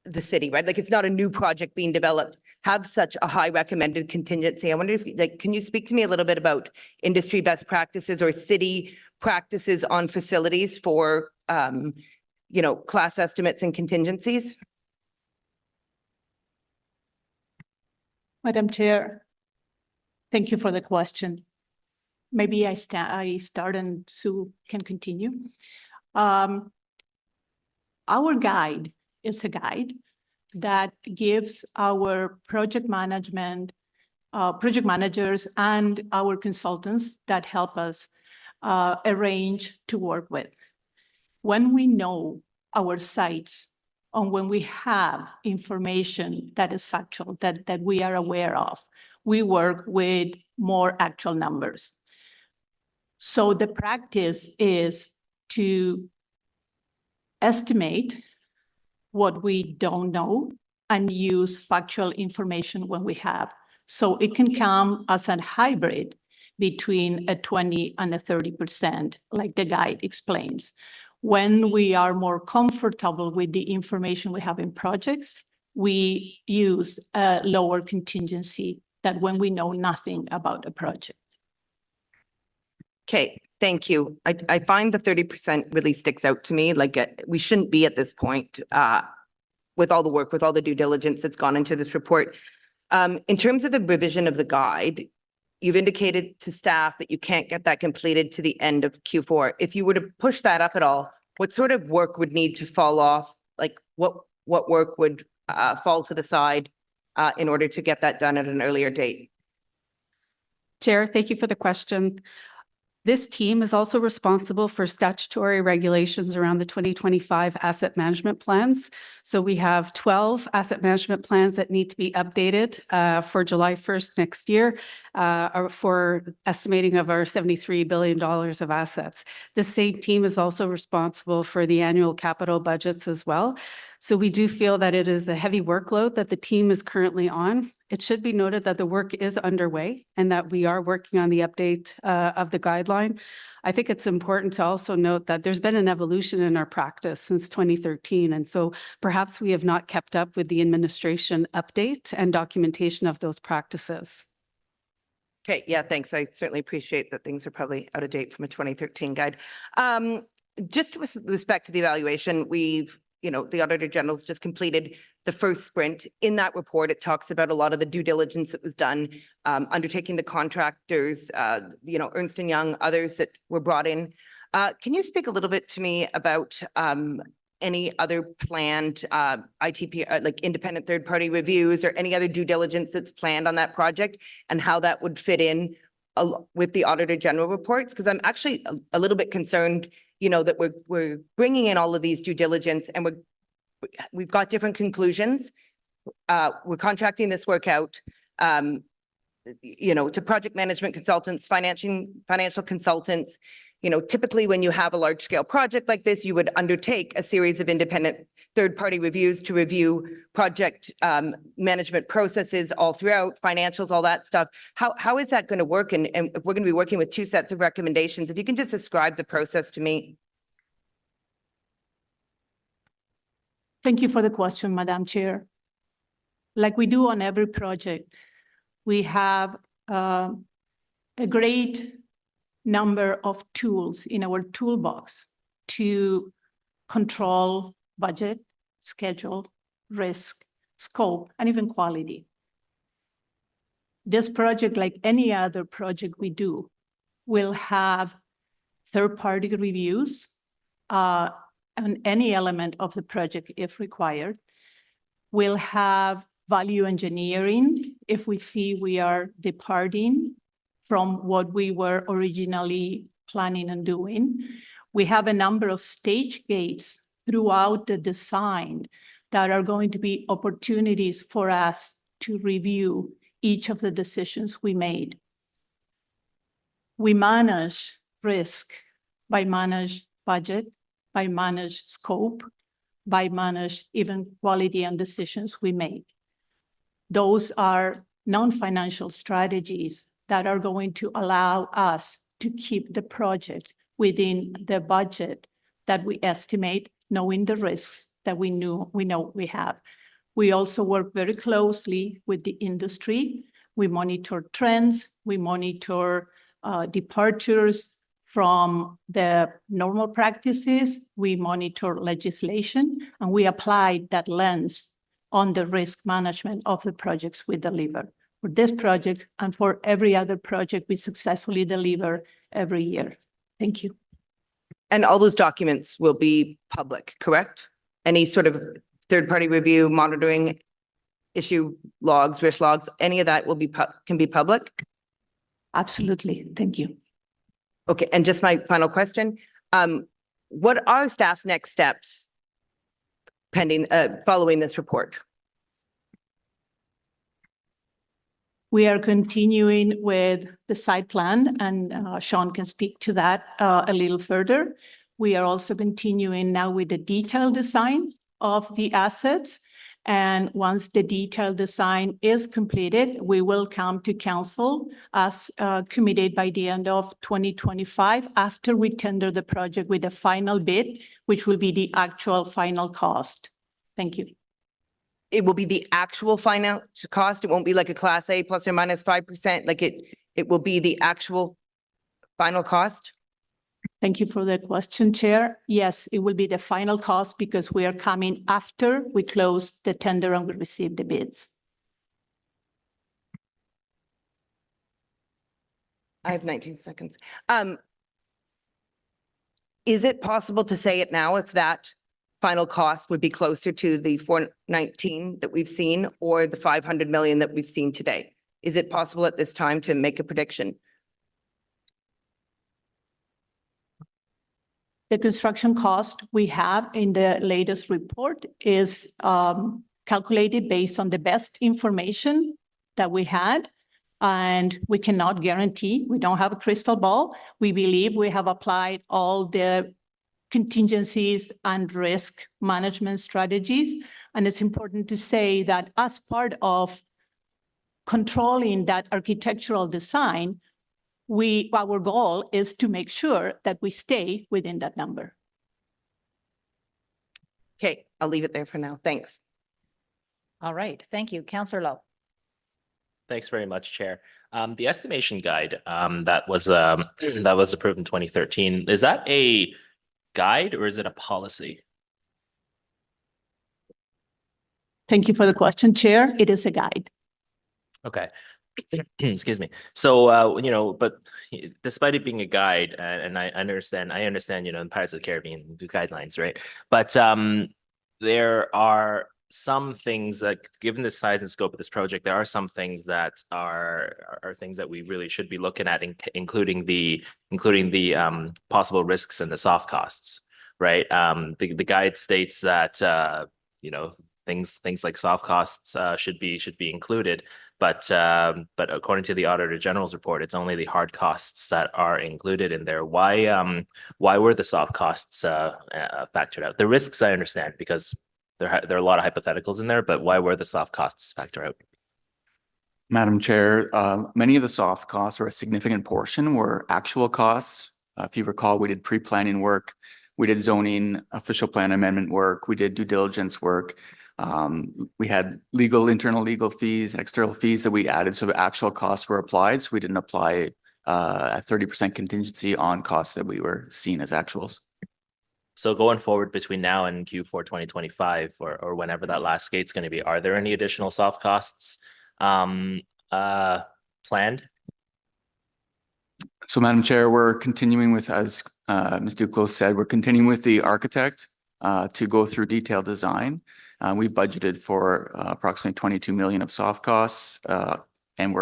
the city, right? Like it's not a new project being developed, have such a high recommended contingency. I wonder if, like, can you speak to me a little bit about industry best practices or city practices on facilities for, you know, class estimates and contingencies? Madam Chair, thank you for the question. Maybe I start and Sue can continue. Our guide is a guide that gives our project management, project managers and our consultants that help us arrange to work with. When we know our sites and when we have information that is factual, that we are aware of, we work with more actual numbers. So the practice is to estimate what we don't know and use factual information when we have. So it can come as a hybrid between a 20 and a 30%, like the guide explains. When we are more comfortable with the information we have in projects, we use a lower contingency than when we know nothing about a project. Okay, thank you. I find the 30% really sticks out to me. Like we shouldn't be at this point with all the work, with all the due diligence that's gone into this report. In terms of the revision of the guide, you've indicated to staff that you can't get that completed to the end of Q4. If you were to push that up at all, what sort of work would need to fall off? Like what work would fall to the side in order to get that done at an earlier date? Chair, thank you for the question. This team is also responsible for statutory regulations around the 2025 asset management plans. So we have 12 asset management plans that need to be updated for July 1st next year for estimating of our $73 billion of assets. The same team is also responsible for the annual capital budgets as well. So we do feel that it is a heavy workload that the team is currently on. It should be noted that the work is underway and that we are working on the update of the guideline. I think it's important to also note that there's been an evolution in our practice since 2013. And so perhaps we have not kept up with the administration update and documentation of those practices. Okay, yeah, thanks. I certainly appreciate that things are probably out of date from a 2013 guide. Just with respect to the evaluation, the Auditor General's just completed the first sprint. In that report, it talks about a lot of the due diligence that was done, undertaking the contractors, Ernst & Young, others that were brought in. Can you speak a little bit to me about any other planned ITP, like independent third-party reviews or any other due diligence that's planned on that project and how that would fit in with the Auditor General reports? Because I'm actually a little bit concerned that we're bringing in all of these due diligence and we've got different conclusions. We're contracting this work out, to project management consultants, financial consultants. Typically when you have a large scale project like this, you would undertake a series of independent third-party reviews to review project management processes all throughout, financials, all that stuff. How is that going to work? And if we're going to be working with two sets of recommendations, if you can just describe the process to me. Thank you for the question, Madam Chair. Like we do on every project, we have a great number of tools in our toolbox to control budget, schedule, risk, scope, and even quality. This project, like any other project we do, will have third-party reviews on any element of the project if required. We'll have value engineering if we see we are departing from what we were originally planning on doing. We have a number of stage gates throughout the design that are going to be opportunities for us to review each of the decisions we made. We manage risk by manage budget, by manage scope, by manage even quality and decisions we make. Those are non-financial strategies that are going to allow us to keep the project within the budget that we estimate, knowing the risks that we know we have. We also work very closely with the industry. We monitor trends, we monitor departures from the normal practices, we monitor legislation, and we apply that lens on the risk management of the projects we deliver. For this project and for every other project we successfully deliver every year. Thank you. And all those documents will be public, correct? Any sort of third-party review, monitoring, issue logs, risk logs, any of that will be can be public? Absolutely. Thank you. Okay, and just my final question. What are staff's next steps pending, following this report? We are continuing with the site plan, and Sean can speak to that a little further. We are also continuing now with the detailed design of the assets. And once the detailed design is completed, we will come to council as committed by the end of 2025 after we tender the project with a final bid, which will be the actual final cost. Thank you. It will be the actual final cost. It won't be like a class A plus or minus 5%. Like it will be the actual final cost. Thank you for the question, Chair. Yes, it will be the final cost because we are coming after we close the tender and we receive the bids. I have 19 seconds. Is it possible to say it now if that final cost would be closer to the 419 that we've seen or the 500 million that we've seen today? Is it possible at this time to make a prediction? The construction cost we have in the latest report is calculated based on the best information that we had. And we cannot guarantee, we don't have a crystal ball. We believe we have applied all the contingencies and risk management strategies. And it's important to say that as part of controlling that architectural design, our goal is to make sure that we stay within that number. Okay, I'll leave it there for now. Thanks. All right, thank you. Councillor Lowe. Thanks very much, Chair. The estimation guide that was approved in 2013, is that a guide or is it a policy? Thank you for the question, Chair. It is a guide. Okay. Excuse me. So, but despite it being a guide, and I understand, in Pirates of the Caribbean guidelines, right? But there are some things that, given the size and scope of this project, there are some things that are things that we really should be looking at, including the possible risks and the soft costs, right? The guide states that things like soft costs should be included. But according to the Auditor General's report, it's only the hard costs that are included in there. Why were the soft costs factored out? The risks I understand because there are a lot of hypotheticals in there, but why were the soft costs factored out? Madam Chair, many of the soft costs, or a significant portion, were actual costs. If you recall, we did pre-planning work, we did zoning, official plan amendment work, we did due diligence work. We had internal legal fees, external fees that we added. So the actual costs were applied. So we didn't apply a 30% contingency on costs that we were seeing as actuals. So going forward between now and Q4 2025 or whenever that last skate's going to be, are there any additional soft costs planned? So Madam Chair, we're continuing with, as Ms. Duclos said, we're continuing with the architect to go through detailed design. We've budgeted for approximately 22 million of soft costs, and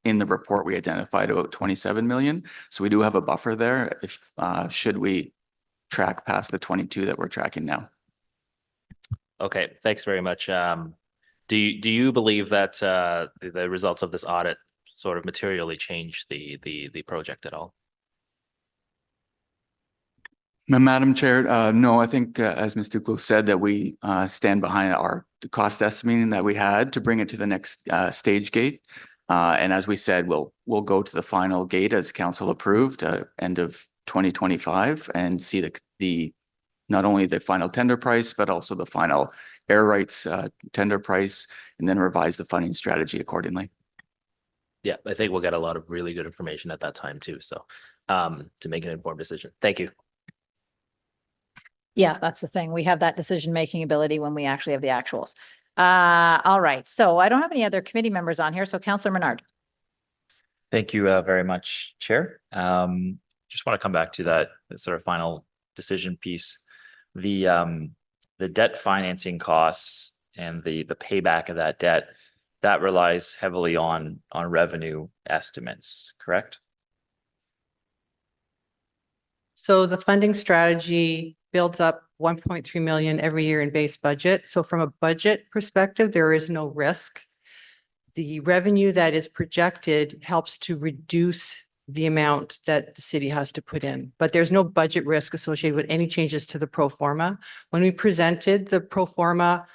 in the report we identified about 27 million. So we do have a buffer there if should we track past the 22 that we're tracking now. Okay, thanks very much. Do you believe that the results of this audit sort of materially change the project at all? Madam Chair, no, I think as Ms. Duclos said, that we stand behind the cost estimating that we had to bring it to the next stage gate. And as we said, we'll go to the final gate as council approved end of 2025 and see the not only the final tender price, but also the final air rights tender price, and then revise the funding strategy accordingly. Yeah, I think we'll get a lot of really good information at that time too. So to make an informed decision. Thank you. Yeah, that's the thing. We have that decision-making ability when we actually have the actuals. All right. So I don't have any other committee members on here. So Councillor Menard. Thank you very much, Chair. Just want to come back to that sort of final decision piece. The debt financing costs and the payback of that debt, that relies heavily on revenue estimates, correct? So the funding strategy builds up 1.3 million every year in base budget. So from a budget perspective, there is no risk. The revenue that is projected helps to reduce the amount that the city has to put in, but there's no budget risk associated with any changes to the pro forma. When we presented the pro forma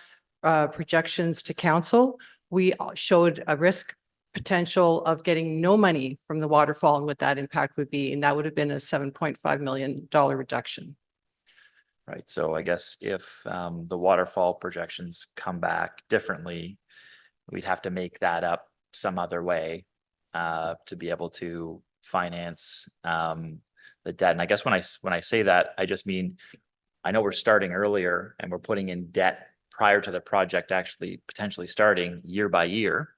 projections to council, we showed a risk potential of getting no money from the waterfall and what that impact would be, and that would have been a $7.5 million reduction. Right. So I guess if the waterfall projections come back differently, we'd have to make that up some other way to be able to finance the debt. And I guess when I say that, I just mean, I know we're starting earlier and we're putting in debt prior to the project actually potentially starting year by year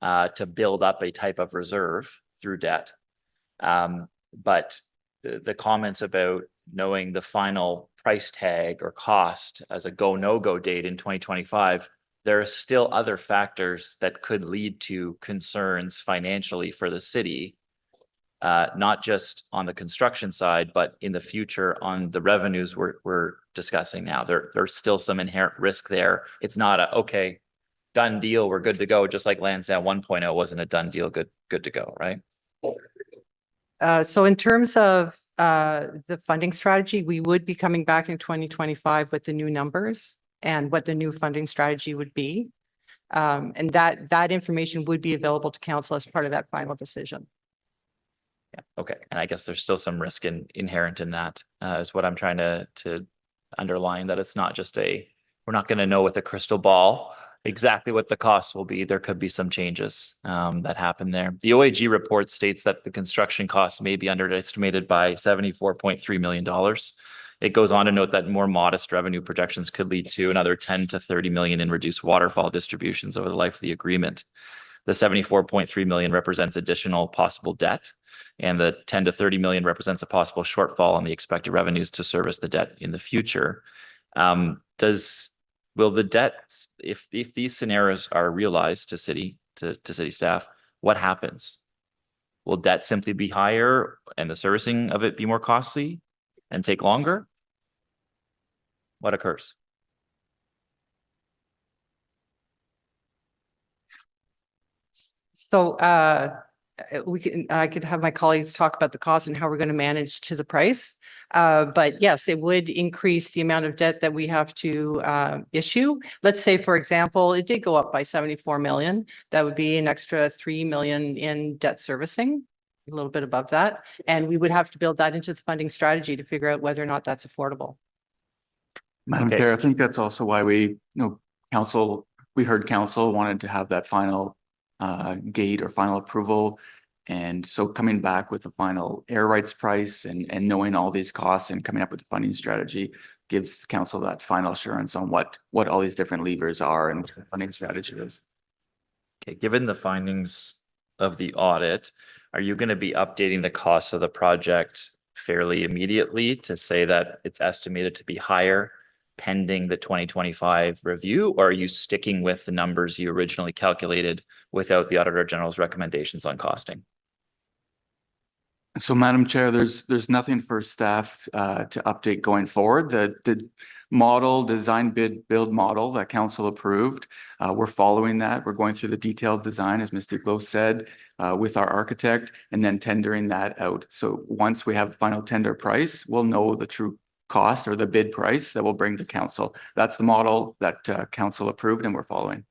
to build up a type of reserve through debt. But the comments about knowing the final price tag or cost as a go, no-go date in 2025, there are still other factors that could lead to concerns financially for the city, not just on the construction side, but in the future on the revenues we're discussing now. There's still some inherent risk there. It's not a, okay, done deal, we're good to go, just like Lansdowne 1.0 wasn't a done deal, good to go, right? So in terms of the funding strategy, we would be coming back in 2025 with the new numbers and what the new funding strategy would be. And that information would be available to council as part of that final decision. Yeah, okay. And I guess there's still some risk inherent in that, is what I'm trying to underline, that it's not just we're not going to know with a crystal ball exactly what the costs will be. There could be some changes that happen there. The OAG report states that the construction costs may be underestimated by $74.3 million. It goes on to note that more modest revenue projections could lead to another 10 to 30 million in reduced waterfall distributions over the life of the agreement. The 74.3 million represents additional possible debt, and the 10 to 30 million represents a possible shortfall on the expected revenues to service the debt in the future. Will the debt, if these scenarios are realized to city staff, what happens? Will debt simply be higher and the servicing of it be more costly and take longer? What occurs? So I could have my colleagues talk about the cost and how we're going to manage to the price. But yes, it would increase the amount of debt that we have to issue. Let's say, for example, it did go up by 74 million. That would be an extra 3 million in debt servicing, a little bit above that. And we would have to build that into the funding strategy to figure out whether or not that's affordable. Madam Chair, I think that's also why we heard council wanted to have that final gate or final approval. And so coming back with the final air rights price and knowing all these costs and coming up with the funding strategy gives council that final assurance on what all these different levers are and what the funding strategy is. Okay, given the findings of the audit, are you going to be updating the cost of the project fairly immediately to say that it's estimated to be higher pending the 2025 review, or are you sticking with the numbers you originally calculated without the Auditor General's recommendations on costing? So, Madam Chair, there's nothing for staff to update going forward. The model, design bid build model that council approved, we're following that. We're going through the detailed design, as Mr. Glow said, with our architect, and then tendering that out. So once we have final tender price, we'll know the true cost or the bid price that will bring to council. That's the model that council approved and we're following.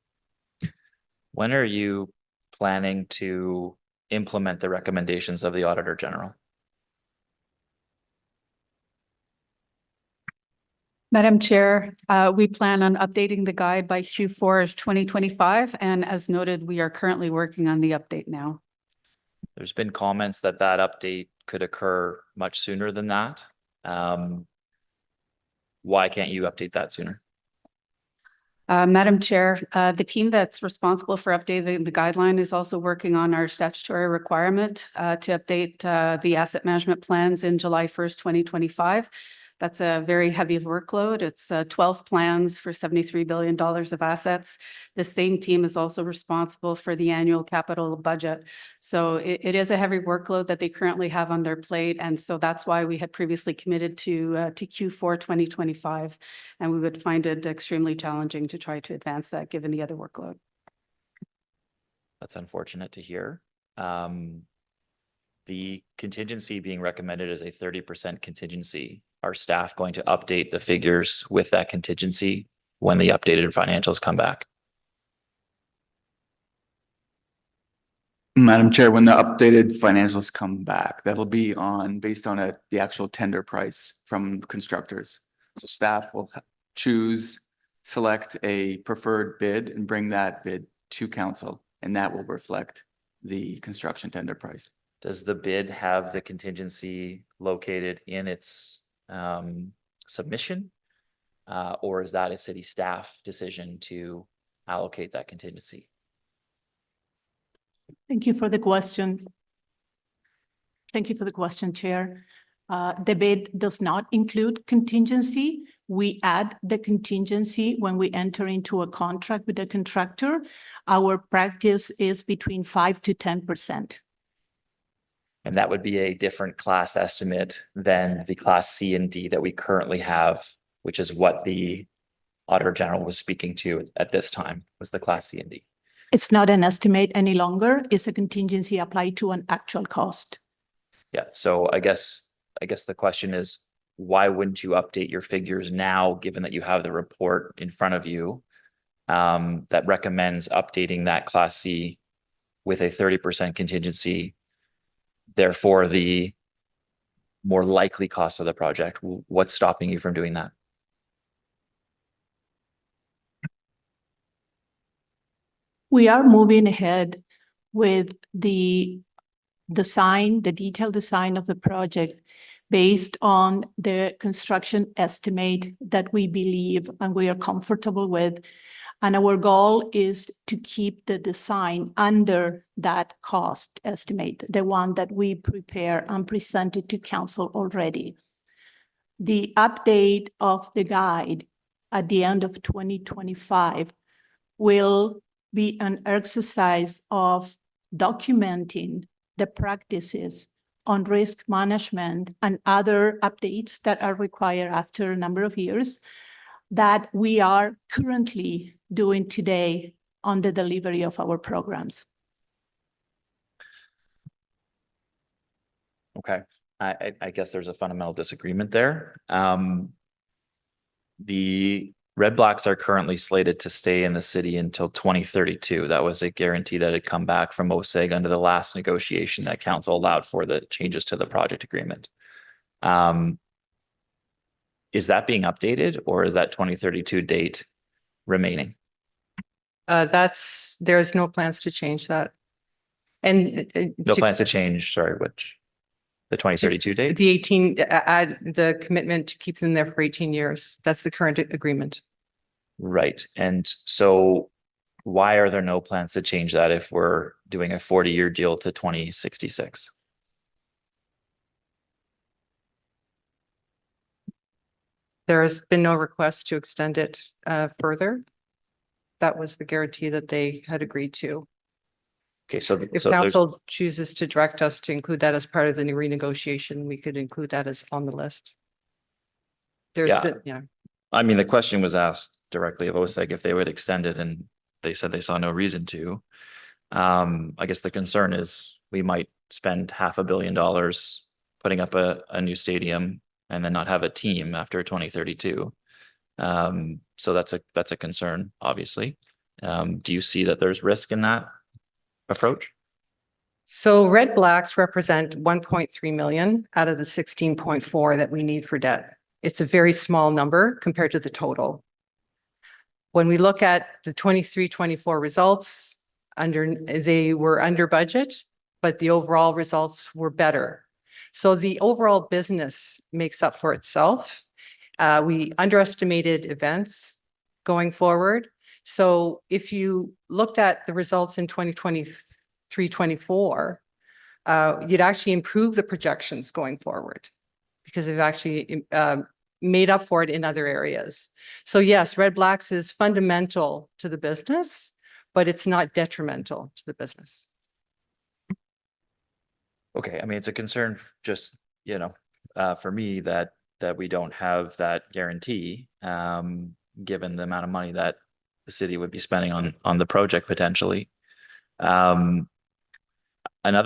When are you planning to implement the recommendations of the Auditor General? Madam Chair, we plan on updating the guide by Q4 of 2025. And as noted, we are currently working on the update now. There's been comments that that update could occur much sooner than that. Why can't you update that sooner? Madam Chair, the team that's responsible for updating the guideline is also working on our statutory requirement to update the asset management plans in July 1st, 2025. That's a very heavy workload. It's 12 plans for $73 billion of assets. The same team is also responsible for the annual capital budget. So it is a heavy workload that they currently have on their plate. And so that's why we had previously committed to Q4 2025. And we would find it extremely challenging to try to advance that given the other workload. That's unfortunate to hear. The contingency being recommended as a 30% contingency. Are staff going to update the figures with that contingency when the updated financials come back? Madam Chair, when the updated financials come back, that'll be based on the actual tender price from constructors. So staff will select a preferred bid and bring that bid to council, and that will reflect the construction tender price. Does the bid have the contingency located in its submission? Or is that a city staff decision to allocate that contingency? Thank you for the question. Thank you for the question, Chair. The bid does not include contingency. We add the contingency when we enter into a contract with the contractor. Our practice is between 5 to 10%. And that would be a different class estimate than the class C and D that we currently have, which is what the Auditor General was speaking to at this time, was the class C and D. It's not an estimate any longer. It's a contingency applied to an actual cost. Yeah, so I guess the question is, why wouldn't you update your figures now, given that you have the report in front of you that recommends updating that class C with a 30% contingency? Therefore, the more likely cost of the project. What's stopping you from doing that? We are moving ahead with the design, the detailed design of the project based on the construction estimate that we believe and we are comfortable with. And our goal is to keep the design under that cost estimate, the one that we prepare and presented to council already. The update of the guide at the end of 2025 will be an exercise of documenting the practices on risk management and other updates that are required after a number of years that we are currently doing today on the delivery of our programs. Okay, I guess there's a fundamental disagreement there. The Red Blacks are currently slated to stay in the city until 2032. That was a guarantee that had come back from OSEG under the last negotiation that council allowed for the changes to the project agreement. Is that being updated, or is that 2032 date remaining? There's no plans to change that. And No plans to change, sorry, which? The 2032 date? The the commitment to keep them there for 18 years. That's the current agreement. Right. And so why are there no plans to change that if we're doing a 40-year deal to 2066? There has been no request to extend it further. That was the guarantee that they had agreed to. Okay, so If council chooses to direct us to include that as part of the new renegotiation, we could include that as on the list. Yeah. I mean, the question was asked directly of OSEG if they would extend it, and they said they saw no reason to. I guess the concern is we might spend $500 million putting up a new stadium and then not have a team after 2032. So that's a concern, obviously. Do you see that there's risk in that approach? So Red Blacks represent 1.3 million out of the 16.4 that we need for debt. it's a very small number compared to the total. When we look at the 23-24 results, they were under budget, but the overall results were better. So the overall business makes up for itself. We underestimated events going forward. So if you looked at the results in 2023-24, you'd actually improve the projections going forward because they've actually made up for it in other areas. So yes, Red Blacks is fundamental to the business, but it's not detrimental to the business. Okay, I mean, it's a concern just, you know, for me that we don't have that guarantee, given the amount of money that the city would be spending on the project potentially. Another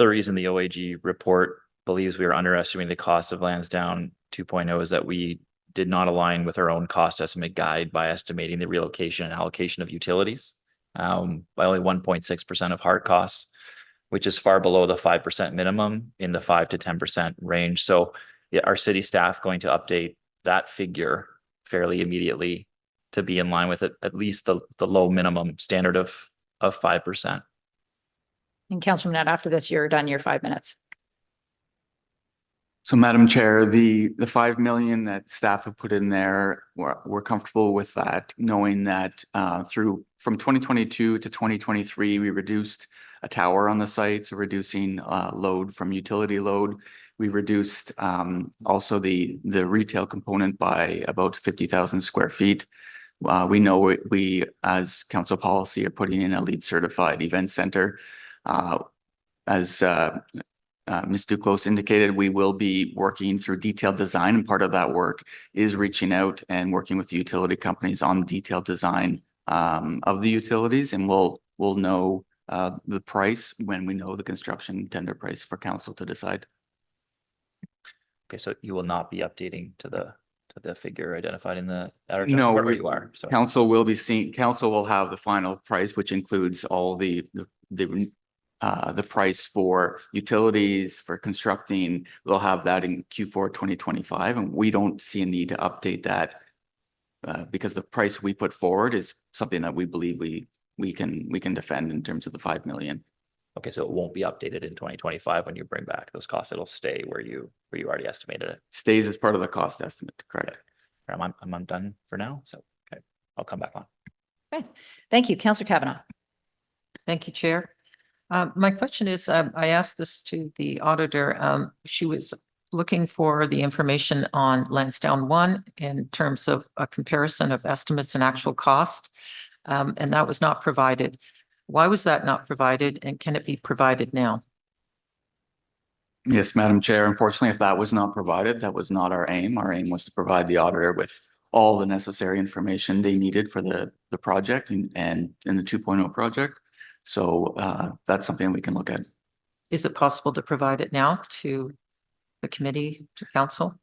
reason the OAG report believes we are underestimating the cost of Lansdowne 2.0 is that we did not align with our own cost estimate guide by estimating the relocation and allocation of utilities by only 1.6% of hard costs, which is far below the 5% minimum in the 5 to 10% range. So yeah, our city staff going to update that figure fairly immediately to be in line with it, at least the low minimum standard of 5%. And Councilor Net, after this, you're done your 5 minutes. So Madam Chair, the 5 million that staff have put in there, we're comfortable with that, knowing that from 2022 to 2023, we reduced a tower on the site, so reducing load from utility load. We reduced also the retail component by about 50,000 square feet. We know we, as council policy, are putting in a LEED certified event center. As Ms. Duclos indicated, we will be working through detailed design, and part of that work is reaching out and working with the utility companies on detailed design of the utilities, and we'll know the price when we know the construction tender price for council to decide. Okay, so you will not be updating to the figure identified in the No, wherever you are. So council will have the final price, which includes all the price for utilities, for constructing. We'll have that in Q4 2025, and we don't see a need to update that because the price we put forward is something that we believe we can defend in terms of the 5 million. okay, so it won't be updated in 2025 when you bring back those costs. It'll stay where you already estimated it. Stays as part of the cost estimate, correct? Okay. I'm done for now. So okay, I'll come back on. Okay, thank you, Councillor Kavanaugh. Thank you, Chair. My question is, I asked this to the auditor. She was looking for the information on Lansdowne 1 in terms of a comparison of estimates and actual cost, and that was not provided. Why was that not provided, and can it be provided now? Yes, Madam Chair. Unfortunately, if that was not provided, that was not our aim. Our aim was to provide the auditor with all the necessary information they needed for the project and in the 2.0 project. So that's something we can look at. Is it possible to provide it now to the committee, to council?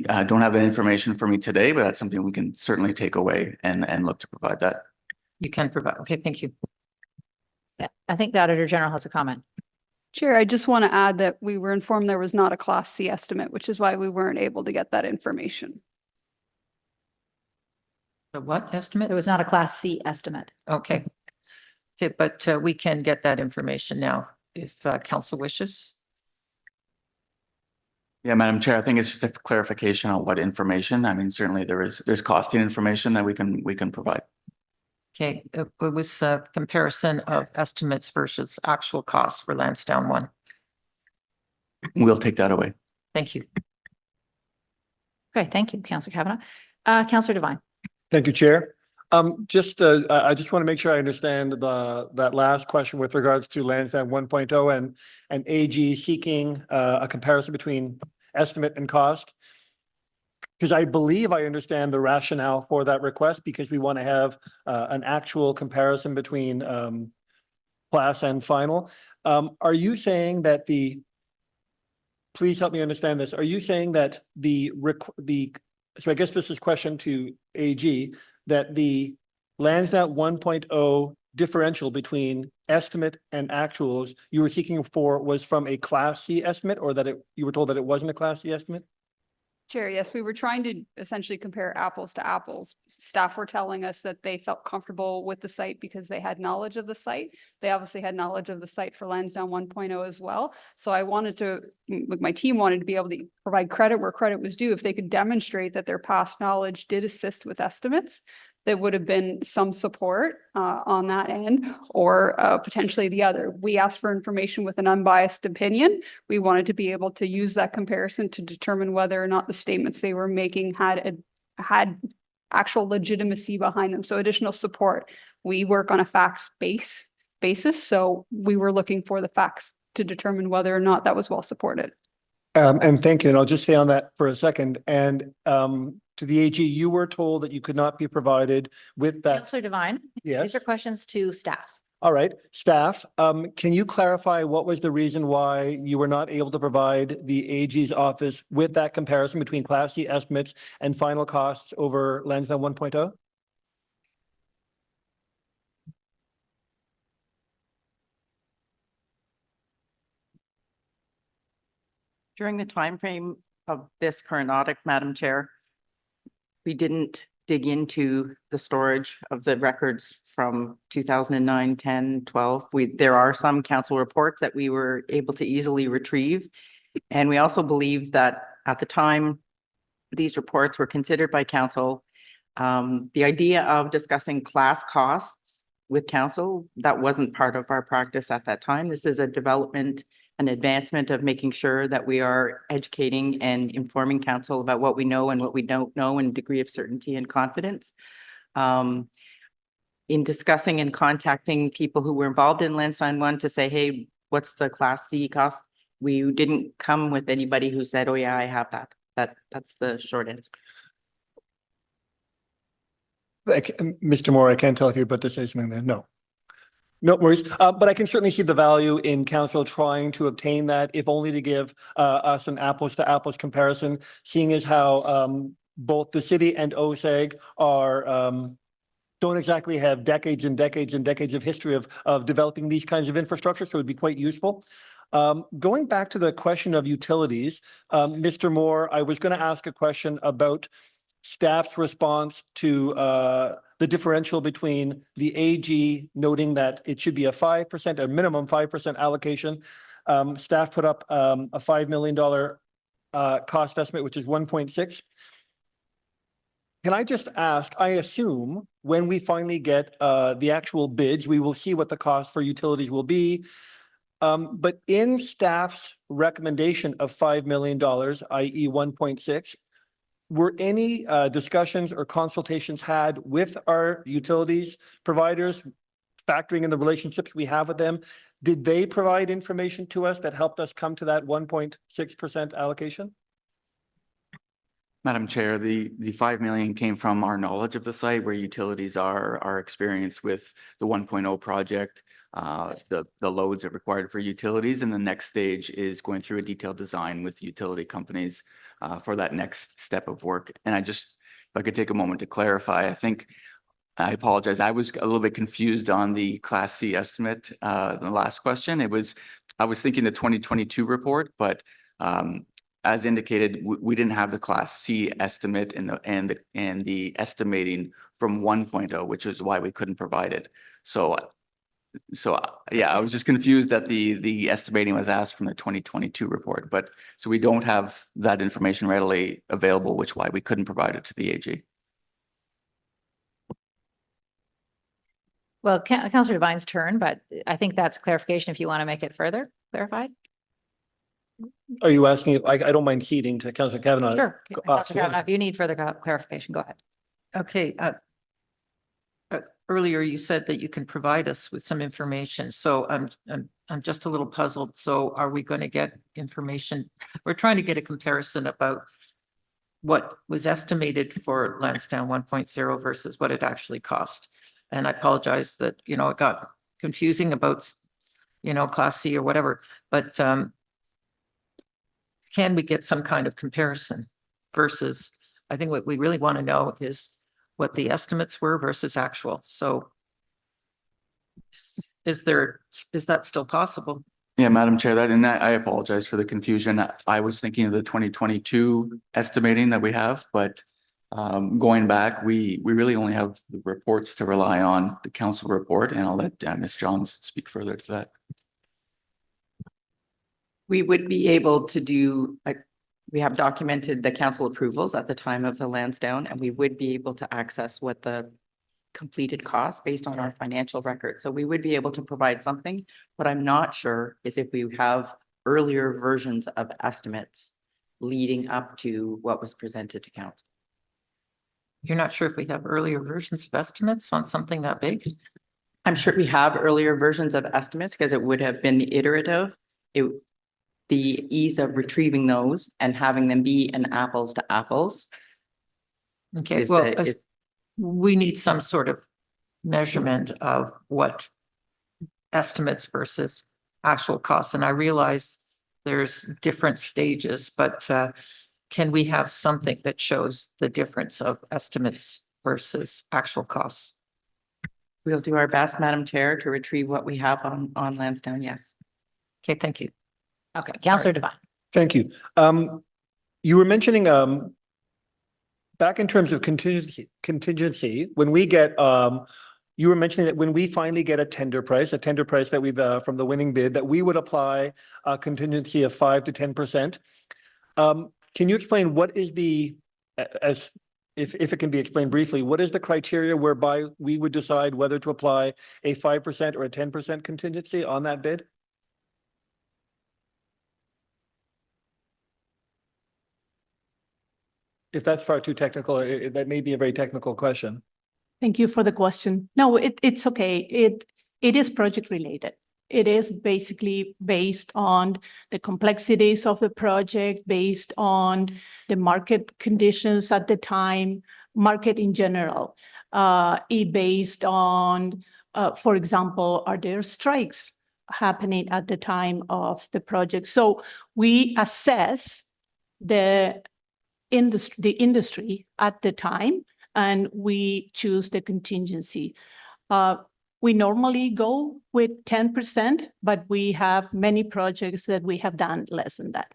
I don't have that information for me today, but that's something we can certainly take away and look to provide that. You can provide. Okay, thank you. Yeah, I think the Auditor General has a comment. Chair, I just want to add that we were informed there was not a Class C estimate, which is why we weren't able to get that information. The what estimate? There was not a Class C estimate. Okay. Okay, but we can get that information now if council wishes. Yeah, Madam Chair, I think it's just a clarification on what information. I mean, certainly there's costing information that we can provide. Okay, it was a comparison of estimates versus actual costs for Lansdowne 1. We'll take that away. Thank you. Okay, thank you, Councillor Kavanaugh. Councillor Devine. Thank you, Chair. I just want to make sure I understand that last question with regards to Lansdowne 1.0 and AG seeking a comparison between estimate and cost. Because I believe I understand the rationale for that request, because we want to have an actual comparison between class and final. Are you saying that please help me understand this. Are you saying that so I guess this is question to AG, that the Lansdowne 1.0 differential between estimate and actuals you were seeking for was from a Class C estimate, or that you were told that it wasn't a Class C estimate? Chair, yes, we were trying to essentially compare apples to apples. Staff were telling us that they felt comfortable with the site because they had knowledge of the site. They obviously had knowledge of the site for Lansdowne 1.0 as well. So I wanted to, my team wanted to be able to provide credit where credit was due. If they could demonstrate that their past knowledge did assist with estimates, there would have been some support on that end, or potentially the other. We asked for information with an unbiased opinion. We wanted to be able to use that comparison to determine whether or not the statements they were making had actual legitimacy behind them. So additional support. We work on a facts basis. So we were looking for the facts to determine whether or not that was well supported. And thank you. And I'll just stay on that for a second. And to the AG, you were told that you could not be provided with that. Counselor Devine. Yes. These are questions to staff. All right, staff, can you clarify what was the reason why you were not able to provide the AG's office with that comparison between Class C estimates and final costs over Lansdowne 1.0? During the time frame of this current audit, Madam Chair, we didn't dig into the storage of the records from 2009, 10, 12. There are some council reports that we were able to easily retrieve. And we also believe that at the time these reports were considered by council, the idea of discussing class costs with council, that wasn't part of our practice at that time. This is a development, an advancement of making sure that we are educating and informing council about what we know and what we don't know and degree of certainty and confidence. In discussing and contacting people who were involved in Lansdowne 1 to say, hey, what's the Class C cost? We didn't come with anybody who said, oh yeah, I have that. That's the short answer. Mr. Moore, I can't tell if you're about to say something there. No. No worries, but I can certainly see the value in council trying to obtain that, if only to give us an apples to apples comparison, seeing as how both the city and OSAG are don't exactly have decades and decades and decades of history of developing these kinds of infrastructure, so it would be quite useful. Going back to the question of utilities, Mr. Moore, I was going to ask a question about staff's response to the differential between the AG noting that it should be a 5%, a minimum 5% allocation. Staff put up a $5 million cost estimate, which is 1.6. Can I just ask, I assume when we finally get the actual bids, we will see what the cost for utilities will be. But in staff's recommendation of $5 million, i.e. 1.6, were any discussions or consultations had with our utilities providers, factoring in the relationships we have with them? Did they provide information to us that helped us come to that 1.6% allocation? Madam Chair, the 5 million came from our knowledge of the site, where utilities are, our experience with the 1.0 project, the loads that are required for utilities, and the next stage is going through a detailed design with utility companies for that next step of work. And if I could take a moment to clarify, I apologize, I was a little bit confused on the Class C estimate, the last question. I was thinking the 2022 report, but as indicated, we didn't have the Class C estimate and the estimating from 1.0, which is why we couldn't provide it. So yeah, I was just confused that the estimating was asked from the 2022 report, but so we don't have that information readily available, which is why we couldn't provide it to the AG. Well, Councillor Devine's turn, but I think that's clarification if you want to make it further clarified. Are you asking if I don't mind ceding to Councillor Kavanaugh? Sure. Councillor Kavanaugh, if you need further clarification, go ahead. Okay. Earlier you said that you can provide us with some information, so I'm just a little puzzled. So are we going to get information? We're trying to get a comparison about what was estimated for Lansdowne 1.0 versus what it actually cost. And I apologize that, it got confusing about, Class C or whatever, but can we get some kind of comparison versus, I think what we really want to know is what the estimates were versus actual. So is that still possible? Yeah, Madam Chair, I apologize for the confusion. I was thinking of the 2022 estimating that we have, but going back, we really only have the reports to rely on, the council report, and I'll let Ms. Johns speak further to that. We would be able to do, we have documented the council approvals at the time of the Lansdowne, and we would be able to access what the completed cost based on our financial record. So we would be able to provide something. What I'm not sure is if we have earlier versions of estimates leading up to what was presented to council. You're not sure if we have earlier versions of estimates on something that big? I'm sure we have earlier versions of estimates because it would have been iterative. The ease of retrieving those and having them be an apples to apples. Okay, well, we need some sort of measurement of what estimates versus actual costs. And I realize there's different stages, but can we have something that shows the difference of estimates versus actual costs? We'll do our best, Madam Chair, to retrieve what we have on Lansdowne, yes. Okay, thank you. Okay, Councillor Devine. Thank you. You were mentioning back in terms of contingency, when we get you were mentioning that when we finally get a tender price that we've from the winning bid, that we would apply a contingency of 5 to 10%. Can you explain what is the, if it can be explained briefly, what is the criteria whereby we would decide whether to apply a 5% or a 10% contingency on that bid? If that's far too technical, that may be a very technical question. Thank you for the question. No, it's okay. It is project related. It is basically based on the complexities of the project, based on the market conditions at the time, market in general. It based on, for example, are there strikes happening at the time of the project? So we assess the industry at the time, and we choose the contingency. We normally go with 10%, but we have many projects that we have done less than that.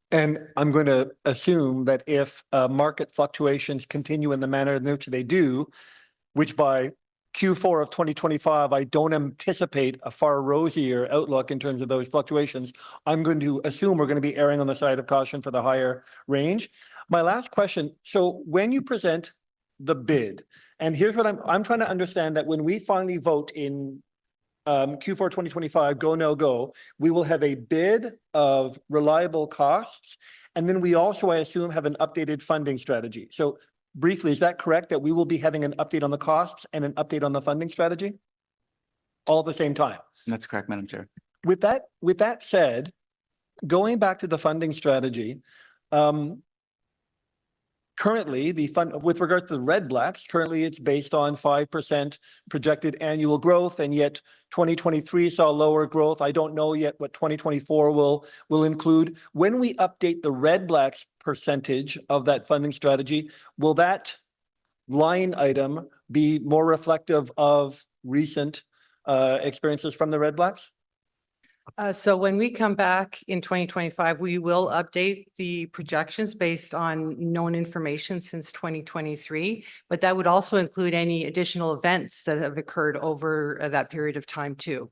And I'm going to assume that if market fluctuations continue in the manner in which they do, which by Q4 of 2025, I don't anticipate a far rosier outlook in terms of those fluctuations. I'm going to assume we're going to be erring on the side of caution for the higher range. My last question. So when you present the bid, and here's what I'm trying to understand, that when we finally vote in Q4 2025, go, no go, we will have a bid of reliable costs. And then we also, I assume, have an updated funding strategy. So briefly, is that correct, that we will be having an update on the costs and an update on the funding strategy all at the same time? That's correct, Madam Chair. With that said, going back to the funding strategy, currently, with regard to the Red Blacks, currently it's based on 5% projected annual growth, and yet 2023 saw lower growth. I don't know yet what 2024 will include. When we update the Red Blacks percentage of that funding strategy, will that line item be more reflective of recent experiences from the Red Blacks? So when we come back in 2025, we will update the projections based on known information since 2023, but that would also include any additional events that have occurred over that period of time too.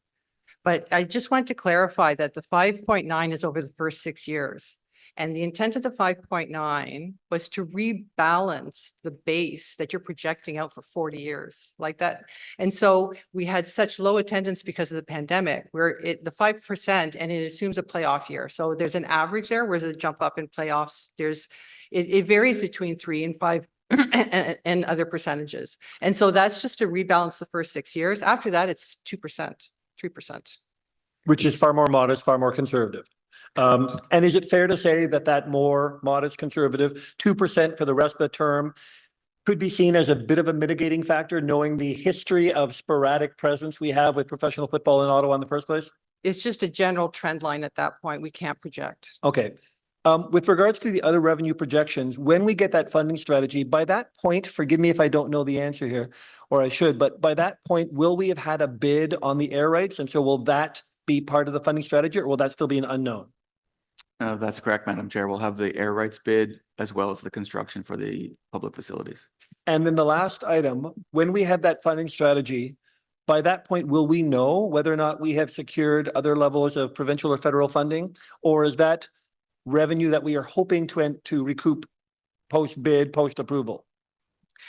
But I just want to clarify that the 5.9 is over the first 6 years. And the intent of the 5.9 was to rebalance the base that you're projecting out for 40 years like that. And so we had such low attendance because of the pandemic, where the 5%, and it assumes a playoff year. So there's an average there, whereas a jump up in playoffs, it varies between 3 and 5 and other percentages. And so that's just to rebalance the first 6 years. After that, it's 2%, 3%. Which is far more modest, far more conservative. And is it fair to say that that more modest conservative 2% for the rest of the term could be seen as a bit of a mitigating factor, knowing the history of sporadic presence we have with professional football in Ottawa in the first place? It's just a general trend line at that point. We can't project. Okay. With regards to the other revenue projections, when we get that funding strategy, by that point, forgive me if I don't know the answer here, or I should, but by that point, will we have had a bid on the air rights? And so will that be part of the funding strategy, or will that still be an unknown? That's correct, Madam Chair. We'll have the air rights bid as well as the construction for the public facilities. And then the last item, when we have that funding strategy, by that point, will we know whether or not we have secured other levels of provincial or federal funding? Or is that revenue that we are hoping to recoup post-bid, post-approval?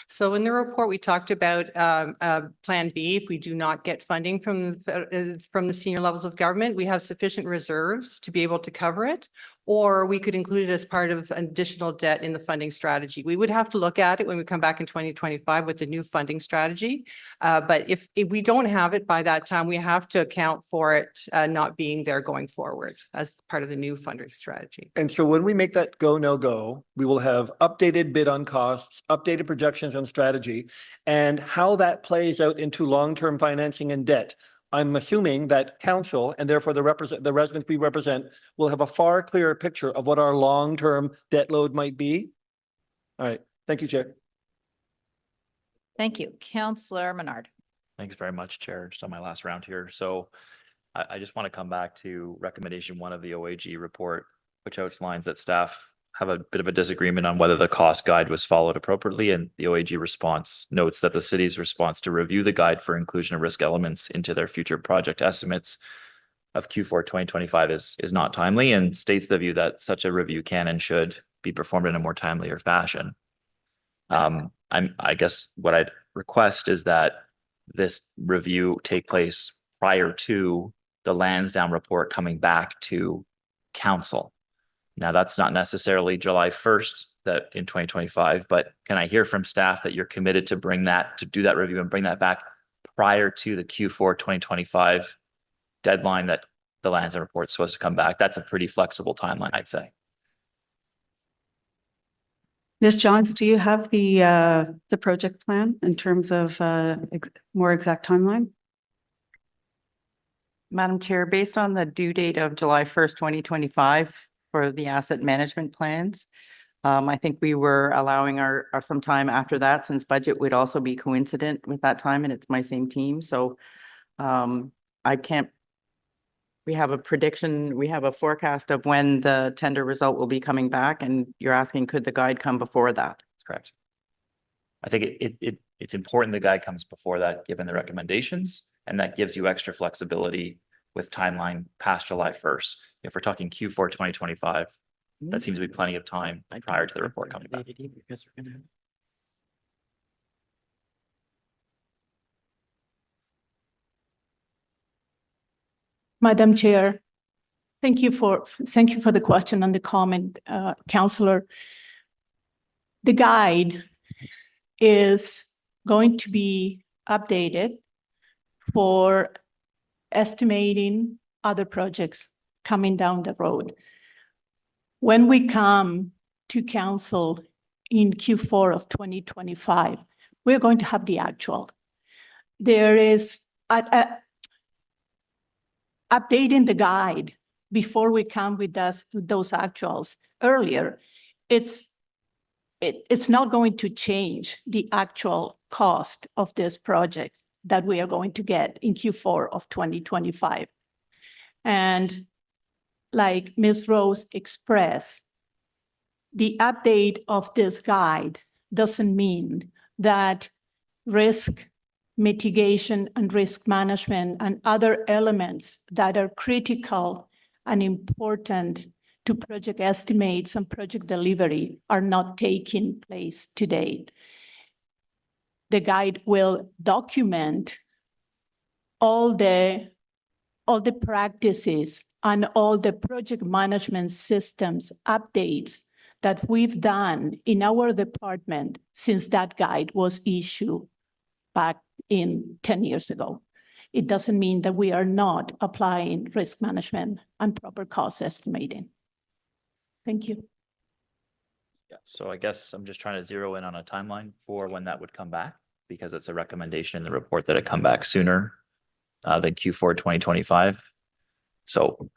So in the report, we talked about Plan B. If we do not get funding from the senior levels of government, we have sufficient reserves to be able to cover it, or we could include it as part of additional debt in the funding strategy. We would have to look at it when we come back in 2025 with the new funding strategy. But if we don't have it by that time, we have to account for it not being there going forward as part of the new funding strategy. And so when we make that go, no go, we will have updated bid on costs, updated projections on strategy, and how that plays out into long-term financing and debt. I'm assuming that council, and therefore the residents we represent, will have a far clearer picture of what our long-term debt load might be. All right. Thank you, Chair. Thank you. Councillor Menard. Thanks very much, Chair. Just on my last round here. So I just want to come back to recommendation 1 of the OAG report, which outlines that staff have a bit of a disagreement on whether the cost guide was followed appropriately. And the OAG response notes that the city's response to review the guide for inclusion of risk elements into their future project estimates of Q4 2025 is not timely, and states the view that such a review can and should be performed in a more timelier fashion. I guess what I'd request is that this review take place prior to the Lansdowne report coming back to council. Now, that's not necessarily July 1st that in 2025, but can I hear from staff that you're committed to do that review and bring that back prior to the Q4 2025 deadline that the Lansdowne report is supposed to come back? That's a pretty flexible timeline, I'd say. Ms. Johns, do you have the project plan in terms of more exact timeline? Madam Chair, based on the due date of July 1st, 2025 for the asset management plans, I think we were allowing our some time after that, since budget would also be coincident with that time, and it's my same team. So I can't, we have a prediction, we have a forecast of when the tender result will be coming back, and you're asking, could the guide come before that? That's correct. I think it's important the guide comes before that, given the recommendations, and that gives you extra flexibility with timeline past July 1st. If we're talking Q4 2025, that seems to be plenty of time prior to the report coming back. Madam Chair, thank you for the question and the comment, Councillor. The guide is going to be updated for estimating other projects coming down the road. When we come to council in Q4 of 2025, we're going to have the actual. There is updating the guide before we come with those actuals earlier. It's not going to change the actual cost of this project that we are going to get in Q4 of 2025. And like Ms. Rose expressed, the update of this guide doesn't mean that risk mitigation and risk management and other elements that are critical and important to project estimates and project delivery are not taking place today. The guide will document all the practices and all the project management systems updates that we've done in our department since that guide was issued back in 10 years ago. It doesn't mean that we are not applying risk management and proper cost estimating. Thank you. Yeah, so I guess I'm just trying to zero in on a timeline for when that would come back, because it's a recommendation in the report that it come back sooner than Q4 2025. So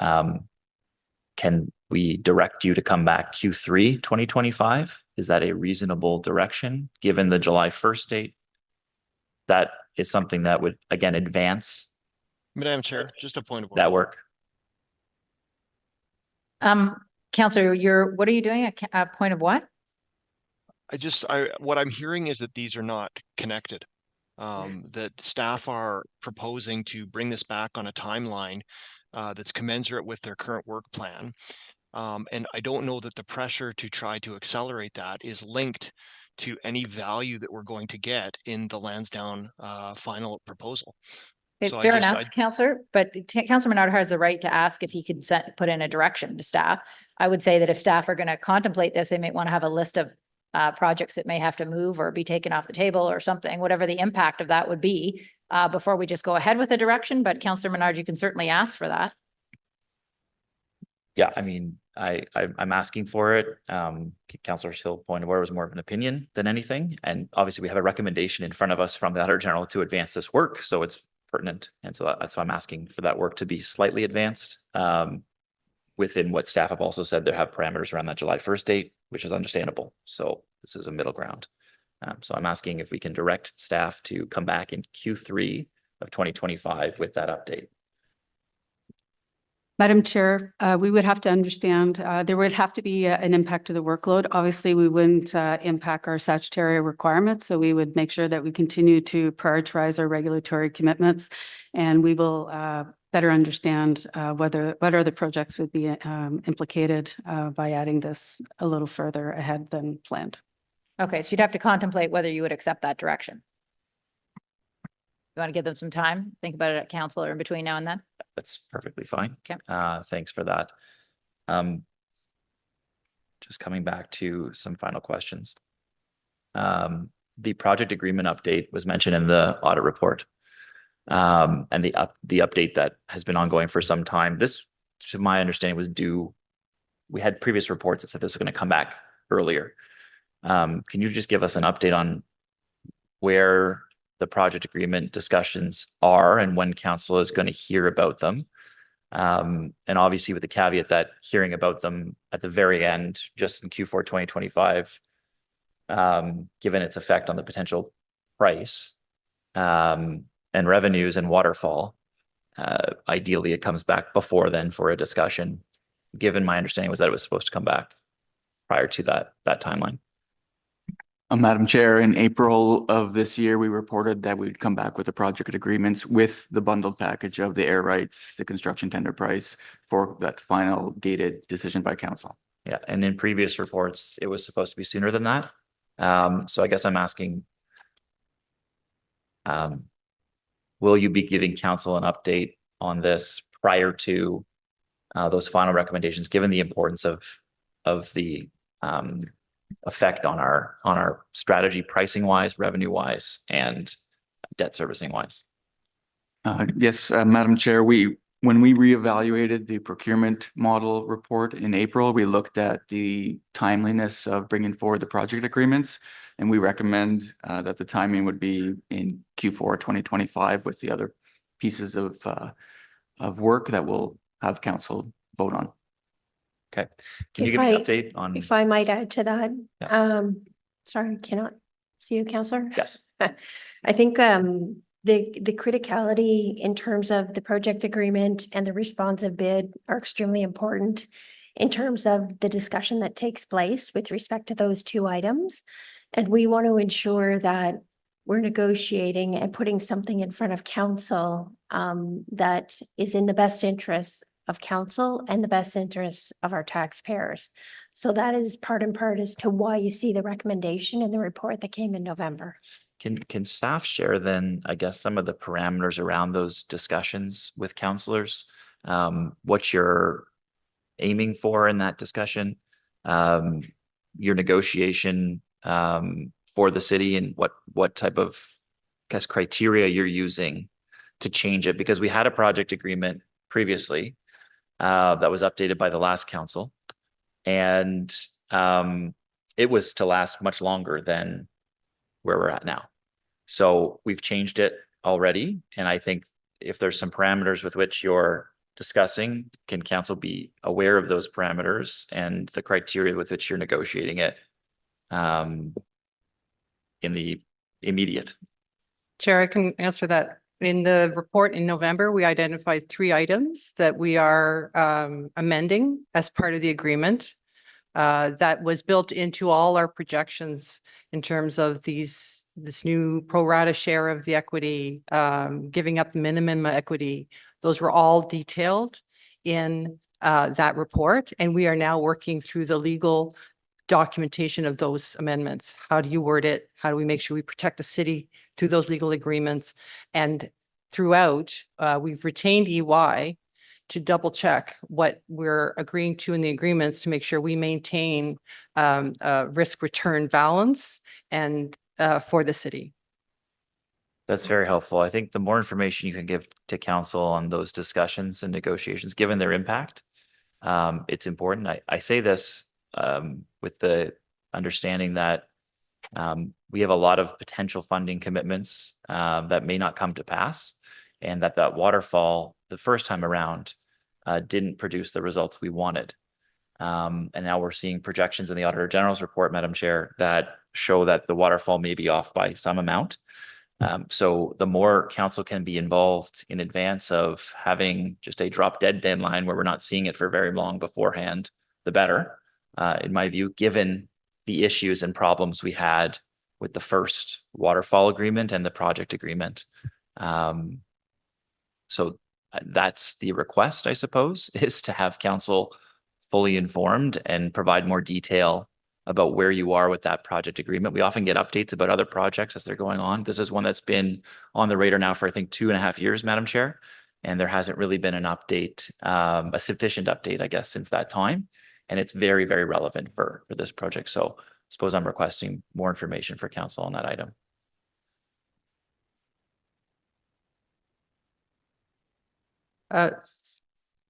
can we direct you to come back Q3 2025? Is that a reasonable direction given the July 1st date? That is something that would, again, advance Madam Chair, just a point of order. That work? Counselor, what are you doing? A point of what? What I'm hearing is that these are not connected. That staff are proposing to bring this back on a timeline that's commensurate with their current work plan. And I don't know that the pressure to try to accelerate that is linked to any value that we're going to get in the Lansdowne final proposal. So Fair enough, Counselor, but Counselor Menard has the right to ask if he could put in a direction to staff. I would say that if staff are going to contemplate this, they may want to have a list of projects that may have to move or be taken off the table or something, whatever the impact of that would be, before we just go ahead with the direction. But Counselor Menard, you can certainly ask for that. Yeah, I mean, I'm asking for it. Councillor Hill's point of order was more of an opinion than anything. And obviously we have a recommendation in front of us from the Auditor General to advance this work. So it's pertinent. And so that's why I'm asking for that work to be slightly advanced within what staff have also said they have parameters around that July 1st date, which is understandable. So this is a middle ground. So I'm asking if we can direct staff to come back in Q3 of 2025 with that update. Madam Chair, we would have to understand, there would have to be an impact to the workload. Obviously, we wouldn't impact our statutory requirements, so we would make sure that we continue to prioritize our regulatory commitments, and we will better understand what other projects would be implicated by adding this a little further ahead than planned. Okay, so you'd have to contemplate whether you would accept that direction. You want to give them some time? Think about it at council or in between now and then? That's perfectly fine. Okay. Thanks for that. Just coming back to some final questions. The project agreement update was mentioned in the audit report. And the update that has been ongoing for some time. This, to my understanding, was due. We had previous reports that said this was going to come back earlier. Can you just give us an update on where the project agreement discussions are and when council is going to hear about them? And obviously with the caveat that hearing about them at the very end, just in Q4 2025, given its effect on the potential price and revenues and waterfall, ideally it comes back before then for a discussion, given my understanding was that it was supposed to come back prior to that timeline. Madam Chair, in April of this year, we reported that we'd come back with the project agreements with the bundled package of the air rights, the construction tender price for that final gated decision by council. Yeah, and in previous reports, it was supposed to be sooner than that. So I guess I'm asking, will you be giving council an update on this prior to those final recommendations, given the importance of the effect on our strategy, pricing wise, revenue wise, and debt servicing wise? Yes, Madam Chair, when we reevaluated the procurement model report in April, we looked at the timeliness of bringing forward the project agreements, and we recommend that the timing would be in Q4 2025 with the other pieces of work that we'll have council vote on. Okay. Can you give me an update on? If I might add to that, Yeah. Sorry, cannot see you, Councillor. Yes. I think the criticality in terms of the project agreement and the responsive bid are extremely important in terms of the discussion that takes place with respect to those two items. And we want to ensure that we're negotiating and putting something in front of council that is in the best interest of council and the best interests of our taxpayers. So that is part and part as to why you see the recommendation in the report that came in November. Can staff share then, I guess, some of the parameters around those discussions with councillors? What you're aiming for in that discussion, your negotiation for the city, and what type of, I guess, criteria you're using to change it? Because we had a project agreement previously that was updated by the last council, and it was to last much longer than where we're at now. So we've changed it already, and I think if there's some parameters with which you're discussing, can council be aware of those parameters and the criteria with which you're negotiating it in the immediate? Chair, I can answer that in the report in November, we identified 3 items that we are amending as part of the agreement. That was built into all our projections in terms of this new pro rata share of the equity, giving up the minimum equity. Those were all detailed in that report, and we are now working through the legal documentation of those amendments. How do you word it? How do we make sure we protect the city through those legal agreements? And throughout, we've retained EY to double check what we're agreeing to in the agreements to make sure we maintain a risk return balance and for the city. That's very helpful. I think the more information you can give to council on those discussions and negotiations, given their impact, it's important. I say this with the understanding that we have a lot of potential funding commitments that may not come to pass, and that waterfall the first time around didn't produce the results we wanted. And now we're seeing projections in the Auditor General's report, Madam Chair, that show that the waterfall may be off by some amount. So the more council can be involved in advance of having just a drop dead deadline where we're not seeing it for very long beforehand, the better, in my view, given the issues and problems we had with the first waterfall agreement and the project agreement. So that's the request, I suppose, is to have council fully informed and provide more detail about where you are with that project agreement. We often get updates about other projects as they're going on. This is one that's been on the radar now for, I think, 2.5 years, Madam Chair. And there hasn't really been an update, a sufficient update, I guess, since that time. And it's very, very relevant for this project. So I suppose I'm requesting more information for council on that item.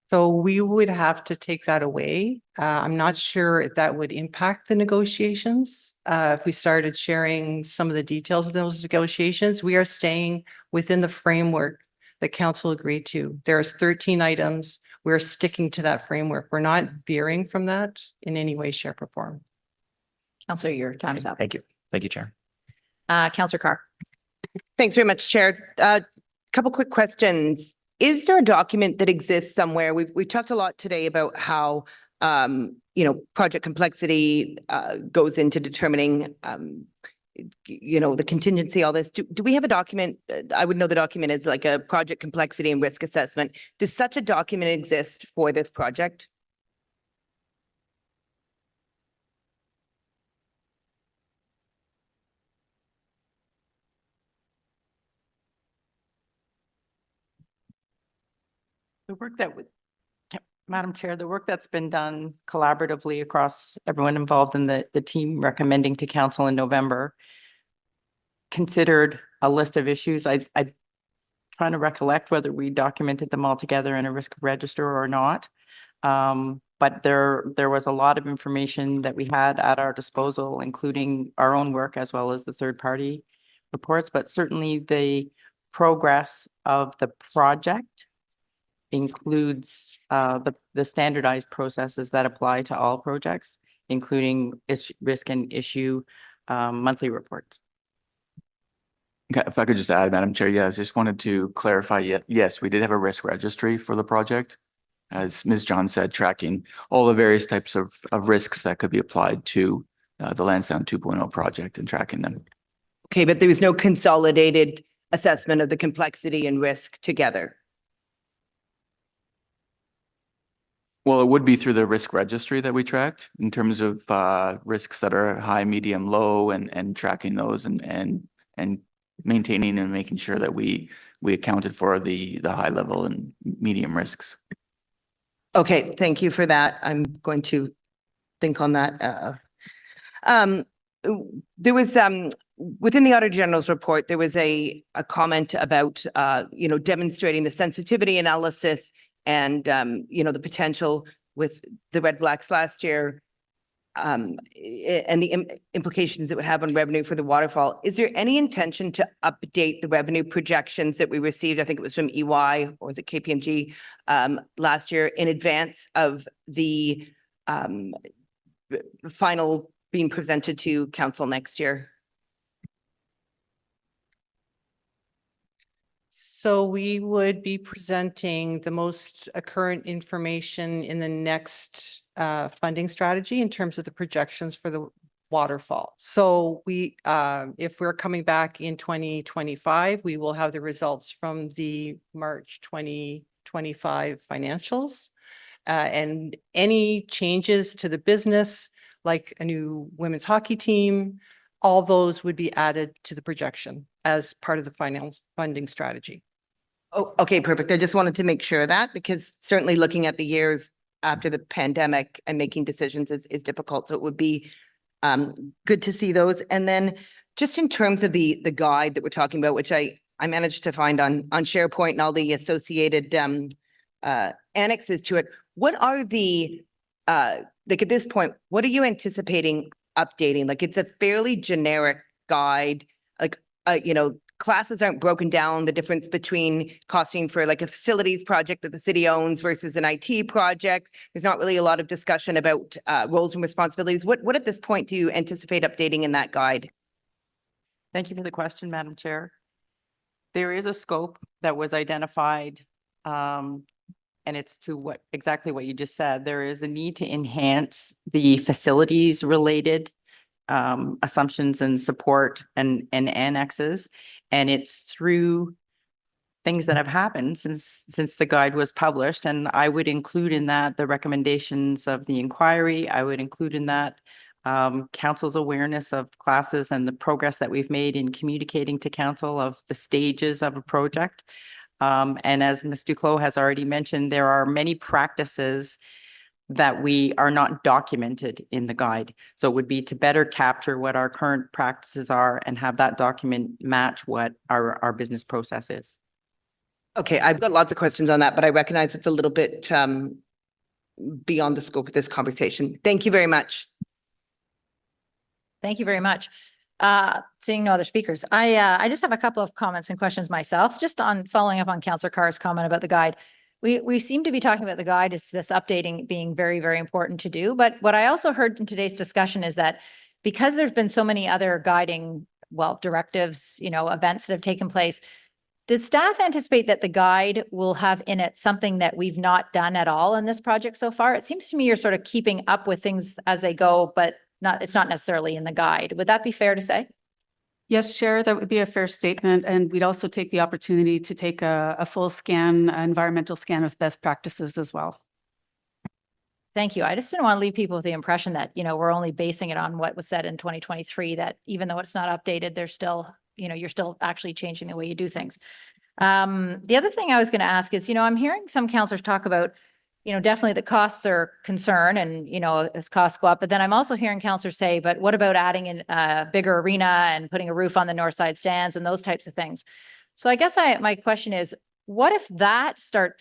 So we would have to take that away. I'm not sure if that would impact the negotiations. If we started sharing some of the details of those negotiations, we are staying within the framework that council agreed to. There's 13 items. We're sticking to that framework. We're not veering from that in any way, shape, or form. Councillor, your time's up. Thank you. Thank you, Chair. Councillor Carr. Thanks very much, Chair. Couple quick questions. Is there a document that exists somewhere? We've talked a lot today about how, project complexity goes into determining, the contingency, all this. Do we have a document? I would know the document is like a project complexity and risk assessment. Does such a document exist for this project? The work that would, Madam Chair, the work that's been done collaboratively across everyone involved in the team recommending to council in November considered a list of issues. I'm trying to recollect whether we documented them all together in a risk register or not. But there was a lot of information that we had at our disposal, including our own work as well as the third-party reports, but certainly the progress of the project includes the standardized processes that apply to all projects, including risk and issue monthly reports. Okay, if I could just add, Madam Chair, yes, just wanted to clarify, yes, we did have a risk registry for the project. As Ms. John said, tracking all the various types of risks that could be applied to the Lansdowne 2.0 project and tracking them. Okay, but there was no consolidated assessment of the complexity and risk together. Well, it would be through the risk registry that we tracked in terms of risks that are high, medium, low, and tracking those and maintaining and making sure that we accounted for the high level and medium risks. Okay, thank you for that. I'm going to think on that. There was within the Auditor General's report, there was a comment about demonstrating the sensitivity analysis and the potential with the red blacks last year and the implications it would have on revenue for the waterfall. Is there any intention to update the revenue projections that we received? I think it was from EY or was it KPMG last year in advance of the final being presented to council next year? So we would be presenting the most current information in the next funding strategy in terms of the projections for the waterfall. So we, if we're coming back in 2025, we will have the results from the March 2025 financials. And any changes to the business, like a new women's hockey team, all those would be added to the projection as part of the final funding strategy. Oh, okay, perfect. I just wanted to make sure of that because certainly looking at the years after the pandemic and making decisions is difficult. So it would be good to see those. And then just in terms of the guide that we're talking about, which I managed to find on SharePoint and all the associated annexes to it, what are the, like at this point, what are you anticipating updating? Like it's a fairly generic guide, like, you know, classes aren't broken down, the difference between costing for like a facilities project that the city owns versus an IT project. There's not really a lot of discussion about roles and responsibilities. What at this point do you anticipate updating in that guide? Thank you for the question, Madam Chair. There is a scope that was identified, and it's to exactly what you just said. There is a need to enhance the facilities related assumptions and support and annexes. And it's through things that have happened since the guide was published. And I would include in that the recommendations of the inquiry. I would include in that council's awareness of classes and the progress that we've made in communicating to council of the stages of a project. And as Ms. Duclos has already mentioned, there are many practices that we are not documented in the guide. So it would be to better capture what our current practices are and have that document match what our business process is. Okay, I've got lots of questions on that, but I recognize it's a little bit beyond the scope of this conversation. Thank you very much. Thank you very much. Seeing no other speakers, I just have a couple of comments and questions myself, just on following up on Councillor Carr's comment about the guide. We seem to be talking about the guide as this updating being very, very important to do. But what I also heard in today's discussion is that because there's been so many other guiding, well, directives, you know, events that have taken place, does staff anticipate that the guide will have in it something that we've not done at all in this project so far? It seems to me you're sort of keeping up with things as they go, but it's not necessarily in the guide. Would that be fair to say? Yes, Chair, that would be a fair statement. And we'd also take the opportunity to take a full scan, environmental scan of best practices as well. Thank you. I just didn't want to leave people with the impression that, you know, we're only basing it on what was said in 2023, that even though it's not updated, there's still, you know, you're still actually changing the way you do things. The other thing I was going to ask is, you know, I'm hearing some councillors talk about, you know, definitely the costs are concern and, you know, as costs go up, but then I'm also hearing councillors say, but what about adding in a bigger arena and putting a roof on the north side stands and those types of things? So I guess my question is, what if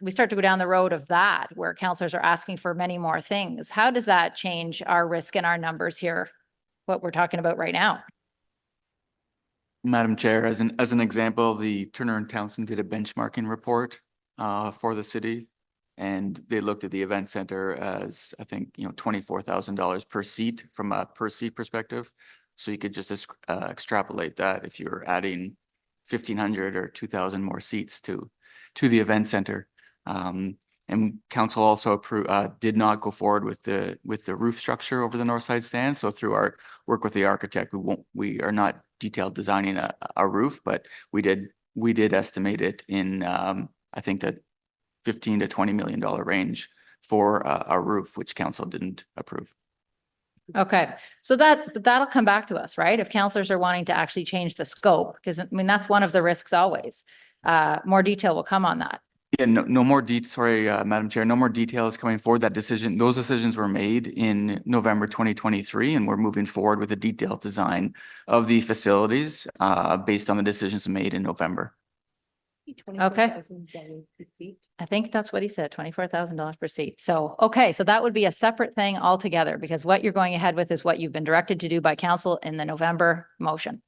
we start to go down the road of that, where councillors are asking for many more things? How does that change our risk and our numbers here, what we're talking about right now? Madam Chair, as an example, the Turner and Townsend did a benchmarking report for the city. And they looked at the event center as, I think, you know, $24,000 per seat from a per seat perspective. So you could just extrapolate that if you're adding 1,500 or 2,000 more seats to the event center. And council also did not go forward with the roof structure over the north side stand. So through our work with the architect, we are not detailed designing a roof, but we did estimate it in I think that $15 to $20 million range for a roof, which council didn't approve. Okay, so that'll come back to us, right? If councillors are wanting to actually change the scope, because I mean, that's one of the risks always. More detail will come on that. Yeah, no more sorry, Madam Chair, no more details coming forward. Those decisions were made in November 2023, and we're moving forward with a detailed design of the facilities based on the decisions made in November. Okay. I think that's what he said, $24,000 per seat. So, okay, so that would be a separate thing altogether, because what you're going ahead with is what you've been directed to do by council in the November motion.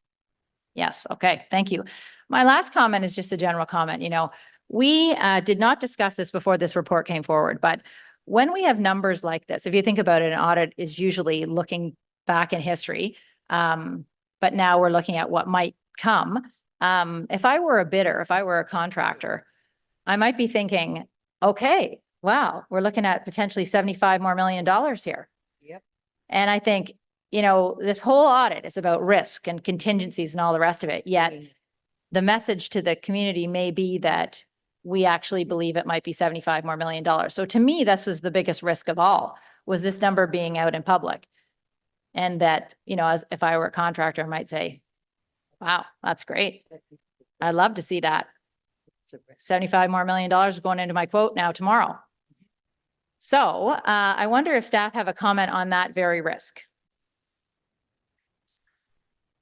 Yes, okay, thank you. My last comment is just a general comment. You know, we did not discuss this before this report came forward, but when we have numbers like this, if you think about it, an audit is usually looking back in history, but now we're looking at what might come. If I were a bidder, if I were a contractor, I might be thinking, okay, wow, we're looking at potentially $75 million here. Yep. And I think, you know, this whole audit is about risk and contingencies and all the rest of it. Yet the message to the community may be that we actually believe it might be $75 million more. So to me, this was the biggest risk of all, was this number being out in public. And that, you know, as if I were a contractor, I might say, wow, that's great. I'd love to see that. $75 million more going into my quote now tomorrow. So I wonder if staff have a comment on that very risk.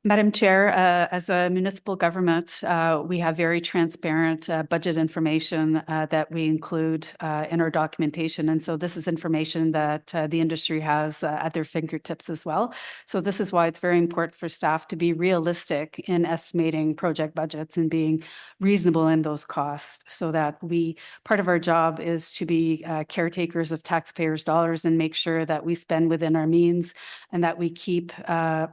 Madam Chair, as a municipal government, we have very transparent budget information that we include in our documentation. And so this is information that the industry has at their fingertips as well. So this is why it's very important for staff to be realistic in estimating project budgets and being reasonable in those costs, so that part of our job is to be caretakers of taxpayers' dollars and make sure that we spend within our means and that we keep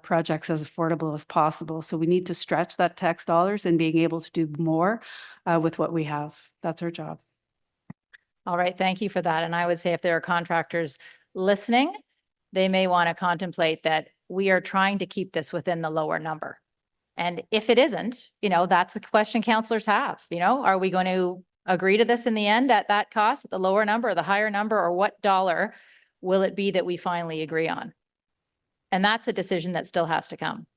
projects as affordable as possible. So we need to stretch that tax dollars and being able to do more with what we have. That's our job. All right, thank you for that. And I would say if there are contractors listening, they may want to contemplate that we are trying to keep this within the lower number. And if it isn't, you know, that's the question councillors have, you know, are we going to agree to this in the end at that cost, the lower number or the higher number, or what dollar will it be that we finally agree on? And that's a decision that still has to come.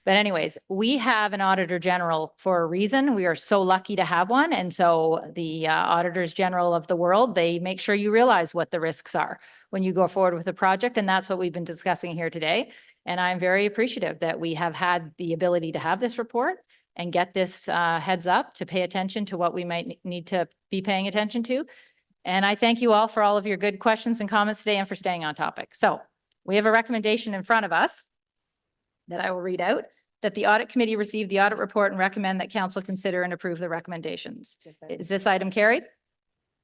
But anyways, we have an Auditor General for a reason. We are so lucky to have one. And so the Auditors General of the world, they make sure you realize what the risks are when you go forward with a project. And that's what we've been discussing here today. And I'm very appreciative that we have had the ability to have this report and get this heads up to pay attention to what we might need to be paying attention to. And I thank you all for all of your good questions and comments today and for staying on topic. So we have a recommendation in front of us that I will read out, that the Audit Committee receive the audit report and recommend that Council consider and approve the recommendations. Is this item carried?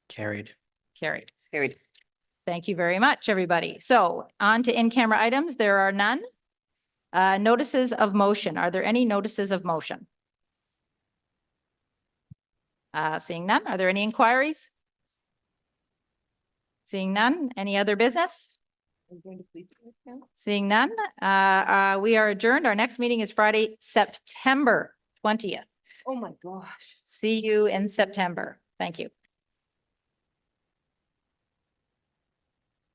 Carried. Carried. Carried. Thank you very much, everybody. So on to in-camera items. There are none. Notices of motion. Are there any notices of motion? Seeing none. Are there any inquiries? Seeing none. Any other business? Seeing none, we are adjourned. Our next meeting is Friday, September 20th. Oh my gosh. See you in September. Thank you.